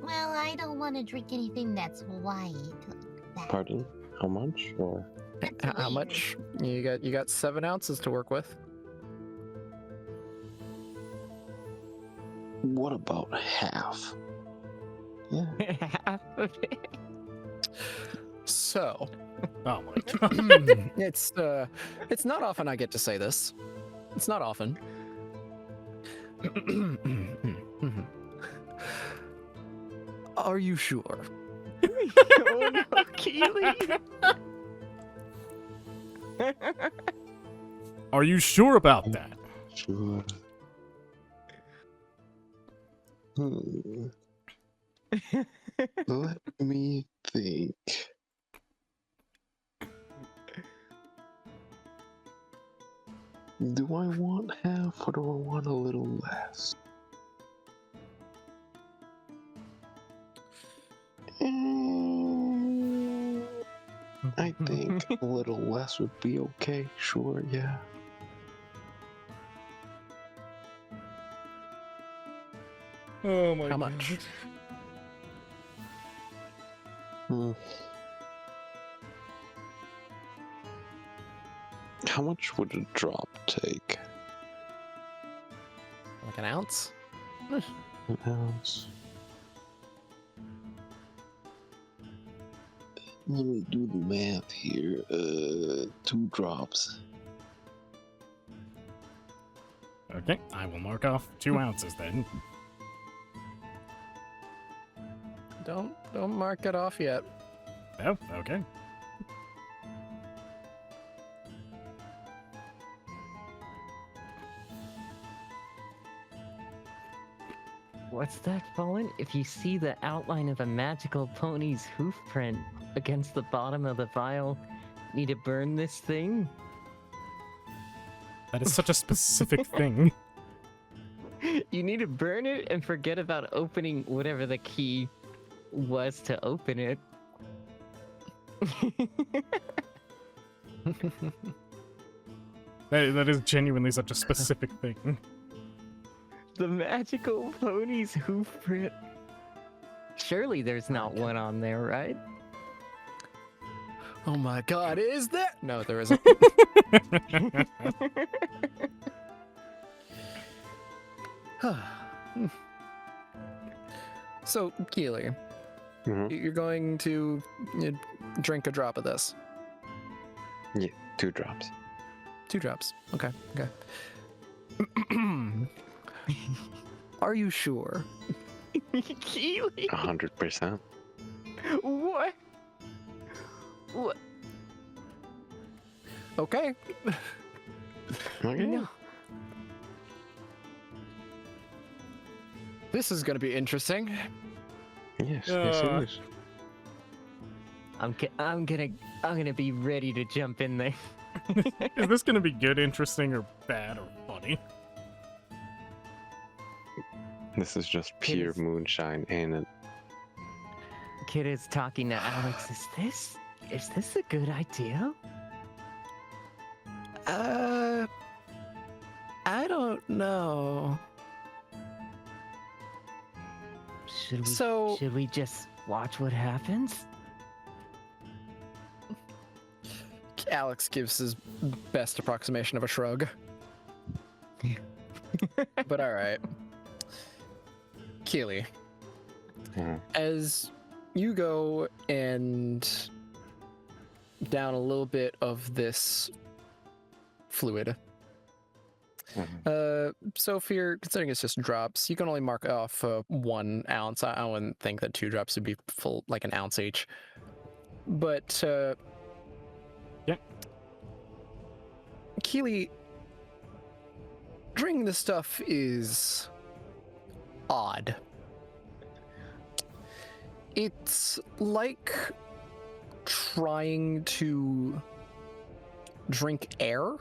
Speaker 6: Well, I don't want to drink anything that's white. Like that.
Speaker 10: Pardon? How much? Or
Speaker 6: That's
Speaker 3: How
Speaker 6: weird.
Speaker 3: much? You got 7 ounces to work with.
Speaker 10: what about half? Yeah.
Speaker 1: Half of it.
Speaker 3: So,
Speaker 2: Oh my god.
Speaker 3: it's not often I get to say this. It's not often. Are you sure?
Speaker 1: Oh no, Keely!
Speaker 2: Are you sure about that?
Speaker 10: Sure. Hmm. Let me think. Do I want half or do I want a little less? I think a little less would be okay. Sure, yeah.
Speaker 2: Oh my
Speaker 3: How much?
Speaker 10: Hmm. How much would a drop take?
Speaker 3: Like an ounce?
Speaker 10: An ounce. Let me do the math here. 2 drops.
Speaker 2: Okay, I will mark off 2 ounces then.
Speaker 3: Don't mark it off yet.
Speaker 2: Oh, okay.
Speaker 1: What's that, Fallen? If you see the outline of a magical pony's hoof print against the bottom of the vial, need to burn this thing?
Speaker 2: That is such a specific thing.
Speaker 1: You need to burn it and forget about opening whatever the key was to open it.
Speaker 2: That is genuinely such a specific thing.
Speaker 1: The magical pony's hoof print. Surely there's not one on there, right?
Speaker 3: Oh my god, is there? No, there isn't. So, Keely,
Speaker 10: Mhm.
Speaker 3: you're going to drink a drop of this.
Speaker 10: Yeah, 2 drops.
Speaker 3: 2 drops. Okay, okay. Are you sure?
Speaker 1: Keely,
Speaker 10: 100%.
Speaker 1: what? What?
Speaker 3: Okay.
Speaker 10: Okay.
Speaker 1: No.
Speaker 3: This is going to be interesting.
Speaker 10: Yes, yes it
Speaker 2: Uh.
Speaker 10: is.
Speaker 1: I'm gonna be ready to jump in there.
Speaker 2: Is this gonna be good, interesting, or bad, or funny?
Speaker 10: This is just pure
Speaker 1: is-
Speaker 10: moonshine, ain't it?
Speaker 1: Kid is talking to Alex. Is this a good idea?
Speaker 3: I don't know.
Speaker 1: Should we just watch what happens?
Speaker 3: Alex gives his best approximation of a shrug. But all right. Keely,
Speaker 10: Mhm.
Speaker 3: as you go and down a little bit of this fluid, so if you're considering it's just drops, you can only mark off 1 ounce. I wouldn't think that 2 drops would be full, like an ounce each. But
Speaker 2: Yeah.
Speaker 3: Keely, drinking this stuff is odd. It's like trying to drink air.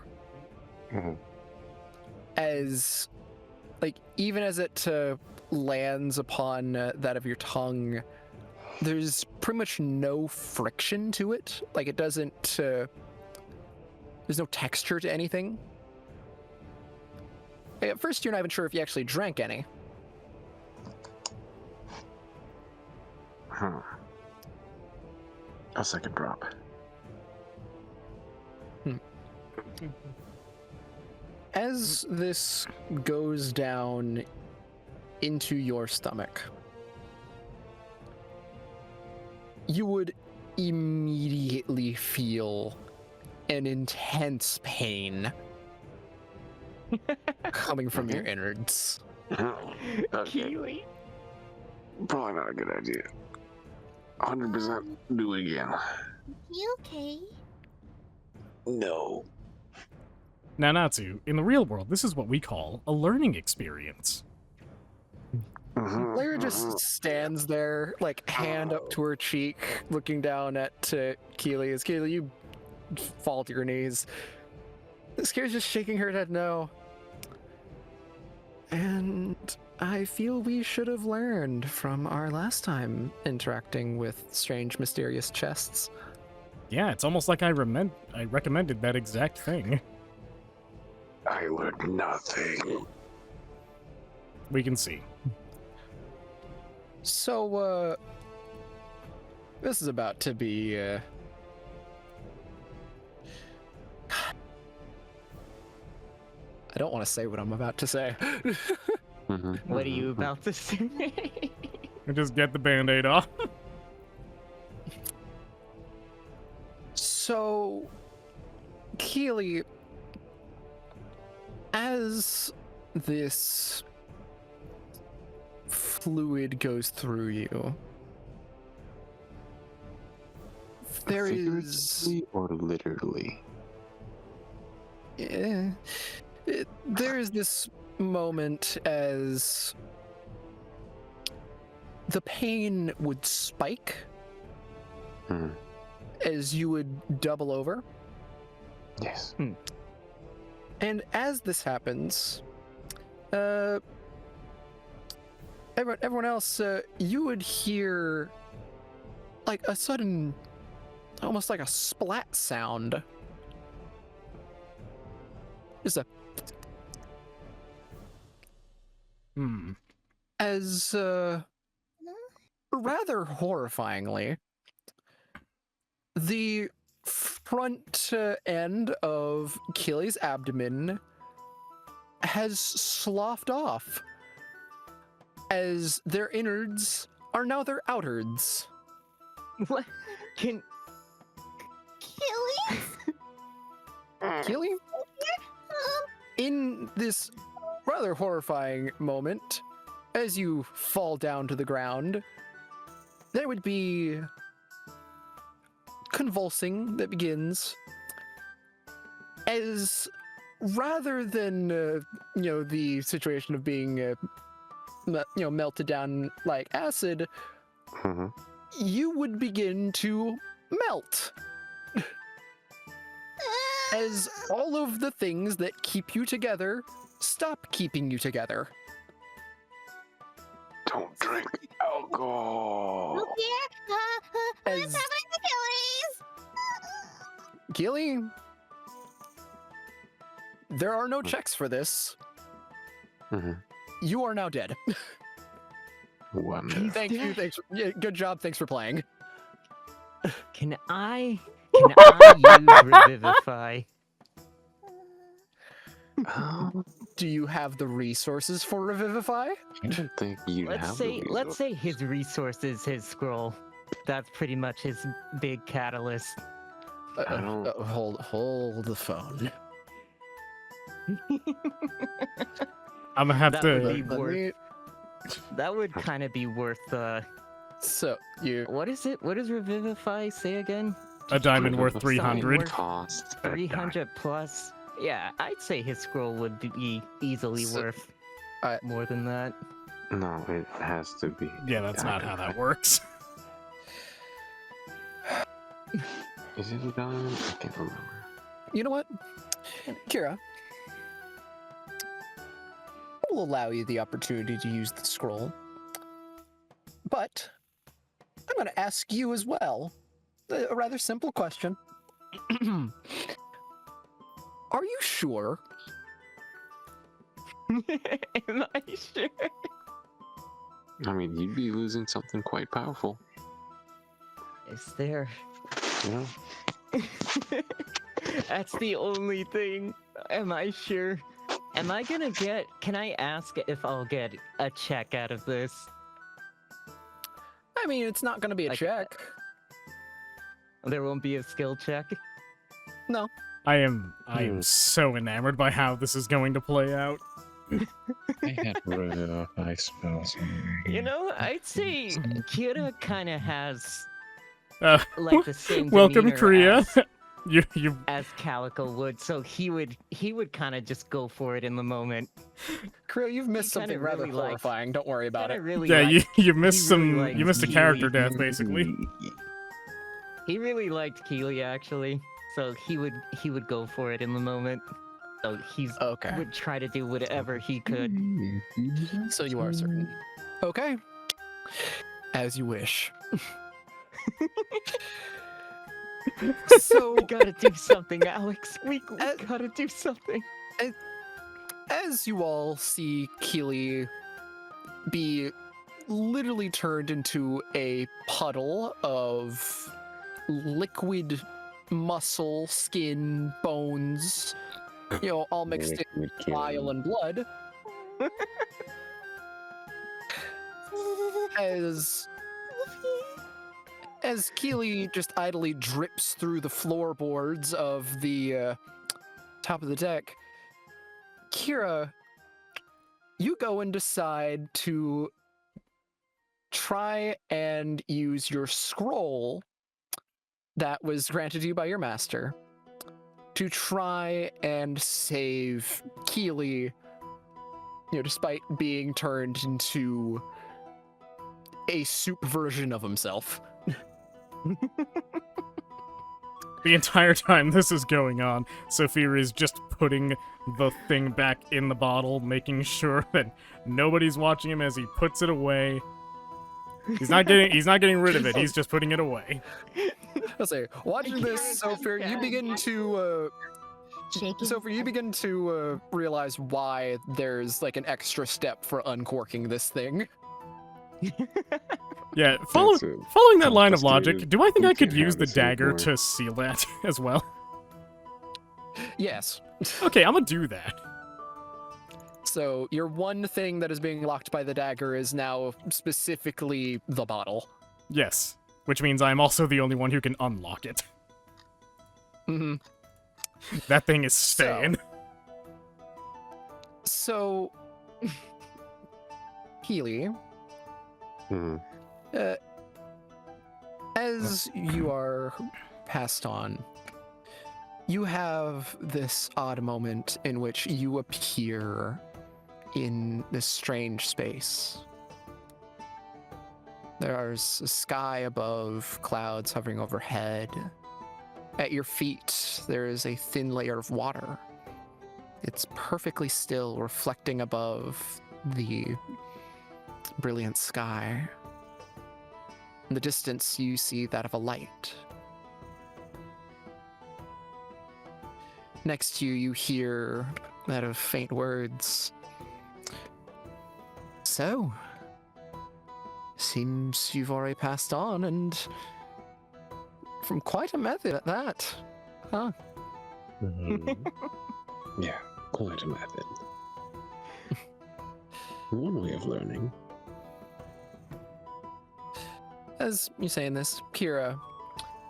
Speaker 10: Mhm.
Speaker 3: As, like, even as it lands upon that of your tongue, there's pretty much no friction to it. Like, it doesn't, there's no texture to anything. At first, you're not even sure if you actually drank any.
Speaker 10: A second drop.
Speaker 3: As this goes down into your stomach, you would immediately feel an intense pain coming from your innards.
Speaker 1: Keely.
Speaker 10: Probably not a good idea. 100% do it again.
Speaker 6: You okay?
Speaker 10: No.
Speaker 2: Now, Natsu, in the real world, this is what we call a learning experience.
Speaker 3: Lyra just stands there, like, hand up to her cheek, looking down at Keely. As Keely, you fall to your knees. Scare's just shaking her head no. And I feel we should have learned from our last time interacting with strange, mysterious chests.
Speaker 2: Yeah, it's almost like I recommended that exact thing.
Speaker 10: I learned nothing.
Speaker 2: We can see.
Speaker 3: So, this is about to be, I don't want to say what I'm about to say.
Speaker 1: What are you about to say?
Speaker 2: Just get the band-aid off.
Speaker 3: So, Keely, as this fluid goes through you, there is...
Speaker 10: Figuratively or literally?
Speaker 3: There is this moment as the pain would spike as you would double over.
Speaker 10: Yes.
Speaker 3: And as this happens, everyone else, you would hear like a sudden, almost like a splat sound. Just a as rather horrifyingly, the front end of Keely's abdomen has sloughed off, as their innards are now their outards.
Speaker 1: What? Can
Speaker 6: Achilles?
Speaker 3: Keely, in this rather horrifying moment, as you fall down to the ground, there would be convulsing that begins, as rather than the situation of being melted down like acid,
Speaker 10: Mhm.
Speaker 3: you would begin to melt. As all of the things that keep you together stop keeping you together.
Speaker 10: Don't drink alcohol.
Speaker 6: Oh dear. What's
Speaker 3: As
Speaker 6: happening to Achilles?
Speaker 3: Keely, there are no checks for this.
Speaker 10: Mhm.
Speaker 3: You are now dead.
Speaker 10: Wonderful.
Speaker 3: Thank you. Thanks. Yeah, good job. Thanks for playing.
Speaker 1: can I use Revivify?
Speaker 3: Do you have the resources for Revivify?
Speaker 10: I don't think you
Speaker 1: Let's
Speaker 10: have
Speaker 1: say
Speaker 10: the
Speaker 1: let's say his resource is his scroll. That's pretty much his big catalyst.
Speaker 10: I don't-
Speaker 3: Hold the phone.
Speaker 2: I'm gonna have
Speaker 1: That
Speaker 2: to.
Speaker 1: would be
Speaker 3: Let
Speaker 1: worth.
Speaker 3: me-
Speaker 1: That would kind of be worth
Speaker 3: So you
Speaker 1: what is it? What does Revivify say again?
Speaker 2: A diamond worth
Speaker 10: Something
Speaker 2: 300.
Speaker 1: worth-
Speaker 10: Cost a
Speaker 1: 300 plus. Yeah, I'd say his scroll would be easily
Speaker 3: So-
Speaker 1: worth
Speaker 3: I-
Speaker 1: more than that.
Speaker 10: dime. No, it has to be.
Speaker 2: Yeah, that's not how that works.
Speaker 10: Is it a diamond? I can't remember.
Speaker 3: You know what, Kira? I will allow you the opportunity to use the scroll, but I'm going to ask you as well a rather simple question. Are you sure?
Speaker 1: Am I sure?
Speaker 10: I mean, you'd be losing something quite powerful.
Speaker 1: Is there?
Speaker 10: You know?
Speaker 1: That's the only thing. Am I sure? Am I gonna get? Can I ask if I'll get a check out of this?
Speaker 3: I mean, it's not going to be a
Speaker 1: Like-
Speaker 3: check.
Speaker 1: There won't be a skill check.
Speaker 2: I am so enamored by how this is going to play out.
Speaker 9: I had Revivify spells.
Speaker 1: You know, I'd say Kira kind of has
Speaker 2: Uh,
Speaker 1: like the same
Speaker 2: welcome,
Speaker 1: demeanor
Speaker 2: Korea.
Speaker 1: as,
Speaker 2: You
Speaker 1: as Calico would, so he would kind of just go for it in the moment.
Speaker 3: Krill, you've missed
Speaker 1: He kinda
Speaker 3: something rather
Speaker 1: really liked-
Speaker 3: horrifying. Don't worry about
Speaker 1: Kinda
Speaker 3: it.
Speaker 1: really
Speaker 2: yeah,
Speaker 1: liked,
Speaker 2: you missed
Speaker 1: he really
Speaker 2: some
Speaker 1: liked
Speaker 2: you missed a
Speaker 1: Keely.
Speaker 2: character death basically.
Speaker 1: He really liked Keely actually, so he would go for it in the moment. So he's
Speaker 3: Okay.
Speaker 1: would try to do whatever he could.
Speaker 3: So you are certain. Okay. As you wish. So,
Speaker 1: We gotta do something, Alex. We
Speaker 3: Uh,
Speaker 1: gotta do something.
Speaker 3: as you all see Keely be literally turned into a puddle of liquid muscle, skin, bones, all mixed in bile and blood, as Keely just idly drips through the floorboards of the top of the deck, Kira, you go and decide to try and use your scroll that was granted to you by your master to try and save Keely, despite being turned into a soup version of himself.
Speaker 2: The entire time this is going on, Sophia is just putting the thing back in the bottle, making sure that nobody's watching him as he puts it away. He's not getting rid of it. He's just putting it away.
Speaker 3: I'll say, watching this, Sophia, you begin to
Speaker 6: Shaking.
Speaker 3: Sophia, you begin to realize why there's like an extra step for uncorking this thing.
Speaker 2: Yeah,
Speaker 4: That's it.
Speaker 2: following that line of logic,
Speaker 4: Confiscated.
Speaker 2: do I think
Speaker 4: You
Speaker 2: I could
Speaker 4: can't
Speaker 2: use
Speaker 4: have
Speaker 2: the
Speaker 4: this
Speaker 2: dagger
Speaker 4: anymore.
Speaker 2: to seal that as well?
Speaker 3: Yes.
Speaker 2: Okay, I'm gonna do that.
Speaker 3: So your one thing that is being locked by the dagger is now specifically the bottle.
Speaker 2: Yes, which means I'm also the only one who can unlock it.
Speaker 3: Mm-hmm.
Speaker 2: That thing is staying.
Speaker 3: So, Healy,
Speaker 10: Hmm.
Speaker 3: as you are passed on, you have this odd moment in which you appear in this strange space. There's a sky above, clouds hovering overhead. At your feet, there is a thin layer of water. It's perfectly still, reflecting above the brilliant sky. In the distance, you see that of a light. Next to you, you hear that of faint words. So, seems you've already passed on, and from quite a method at that. Huh?
Speaker 10: Mhm. Yeah, quite a method. One way of learning.
Speaker 3: As you're saying this, Kira,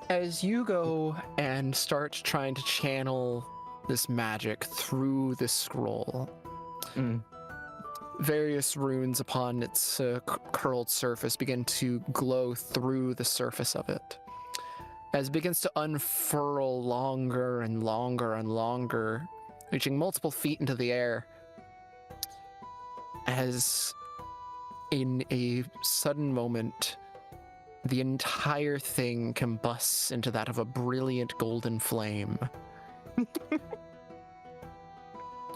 Speaker 3: as you go and start trying to channel this magic through this scroll, various runes upon its curled surface begin to glow through the surface of it. As it begins to unfurl longer and longer and longer, reaching multiple feet into the air, as in a sudden moment, the entire thing combusts into that of a brilliant golden flame.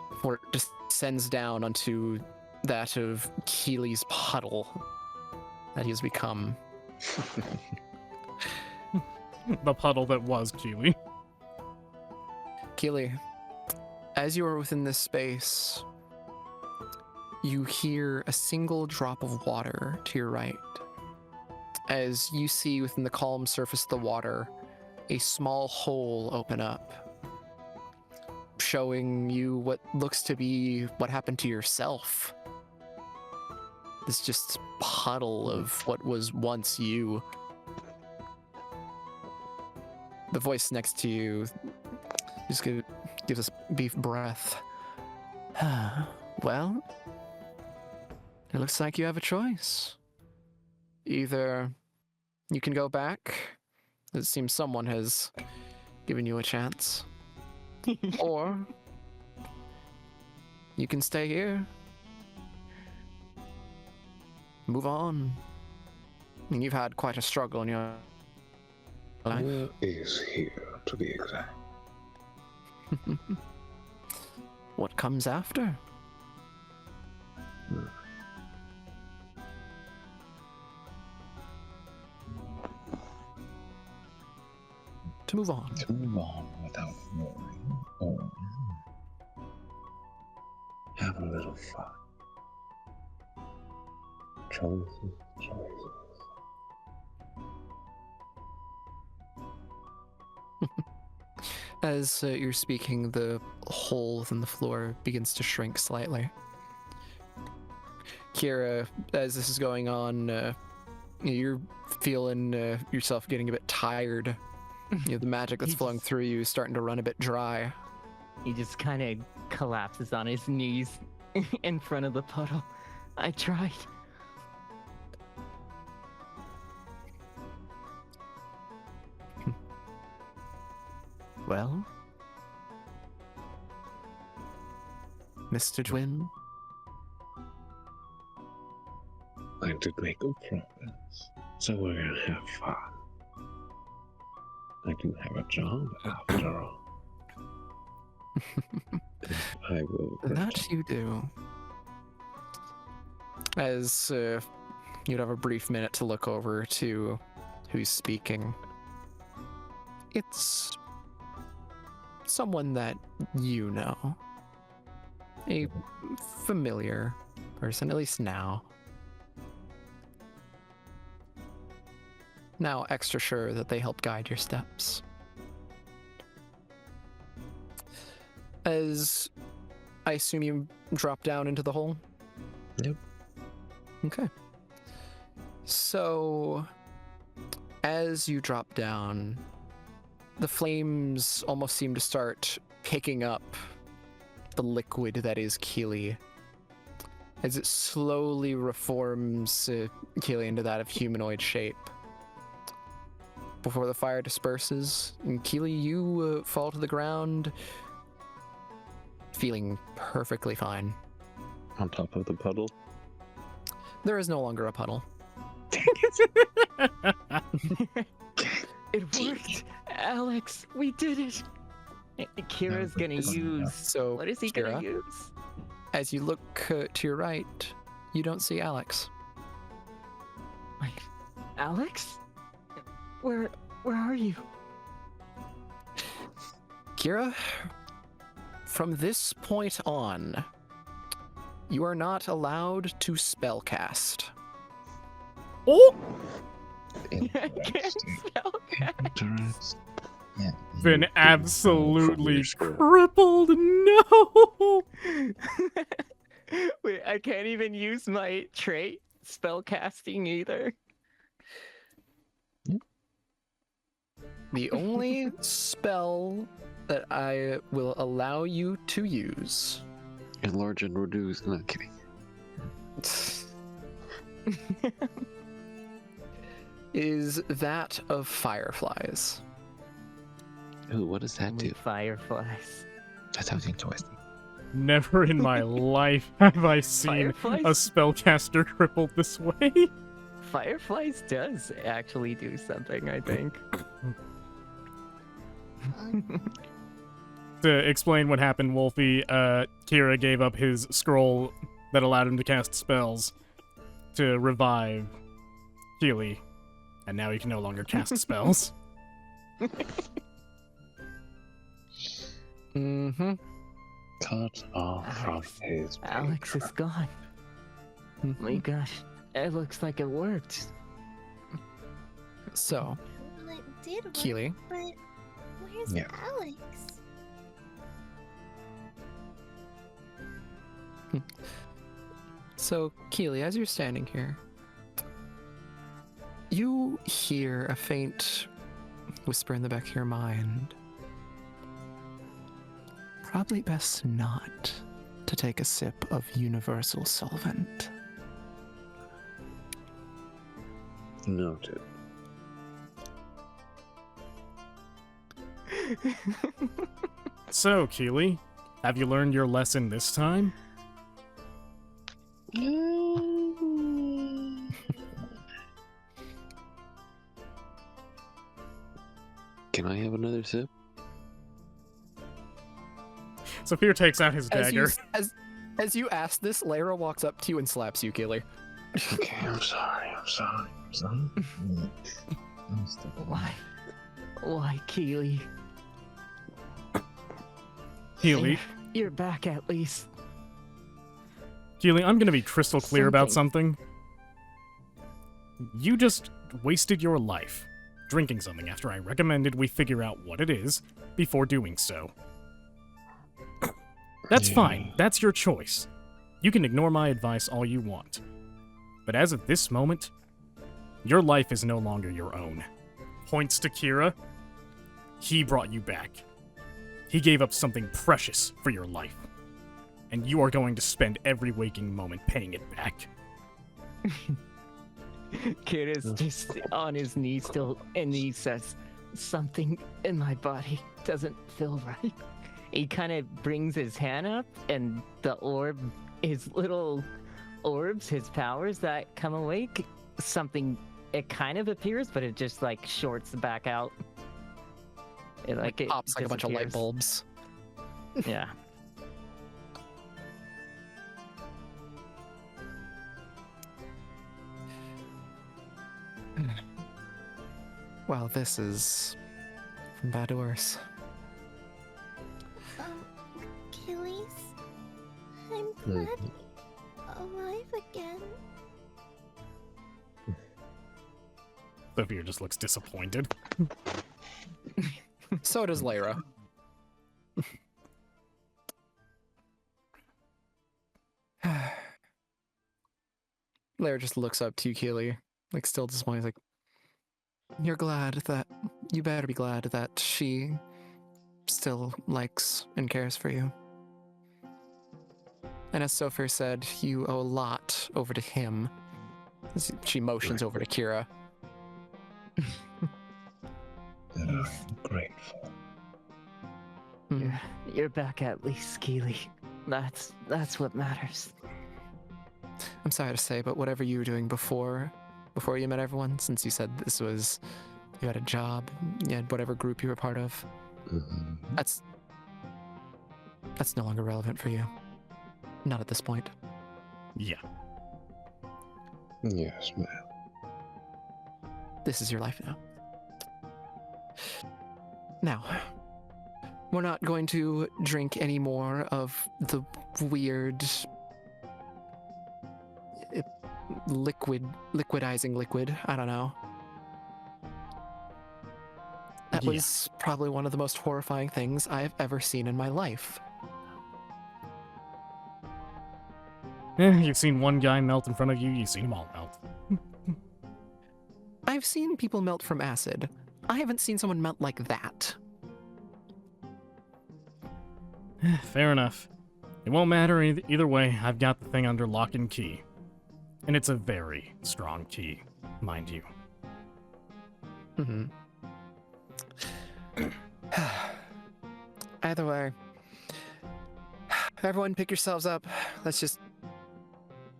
Speaker 3: Before it descends down onto that of Keely's puddle that he has become.
Speaker 2: The puddle that was Keely.
Speaker 3: Keely, as you are within this space, you hear a single drop of water to your right. As you see within the calm surface of the water, a small hole open up, showing you what looks to be what happened to yourself. This just puddle of what was once you. The voice next to you just gives us beef breath. Well, it looks like you have a choice. Either you can go back. It seems someone has given you a chance. Or you can stay here. Move on. I mean, you've had quite a struggle in your life.
Speaker 10: Where is here, to be exact?
Speaker 3: What comes after? To move on.
Speaker 9: To move on without worrying or have a little fun. Choices, choices.
Speaker 3: As you're speaking, the hole in the floor begins to shrink slightly. Kira, as this is going on, you're feeling yourself getting a bit tired. The magic that's flowing through you is starting to run a bit dry.
Speaker 1: He just kind of collapses on his knees in front of the puddle. I tried.
Speaker 3: Well, Mr. Twin,
Speaker 10: I did make a promise, so we're gonna have fun. I do have a job after all. I will.
Speaker 3: that you do. As you'd have a brief minute to look over to who's speaking. It's someone that you know. A familiar person, at least now. now extra sure that they help guide your steps. As I assume you drop down into the hole?
Speaker 10: Yep.
Speaker 3: Okay. So, as you drop down, the flames almost seem to start picking up the liquid that is Keely, as it slowly reforms Keely into that of humanoid shape. Before the fire disperses, and Keely, you fall to the ground, feeling perfectly fine.
Speaker 10: On top of the puddle.
Speaker 3: There is no longer a puddle.
Speaker 1: It worked! Alex, we did it! Kira's gonna use...
Speaker 3: So,
Speaker 1: What is he
Speaker 3: Kira,
Speaker 1: gonna use?
Speaker 3: as you look to your right, you don't see Alex.
Speaker 1: Wait, Alex? Where are you?
Speaker 3: Kira, from this point on, you are not allowed to spellcast.
Speaker 2: Oh!
Speaker 1: I can't spell
Speaker 9: Interesting. Yeah.
Speaker 2: Been
Speaker 9: you-
Speaker 2: absolutely
Speaker 9: you-
Speaker 2: crippled. No!
Speaker 1: Wait, I can't even use my trait spellcasting either.
Speaker 3: The only spell that I will allow you to use
Speaker 10: Enlarge and reduce. No, kidding.
Speaker 3: is that of fireflies.
Speaker 10: Ooh, what does that do?
Speaker 1: Fireflies.
Speaker 10: That sounds interesting.
Speaker 2: Never in my life have I seen a
Speaker 1: Fireflies?
Speaker 2: spellcaster crippled this way.
Speaker 1: Fireflies does actually do something, I think.
Speaker 2: To explain what happened, Wolfie, Kira gave up his scroll that allowed him to cast spells to revive Keely, and now he can no longer cast spells.
Speaker 3: Mm-hmm.
Speaker 9: Cut off from his
Speaker 1: Alex is gone. Oh my gosh, it looks like it worked.
Speaker 3: So,
Speaker 6: Well, it did work,
Speaker 3: Keely,
Speaker 6: but where's
Speaker 9: Yeah.
Speaker 6: Alex?
Speaker 3: So, Keely, as you're standing here, you hear a faint whisper in the back of your mind. Probably best not to take a sip of universal solvent.
Speaker 10: Noted.
Speaker 2: So, Keely, have you learned your lesson this time?
Speaker 10: Can I have another sip?
Speaker 2: Saphir takes out his dagger.
Speaker 3: As you ask this, Lara walks up to you and slaps you, Keely.
Speaker 9: Okay, I'm sorry.
Speaker 1: Why? Why, Keely?
Speaker 2: Keely,
Speaker 1: You're back at least.
Speaker 2: Keely, I'm gonna be crystal clear about something. You just wasted your life drinking something after I recommended we figure out what it is before doing so. That's fine. That's your choice. You can ignore my advice all you want. But as of this moment, your life is no longer your own. Points to Kira. He brought you back. He gave up something precious for your life. And you are going to spend every waking moment paying it back.
Speaker 1: Kira's just on his knees still, and he says, something in my body doesn't feel right. He kind of brings his hand up, and the orb, his little orbs, his powers that come awake, something, it kind of appears, but it just like shorts back out. It it
Speaker 3: Pops like a bunch of light
Speaker 1: disappears.
Speaker 3: bulbs.
Speaker 1: Yeah.
Speaker 3: Well, this is from bad to worse.
Speaker 6: Achilles? I'm glad you're alive again.
Speaker 2: Sophia just looks disappointed.
Speaker 3: So does Lyra. Lyra just looks up to you, Keely, like still disappointed. Like, you're glad that you better be glad that she still likes and cares for you. And as Sophia said, you owe a lot over to him. She motions over to Kira.
Speaker 9: And I'm grateful.
Speaker 1: You're back at least, Keely. That's what matters.
Speaker 3: I'm sorry to say, but whatever you were doing before you met everyone, since you said this was, you had a job, you had whatever group you were part of, that's no longer relevant for you. Not at this point.
Speaker 2: Yeah.
Speaker 10: Yes, ma'am.
Speaker 3: This is your life now. Now, we're not going to drink any more of the weird liquidizing liquid. I don't know. That was probably one of the most horrifying things I've ever seen in my life.
Speaker 2: You've seen one guy melt in front of you, you've seen them all melt.
Speaker 3: I've seen people melt from acid. I haven't seen someone melt like that.
Speaker 2: Fair enough. It won't matter either way, I've got the thing under lock and key. And it's a very strong key, mind you.
Speaker 3: Either way, everyone pick yourselves up. Let's just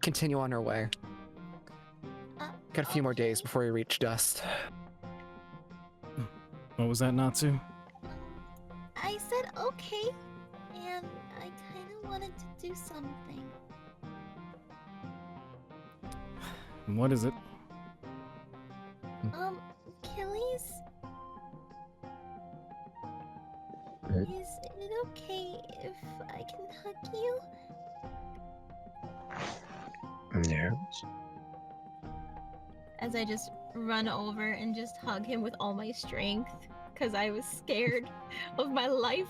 Speaker 3: continue on our way. Got a few more days before we reach dust.
Speaker 2: What was that, Natsu?
Speaker 6: I said okay, and I kind of wanted to do something.
Speaker 2: What is it?
Speaker 6: Achilles? Is it okay if I can hug you?
Speaker 10: Yes.
Speaker 7: As I just run over and just hug him with all my strength, because I was scared of my life.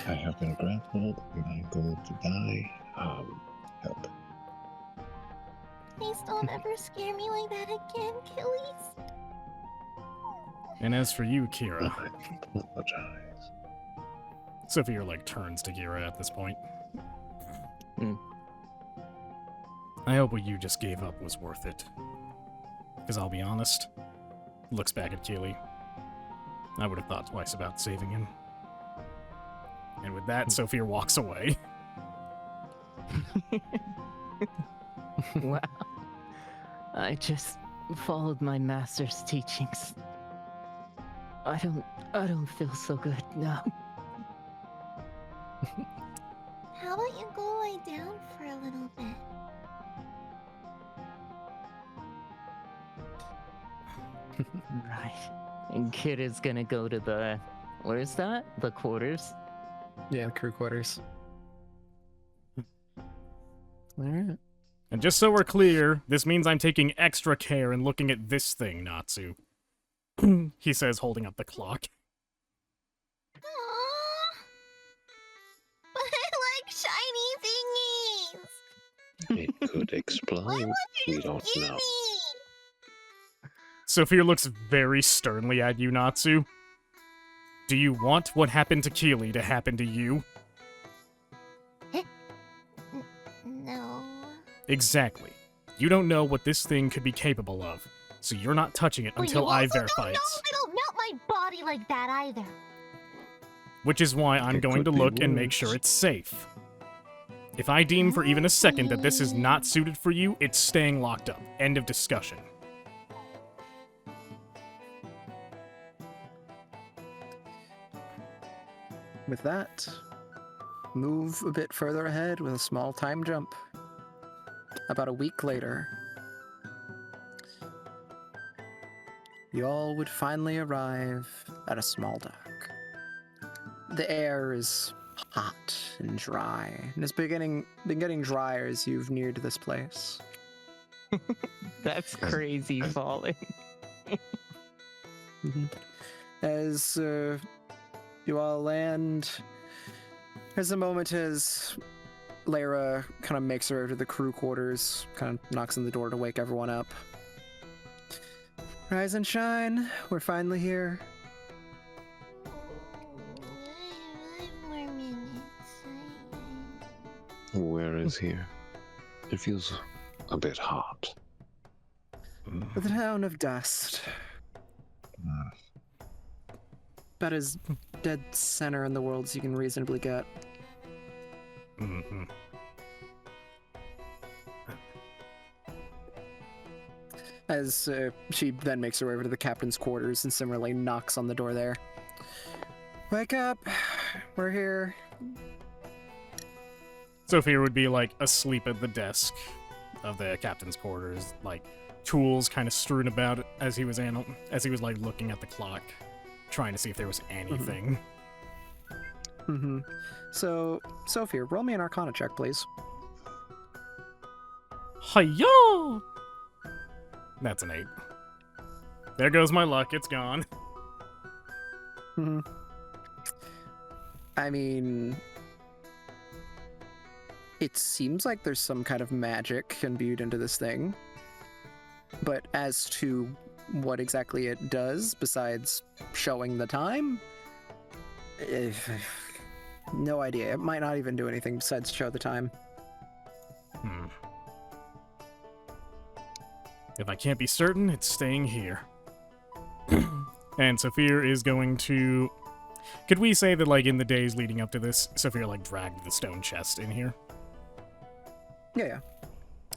Speaker 9: I have been grappled and I'm going to die. Help.
Speaker 6: Please don't ever scare me like that again, Achilles.
Speaker 2: And as for you, Kira,
Speaker 9: I apologize.
Speaker 2: Sophia turns to Kira at this point. I hope what you just gave up was worth it. Because I'll be honest, looks back at Keely. I would have thought twice about saving him. And with that, Sophia walks away.
Speaker 1: Wow. I just followed my master's teachings. I don't feel so good now.
Speaker 6: How about you go lie down for a little bit?
Speaker 1: Right. And Kid is gonna go to the... Where is that? The quarters?
Speaker 3: Yeah, crew quarters. Alright.
Speaker 2: And just so we're clear, this means I'm taking extra care in looking at this thing, Natsu. He says, holding up the clock.
Speaker 6: Aww. But I like shiny thingies.
Speaker 10: It could
Speaker 6: Why
Speaker 10: explain.
Speaker 6: won't you
Speaker 10: We
Speaker 6: just
Speaker 10: don't
Speaker 6: give
Speaker 10: know.
Speaker 6: me?
Speaker 2: Sophia looks very sternly at you, Natsu. Do you want what happened to Keely to happen to you?
Speaker 6: No.
Speaker 2: Exactly. You don't know what this thing could be capable of, so you're not touching it
Speaker 6: Well,
Speaker 2: until
Speaker 6: you
Speaker 2: I
Speaker 6: also
Speaker 2: verify
Speaker 6: don't
Speaker 2: it.
Speaker 6: know it'll melt my body like that either.
Speaker 2: Which is why I'm
Speaker 10: It
Speaker 2: going to
Speaker 10: could be
Speaker 2: look and make
Speaker 10: worse.
Speaker 2: sure it's safe. If I deem for even a second that this is not suited for you, it's staying locked up. End of discussion.
Speaker 3: With that, move a bit further ahead with a small time jump. About a week later, you all would finally arrive at a small dock. The air is hot and dry, and it's been getting drier as you've neared this place.
Speaker 1: That's crazy falling.
Speaker 8: As you all land, there's a moment as Lara kind of makes her over to the crew quarters, kind of knocks on the door to wake everyone up. Rise and shine, we're finally here.
Speaker 6: 5 more minutes.
Speaker 10: Where is here? It feels a bit hot.
Speaker 8: The town of Dust. About as dead center in the world as you can reasonably get.
Speaker 2: Mhm.
Speaker 8: As she then makes her way over to the captain's quarters and similarly knocks on the door there. Wake up! We're here.
Speaker 2: Sophia would be like asleep at the desk of the captain's quarters, like tools kind of strewn about as he was like looking at the clock, trying to see if there was anything.
Speaker 8: So, Sophia, roll me an Arcana check, please.
Speaker 2: Hiya! That's an 8. There goes my luck. It's gone.
Speaker 8: I mean, it seems like there's some kind of magic imbued into this thing. But as to what exactly it does, besides showing the time, no idea. It might not even do anything besides show the time.
Speaker 2: If I can't be certain, it's staying here. And Sophia is going to... Could we say that, like, in the days leading up to this, Sophia, like, dragged the stone chest in here?
Speaker 8: Yeah.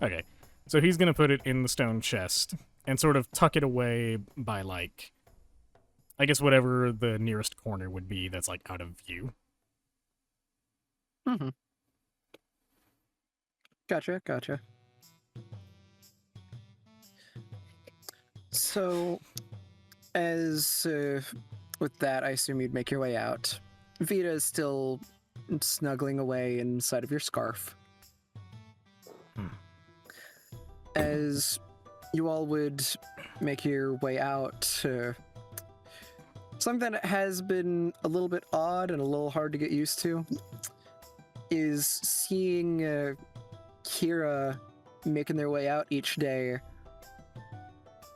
Speaker 2: Okay. So he's going to put it in the stone chest and sort of tuck it away by, like, I guess whatever the nearest corner would be that's, like, out of view.
Speaker 8: Gotcha. So, as with that, I assume you'd make your way out. Vita is still snuggling away inside of your scarf. As you all would make your way out, something that has been a little bit odd and a little hard to get used to is seeing Kira making their way out each day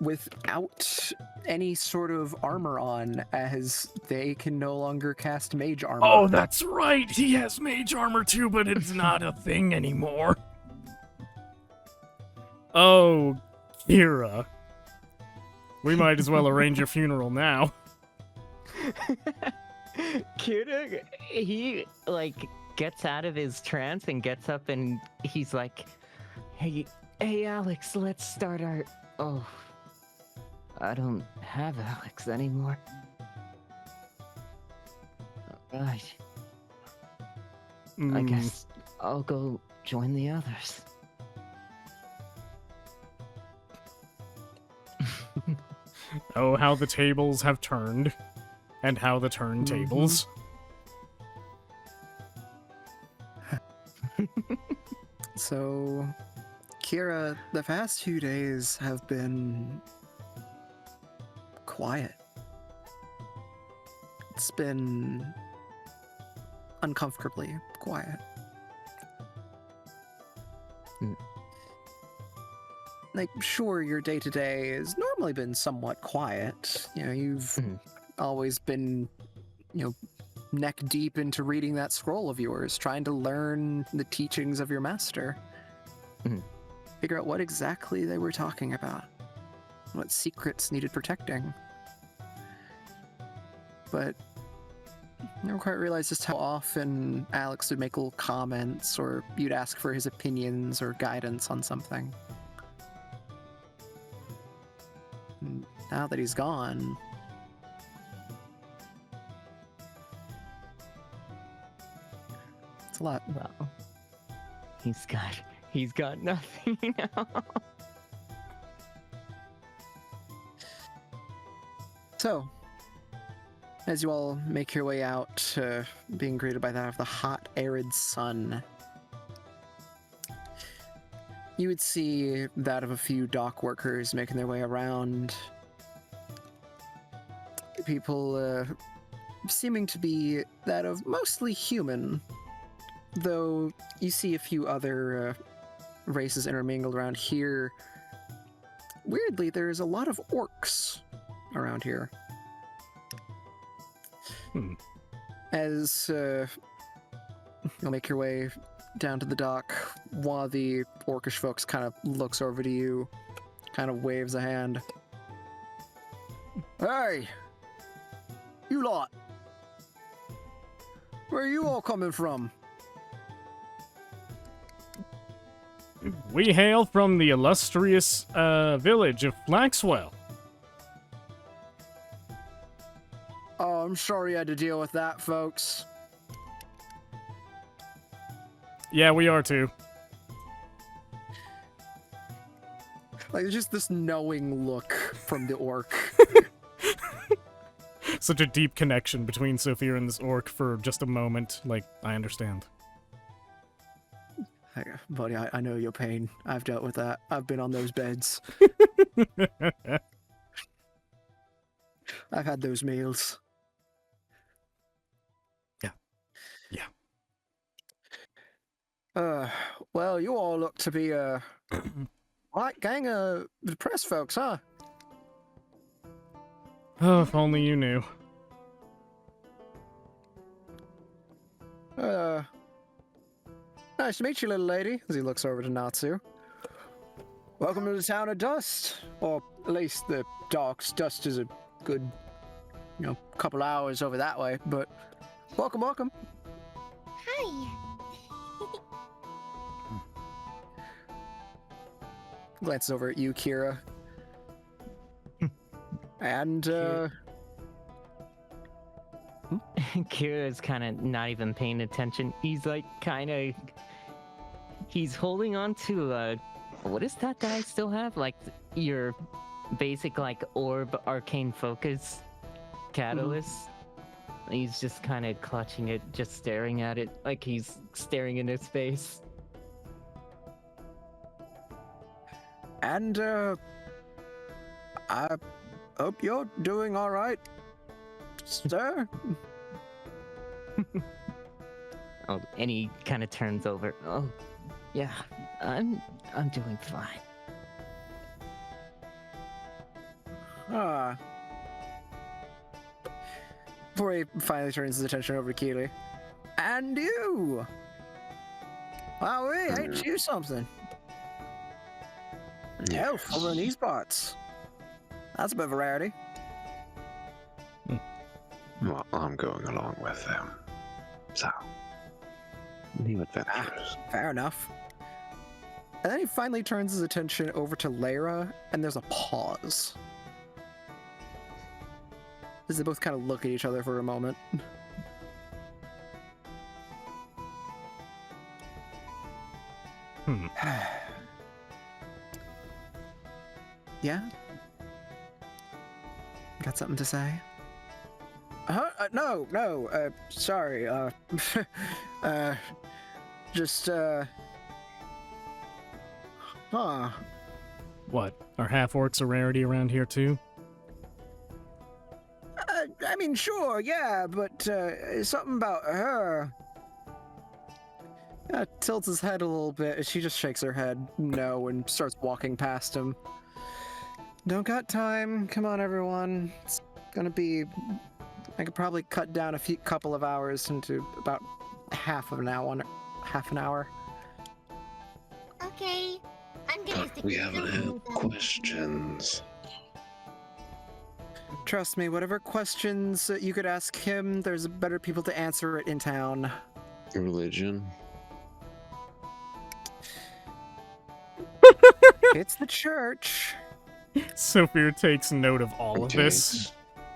Speaker 8: without any sort of armor on, as they can no longer cast mage armor.
Speaker 2: Oh, that's right! He has mage armor too, but it's not a thing anymore. Oh, Kira. We might as well arrange your funeral now.
Speaker 1: Kira, he, like, gets out of his trance and gets up and he's like, Hey, Alex, let's start our... Oh, I don't have Alex anymore. Alright. I guess I'll go join the others.
Speaker 2: Oh, how the tables have turned. And how the turntables.
Speaker 8: So, Kira, the past few days have been quiet. It's been uncomfortably quiet. Like, sure, your day-to-day has normally been somewhat quiet. You know, you've always been, neck deep into reading that scroll of yours, trying to learn the teachings of your master. Figure out what exactly they were talking about. What secrets needed protecting. But I never quite realized just how often Alex would make little comments, or you'd ask for his opinions or guidance on something. And now that he's gone, it's a lot.
Speaker 1: Well, he's got nothing now.
Speaker 8: So, as you all make your way out, being greeted by that of the hot, arid sun, you would see that of a few dock workers making their way around. People seeming to be that of mostly human, though you see a few other races intermingled around here. Weirdly, there's a lot of orcs around here. As you'll make your way down to the dock, one of the orcish folks kind of looks over to you, kind of waves a hand. Hey! You lot! Where are you all coming from?
Speaker 2: We hail from the illustrious village of Flaxwell.
Speaker 8: Oh, I'm sorry you had to deal with that, folks.
Speaker 2: Yeah, we are too.
Speaker 8: Like, just this knowing look from the orc.
Speaker 2: Such a deep connection between Sophia and this orc for just a moment. Like, I understand.
Speaker 8: Hey, buddy, I know your pain. I've dealt with that. I've been on those beds. I've had those meals.
Speaker 2: Yeah.
Speaker 8: Well, you all look to be a right gang of depressed folks, huh?
Speaker 2: Oh, if only you knew.
Speaker 8: Nice to meet you, little lady, as he looks over to Natsu. Welcome to the town of Dust, or at least the docks. Dust is a good, couple hours over that way, but welcome, welcome.
Speaker 6: Hi.
Speaker 8: Glances over at you, Kira. And,
Speaker 1: Kira's kind of not even paying attention. He's like he's holding on to what does that guy still have? Like your basic like orb arcane focus catalyst. He's just kind of clutching it, just staring at it like he's staring in his face.
Speaker 8: And, I hope you're doing all right, sir.
Speaker 1: Oh, and he kind of turns over. Oh, yeah, I'm doing fine.
Speaker 8: Before he finally turns his attention over to Keely. And you! Wow, ain't you something? Elf over in these parts. That's a bit of a rarity.
Speaker 10: Well, I'm going along with them. So, new adventures.
Speaker 8: Fair enough. And then he finally turns his attention over to Lyra, and there's a pause. As they both kind of look at each other for a moment. Yeah? Got something to say? No, sorry, just,
Speaker 2: What? Are half-orcs a rarity around here too?
Speaker 8: I mean, sure, yeah, but, something about her. Tilts his head a little bit as she just shakes her head no and starts walking past him. Don't got time. Come on, everyone. It's gonna be... I could probably cut down a couple of hours into about half an hour.
Speaker 6: Okay. I'm gonna stick
Speaker 10: We
Speaker 6: to
Speaker 10: haven't
Speaker 6: something
Speaker 10: had
Speaker 6: with them.
Speaker 10: questions.
Speaker 8: Trust me, whatever questions you could ask him, there's better people to answer it in town.
Speaker 10: Religion.
Speaker 8: It's the church.
Speaker 2: Sophia takes note of all of this.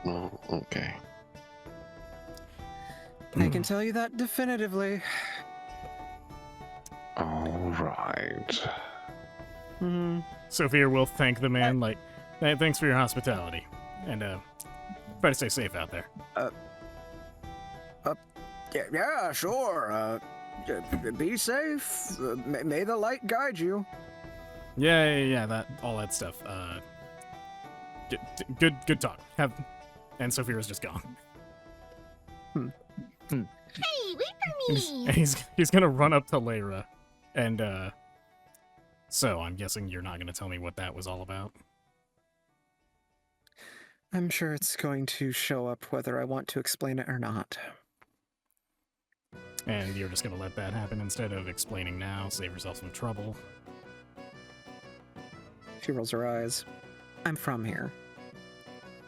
Speaker 10: Oh, okay.
Speaker 8: I can tell you that definitively.
Speaker 10: All right.
Speaker 2: Sophia will thank the man, like, thanks for your hospitality. And, try to stay safe out there.
Speaker 8: Yeah, sure. Be safe. May the light guide you.
Speaker 2: Yeah, that all that stuff. Good talk. And Sophia's just gone.
Speaker 6: Hey, wait for
Speaker 2: And
Speaker 6: me!
Speaker 2: he's gonna run up to Lyra, and so I'm guessing you're not gonna tell me what that was all about.
Speaker 8: I'm sure it's going to show up whether I want to explain it or not.
Speaker 2: And you're just gonna let that happen instead of explaining now, save yourself some trouble.
Speaker 8: She rolls her eyes. I'm from here.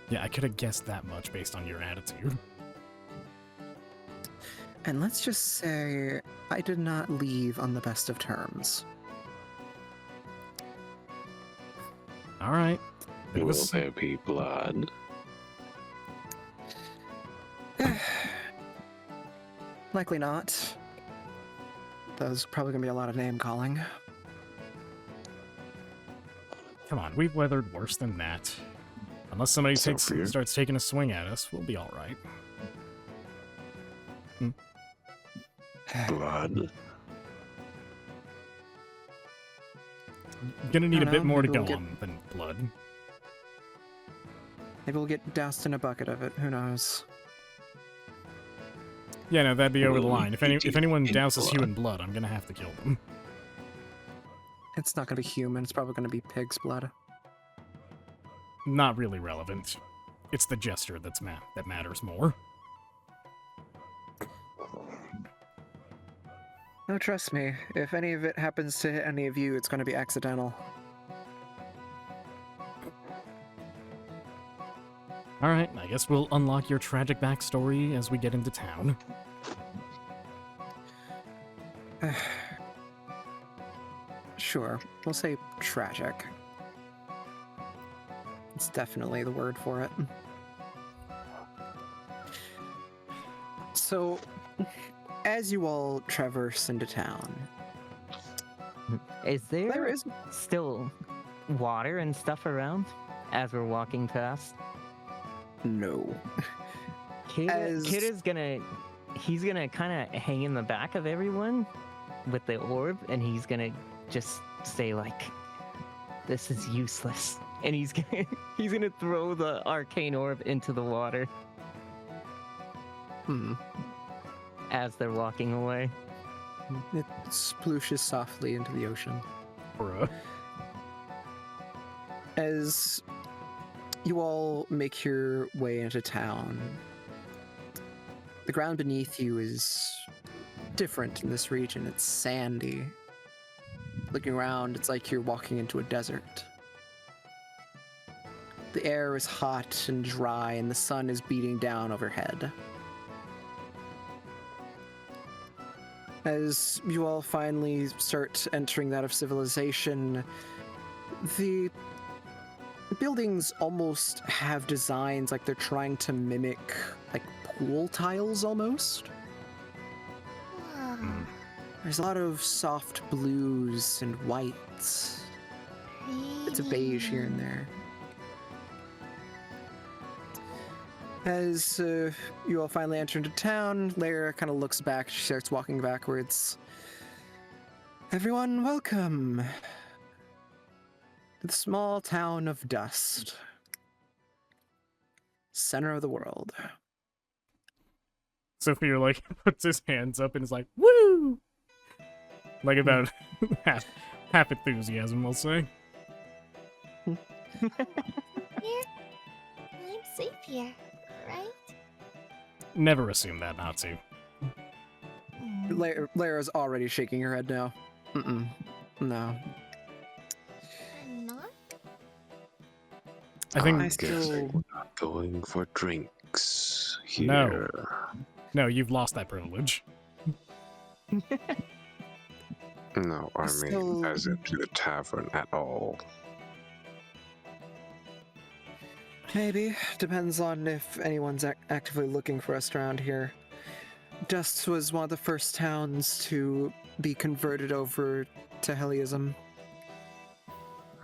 Speaker 2: Yeah, I could have guessed that much based on your attitude.
Speaker 8: And let's just say I did not leave on the best of terms.
Speaker 2: All right.
Speaker 10: Will there be blood?
Speaker 8: Likely not. There's probably gonna be a lot of name calling.
Speaker 2: Come on, we've weathered worse than that. Unless somebody
Speaker 10: Sophia?
Speaker 2: starts taking a swing at us, we'll be all right.
Speaker 10: Blood?
Speaker 2: Gonna need
Speaker 8: I
Speaker 2: a
Speaker 8: don't
Speaker 2: bit
Speaker 8: know,
Speaker 2: more to
Speaker 8: maybe
Speaker 2: go
Speaker 8: we'll
Speaker 2: on than blood.
Speaker 8: Maybe we'll get doused in a bucket of it. Who knows?
Speaker 2: Yeah, no, that'd be over the
Speaker 10: Will
Speaker 2: line.
Speaker 10: we
Speaker 2: If anyone
Speaker 10: in
Speaker 2: douses you
Speaker 10: blood?
Speaker 2: in blood, I'm gonna have to kill them.
Speaker 8: It's not gonna be human. It's probably gonna be pig's blood.
Speaker 2: Not really relevant. It's the gesture that matters more.
Speaker 8: No, trust me. If any of it happens to hit any of you, it's gonna be accidental.
Speaker 2: All right, I guess we'll unlock your tragic backstory as we get into town.
Speaker 8: Sure, we'll say tragic. It's definitely the word for it. So, as you all traverse into town,
Speaker 1: Is
Speaker 8: there
Speaker 1: there
Speaker 8: is
Speaker 1: still water and stuff around as we're walking past?
Speaker 8: no.
Speaker 1: Kid,
Speaker 8: As-
Speaker 1: Kid is gonna, he's gonna kind of hang in the back of everyone with the orb, and he's gonna just say like, "This is useless," and he's gonna throw the arcane orb into the water as they're walking away.
Speaker 8: It splooshes softly into the ocean.
Speaker 2: Bruh.
Speaker 8: As you all make your way into town, the ground beneath you is different in this region. It's sandy. Looking around, it's like you're walking into a desert. The air is hot and dry, and the sun is beating down overhead. As you all finally start entering that of civilization, the buildings almost have designs like they're trying to mimic like pool tiles almost.
Speaker 6: Wow,
Speaker 8: There's a lot of soft blues and whites. It's a beige here and there. As you all finally enter into town, Lyra kind of looks back. She starts walking backwards. Everyone, welcome to the small town of Dust, center of the world.
Speaker 2: Sophia like puts his hands up and is like, "Woo!" Like about half enthusiasm, we'll say.
Speaker 6: I'm safe here, right?
Speaker 2: Never assume that, not to.
Speaker 8: Lyra's already shaking her head now. No.
Speaker 6: I'm not.
Speaker 2: I think
Speaker 8: I
Speaker 10: I'm guessing
Speaker 8: still-
Speaker 10: we're not going for drinks
Speaker 2: No.
Speaker 10: here.
Speaker 2: No, you've lost that privilege.
Speaker 10: No, I mean
Speaker 8: Still-
Speaker 10: as into the tavern at all.
Speaker 8: Maybe. Depends on if anyone's actively looking for us around here. Dust was one of the first towns to be converted over to Helionism.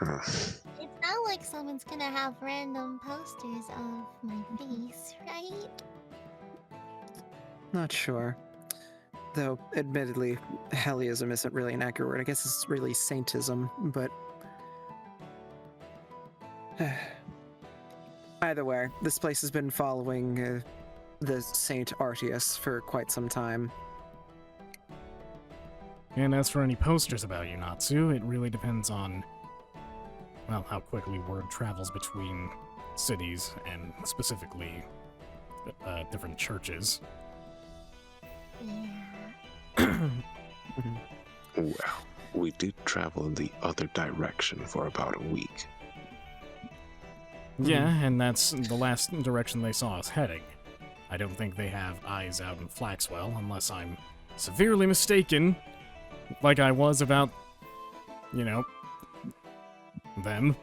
Speaker 6: It's not like someone's gonna have random posters of my face, right?
Speaker 8: Not sure. Though, admittedly, Helionism isn't really an accurate word. I guess it's really Saintism, but Either way, this place has been following the Saint Artius for quite some time.
Speaker 2: And as for any posters about you, Natsu, it really depends on, well, how quickly word travels between cities and specifically different churches.
Speaker 10: Well, we did travel in the other direction for about a week.
Speaker 2: Yeah, and that's the last direction they saw us heading. I don't think they have eyes out in Flaxwell, unless I'm severely mistaken, like I was about, you know, them.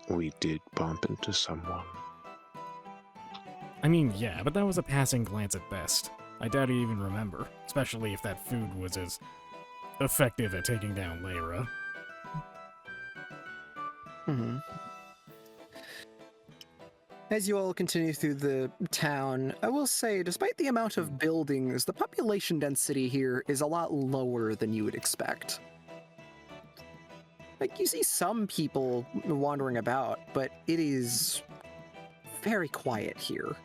Speaker 10: We did bump into someone.
Speaker 2: I mean, yeah, but that was a passing glance at best. I doubt he'd even remember, especially if that food was as effective at taking down Lyra.
Speaker 8: Mm-hmm. As you all continue through the town, I will say, despite the amount of buildings, the population density here is a lot lower than you would expect. Like, you see some people wandering about, but it is very quiet here.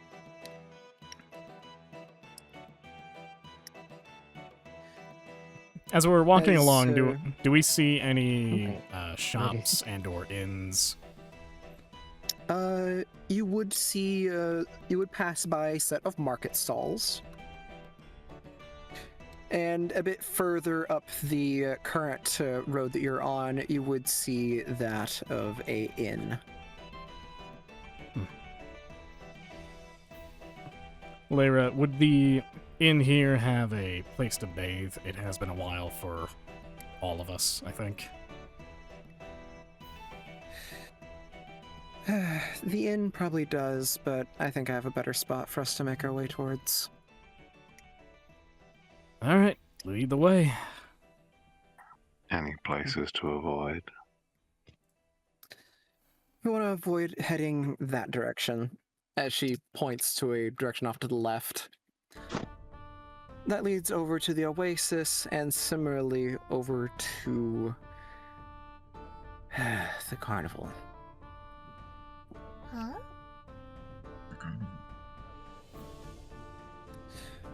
Speaker 2: As we're walking
Speaker 8: As,
Speaker 2: along, do we see any shops and or inns?
Speaker 8: You would see, you would pass by a set of market stalls. And a bit further up the current road that you're on, you would see that of a inn.
Speaker 2: Lyra, would the inn here have a place to bathe? It has been a while for all of us, I think.
Speaker 8: The inn probably does, but I think I have a better spot for us to make our way towards.
Speaker 2: All right, lead the way.
Speaker 10: Any places to avoid?
Speaker 8: We want to avoid heading that direction, as she points to a direction off to the left. That leads over to the Oasis, and similarly over to the Carnival.
Speaker 6: Huh?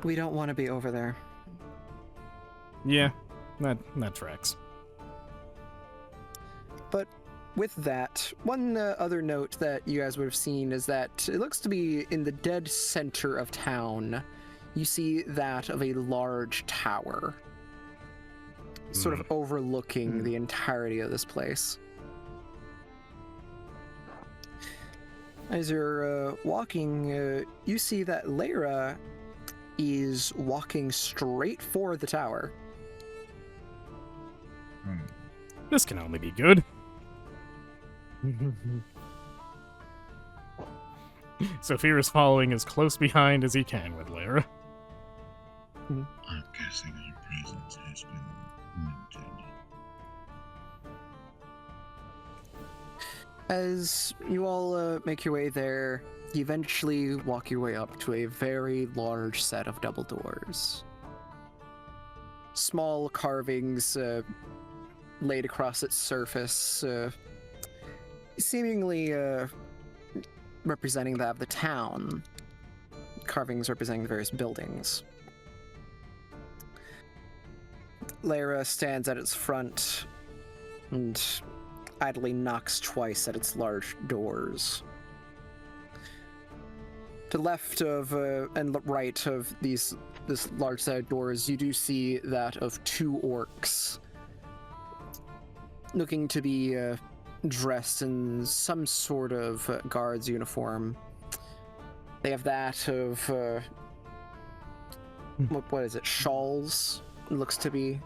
Speaker 8: We don't want to be over there.
Speaker 2: Yeah, that tracks.
Speaker 8: But with that, one other note that you guys would have seen is that it looks to be in the dead center of town. You see that of a large tower, sort of overlooking the entirety of this place. As you're walking, you see that Lyra is walking straight for the tower.
Speaker 2: This can only be good. Sophia is following as close behind as he can with Lyra.
Speaker 9: I'm guessing our presence has been mentioned.
Speaker 8: As you all make your way there, you eventually walk your way up to a very large set of double doors. Small carvings laid across its surface, seemingly representing that of the town. Carvings representing the various buildings. Lyra stands at its front and idly knocks twice at its large doors. To the left of and right of this large set of doors, you do see that of two orcs, looking to be dressed in some sort of guard's uniform. They have that of what is it? Shawls. It looks to be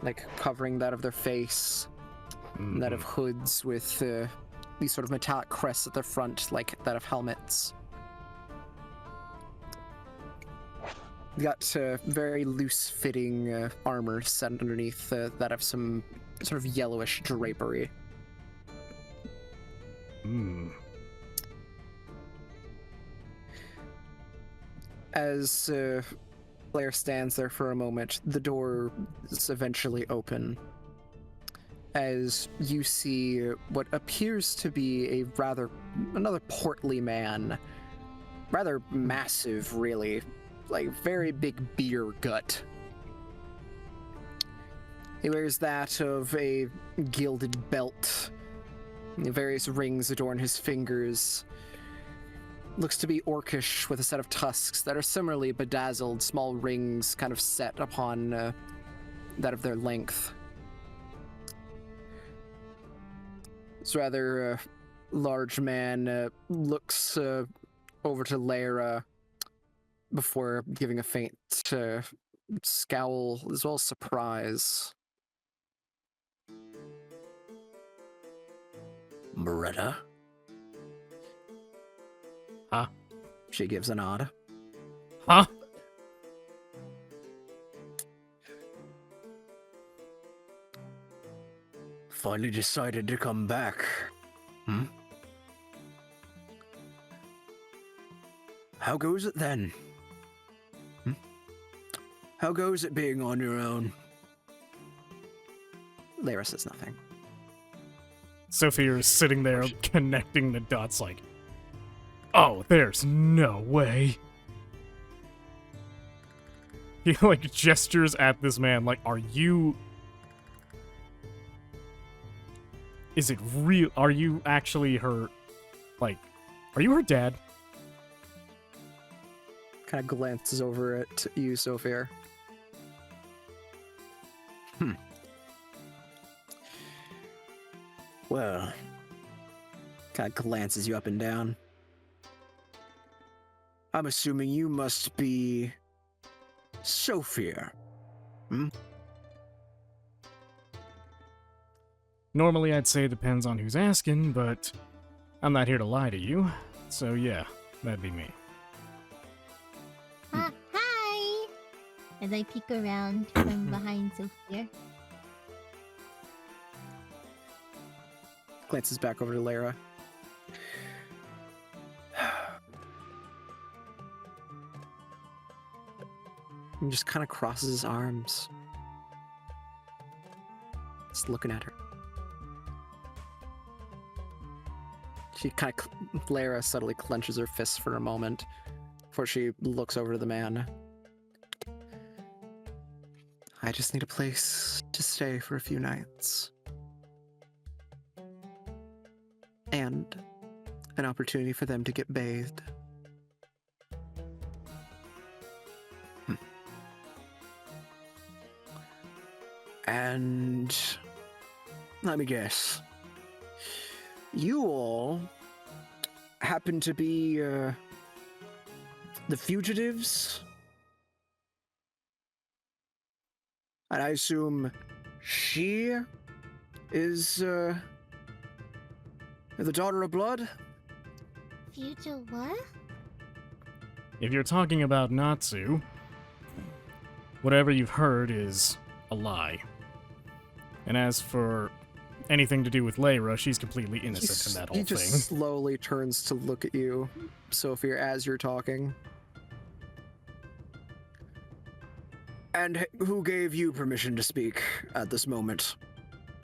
Speaker 8: like covering that of their face. And that of hoods with these sort of metallic crests at the front, like that of helmets. You got very loose-fitting armor set underneath that of some sort of yellowish drapery. As Blair stands there for a moment, the door is eventually open. as you see what appears to be another portly man, rather massive, really, like very big beer gut. He wears that of a gilded belt. Various rings adorn his fingers. Looks to be orcish with a set of tusks that are similarly bedazzled, small rings kind of set upon that of their length. This rather large man looks over to Lyra before giving a faint scowl as well as surprise. Beretta?
Speaker 2: Huh?
Speaker 8: She gives a nod.
Speaker 2: Huh?
Speaker 8: Finally decided to come back. Hmm? How goes it then? Hmm? How goes it being on your own? Lyra says nothing.
Speaker 2: Sophia is sitting there connecting the dots like, oh, there's no way. He like gestures at this man like, are you... Is it real? Are you actually her... Like, are you her dad?
Speaker 8: Kind of glances over at you, Sophia. Well, kind of glances you up and down. I'm assuming you must be Sophia. Hmm?
Speaker 2: Normally I'd say it depends on who's asking, but I'm not here to lie to you. So yeah, that'd be me.
Speaker 6: Hi! As I peek around from behind Sophia.
Speaker 8: Glances back over to Lyra. And just kind of crosses his arms. Just looking at her. She kind of, Lyra subtly clenches her fists for a moment before she looks over to the man. I just need a place to stay for a few nights. And an opportunity for them to get bathed. And let me guess. You all happen to be the fugitives? And I assume she is the daughter of blood?
Speaker 6: Future what?
Speaker 2: If you're talking about Natsu, whatever you've heard is a lie. And as for anything to do with Lyra, she's completely innocent in that whole
Speaker 8: He just
Speaker 2: thing.
Speaker 8: slowly turns to look at you, Sophia, as you're talking. And who gave you permission to speak at this moment?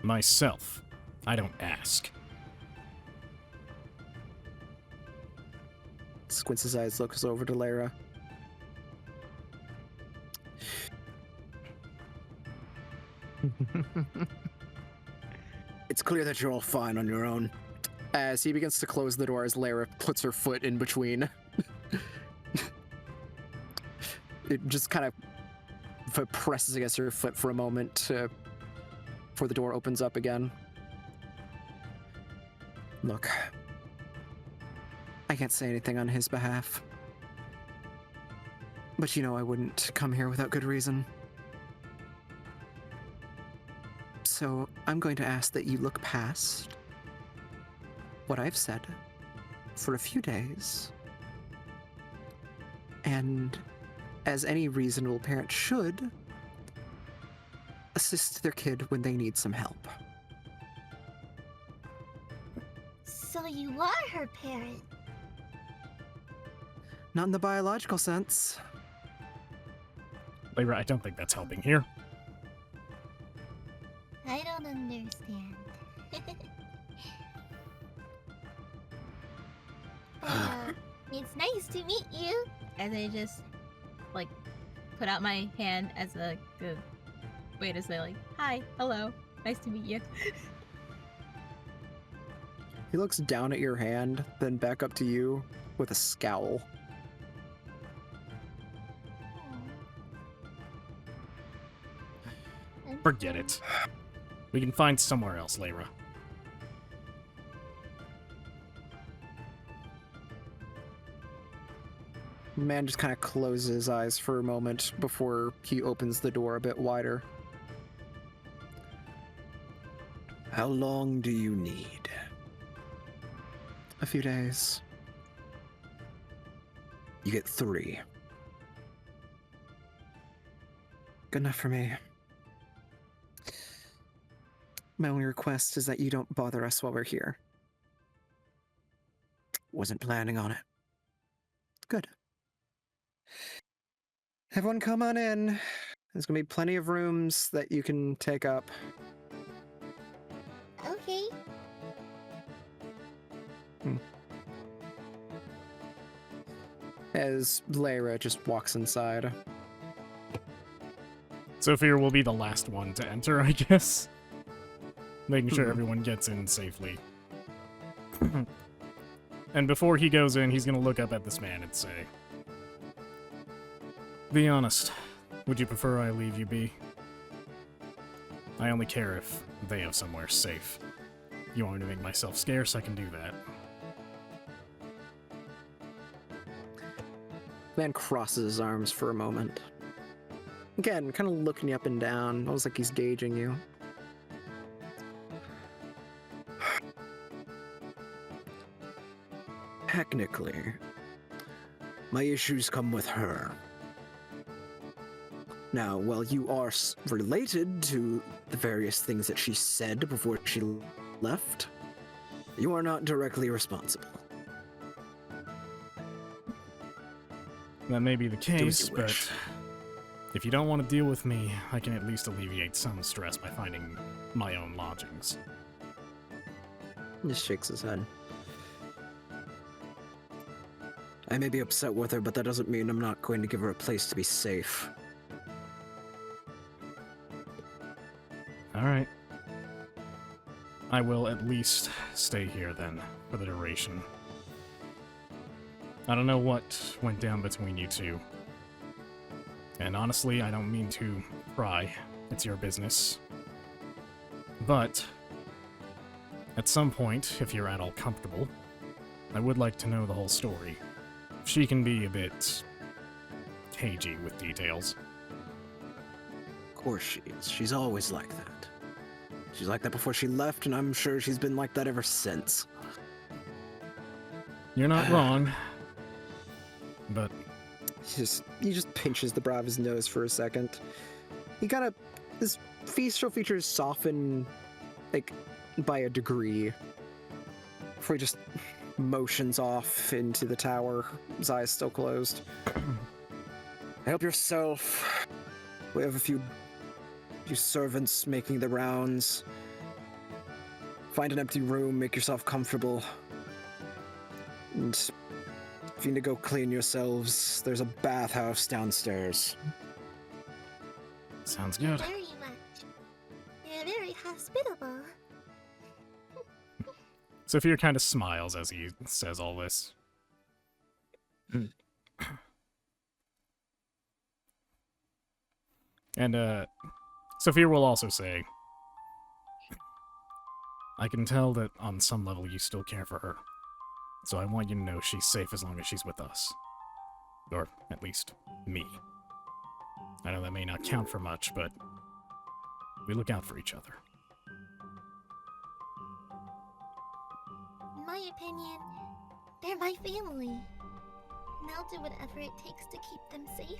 Speaker 2: Myself. I don't ask.
Speaker 8: Squints his eyes, looks over to Lyra. It's clear that you're all fine on your own. As he begins to close the door as Lyra puts her foot in between. It just kind of presses against her foot for a moment before the door opens up again. Look, I can't say anything on his behalf. But you know I wouldn't come here without good reason. So I'm going to ask that you look past what I've said for a few days. And as any reasonable parent should, assist their kid when they need some help.
Speaker 6: So you are her parent?
Speaker 8: Not in the biological sense.
Speaker 2: Lyra, I don't think that's helping here.
Speaker 6: I don't understand. It's nice to meet you.
Speaker 7: As I just, like, put out my hand as a good way to say, like, hi, hello, nice to meet you.
Speaker 8: He looks down at your hand, then back up to you with a scowl.
Speaker 2: Forget it. We can find somewhere else, Lyra.
Speaker 8: Man just kind of closes his eyes for a moment before he opens the door a bit wider. How long do you need? A few days. You get 3. Good enough for me. My only request is that you don't bother us while we're here. Wasn't planning on it. Good. Everyone come on in. There's gonna be plenty of rooms that you can take up.
Speaker 6: Okay.
Speaker 8: As Lyra just walks inside.
Speaker 2: Sophia will be the last one to enter, I guess. Making sure everyone gets in safely. And before he goes in, he's gonna look up at this man and say, "Be honest, would you prefer I leave you be? I only care if they have somewhere safe. You want me to make myself scarce, I can do that."
Speaker 8: Man crosses his arms for a moment. Again, kind of looking you up and down, almost like he's gauging you. Technically, my issues come with her. Now, while you are related to the various things that she said before she left, you are not directly responsible.
Speaker 2: That may be the
Speaker 8: as you
Speaker 2: case, but
Speaker 8: wish.
Speaker 2: if you don't want to deal with me, I can at least alleviate some stress by finding my own lodgings.
Speaker 8: He just shakes his head. I may be upset with her, but that doesn't mean I'm not going to give her a place to be safe.
Speaker 2: Alright. I will at least stay here then, for the duration. I don't know what went down between you two. And honestly, I don't mean to pry. It's your business. But, at some point, if you're at all comfortable, I would like to know the whole story. She can be a bit cagey with details.
Speaker 8: Of course she is. She's always like that. She's like that before she left, and I'm sure she's been like that ever since.
Speaker 2: You're not wrong. But
Speaker 8: He just pinches the brow of his nose for a second. He kind of, his facial features soften, like, by a degree. Before he just motions off into the tower, his eyes still closed. Help yourself. We have a few servants making the rounds. Find an empty room, make yourself comfortable. And if you need to go clean yourselves, there's a bathhouse downstairs.
Speaker 2: sounds good.
Speaker 6: Very much. You're very hospitable.
Speaker 2: Sophia kind of smiles as he says all this. And, Sophia will also say, I can tell that on some level you still care for her. So I want you to know she's safe as long as she's with us. Or, at least, me. I know that may not count for much, but we look out for each other.
Speaker 6: In my opinion, they're my family. And I'll do whatever it takes to keep them safe.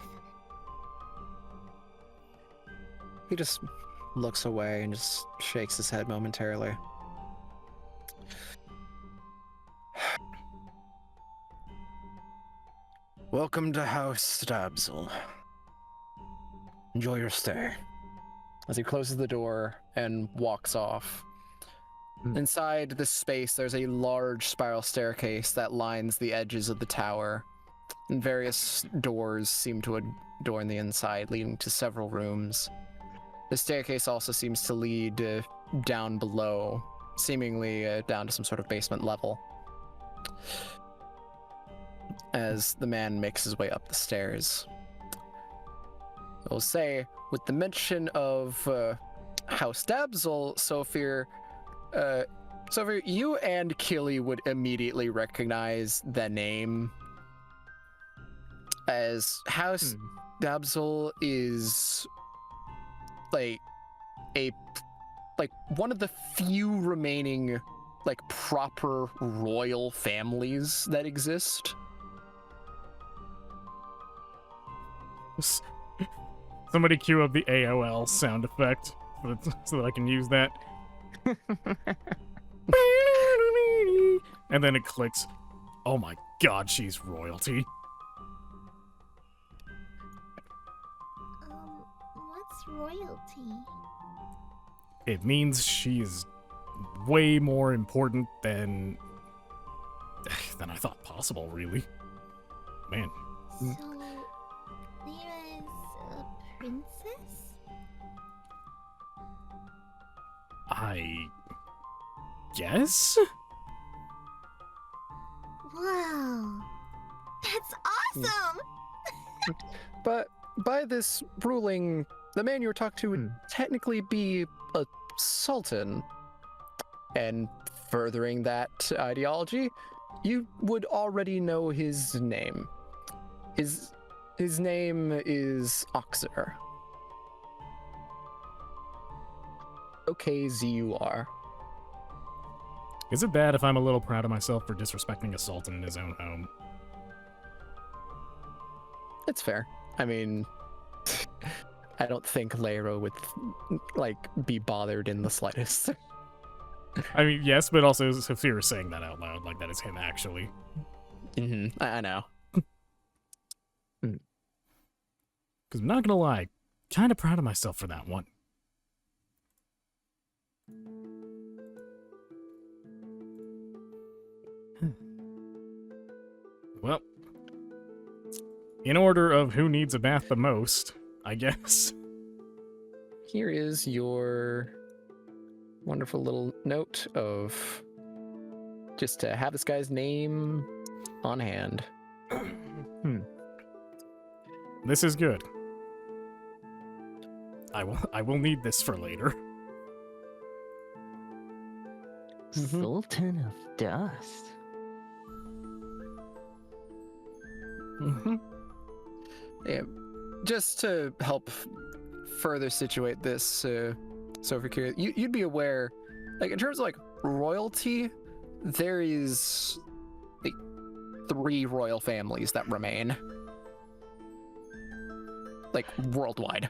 Speaker 8: He just looks away and just shakes his head momentarily. Welcome to House Stabsel. Enjoy your stay.
Speaker 3: as he closes the door and walks off. Inside this space, there's a large spiral staircase that lines the edges of the tower, and various doors seem to adorn the inside, leading to several rooms. The staircase also seems to lead down below, seemingly down to some sort of basement level, as the man makes his way up the stairs. I will say, with the mention of House Dabsel, Sophir, you and Killy would immediately recognize the name, as House Dabsel is like one of the few remaining proper royal families that exist.
Speaker 2: Somebody cue up the AOL sound effect so that I can use that. And then it clicks. Oh my god, she's royalty.
Speaker 6: What's royalty?
Speaker 2: It means she's way more important than I thought possible, really. Man.
Speaker 6: So, Lyra's a princess?
Speaker 2: I guess?
Speaker 6: Wow. That's awesome!
Speaker 3: But by this ruling, the man you were talking to would technically be a sultan. And furthering that ideology, you would already know his name. His name is Oxer. OKZUR.
Speaker 2: Is it bad if I'm a little proud of myself for disrespecting a sultan in his own home?
Speaker 3: It's fair. I mean, I don't think Lyra would, be bothered in the slightest.
Speaker 2: I mean, yes, but also Sophia is saying that out loud, like that is him actually.
Speaker 3: I know.
Speaker 2: Because I'm not gonna lie, kind of proud of myself for that one. Well, in order of who needs a bath the most, I guess.
Speaker 3: Here is your wonderful little note of just to have this guy's name on hand.
Speaker 2: This is good. I will need this for later.
Speaker 1: Sultan of Dust.
Speaker 3: Yeah, just to help further situate this, so for curious, you'd be aware, in terms of royalty, there is 3 royal families that remain, worldwide.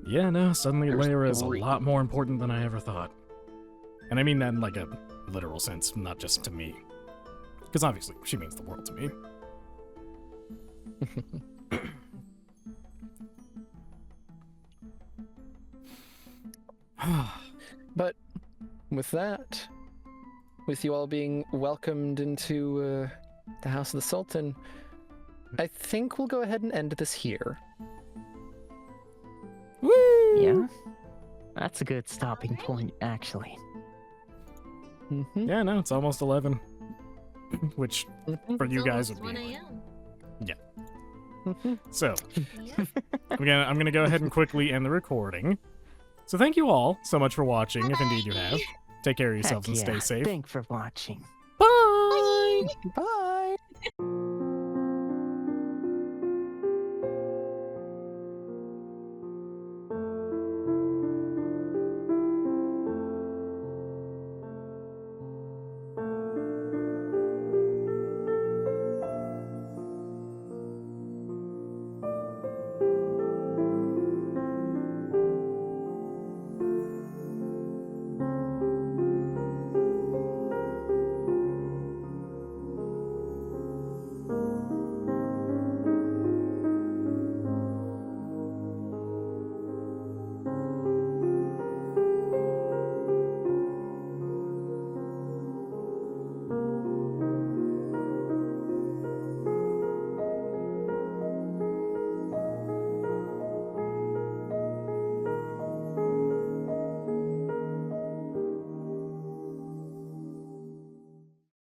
Speaker 2: Yeah, no, suddenly
Speaker 3: There's
Speaker 2: Lyra is a
Speaker 3: 3.
Speaker 2: lot more important than I ever thought. And I mean that in a literal sense, not just to me. Because obviously, she means the world to me.
Speaker 3: But with that, with you all being welcomed into the House of the Sultan, I think we'll go ahead and end this here.
Speaker 2: Woo!
Speaker 1: Yeah? That's a good stopping point, actually.
Speaker 2: Yeah, no, it's almost 11. Which, for you guys,
Speaker 7: It's
Speaker 2: would
Speaker 7: almost
Speaker 2: be...
Speaker 7: 1 a.m.
Speaker 2: So,
Speaker 7: Yeah.
Speaker 2: I'm gonna go ahead and quickly end the recording. So thank you all so much for watching, if indeed you have. Take care of yourselves and stay safe.
Speaker 1: Thanks for watching.
Speaker 2: Bye!
Speaker 3: Bye!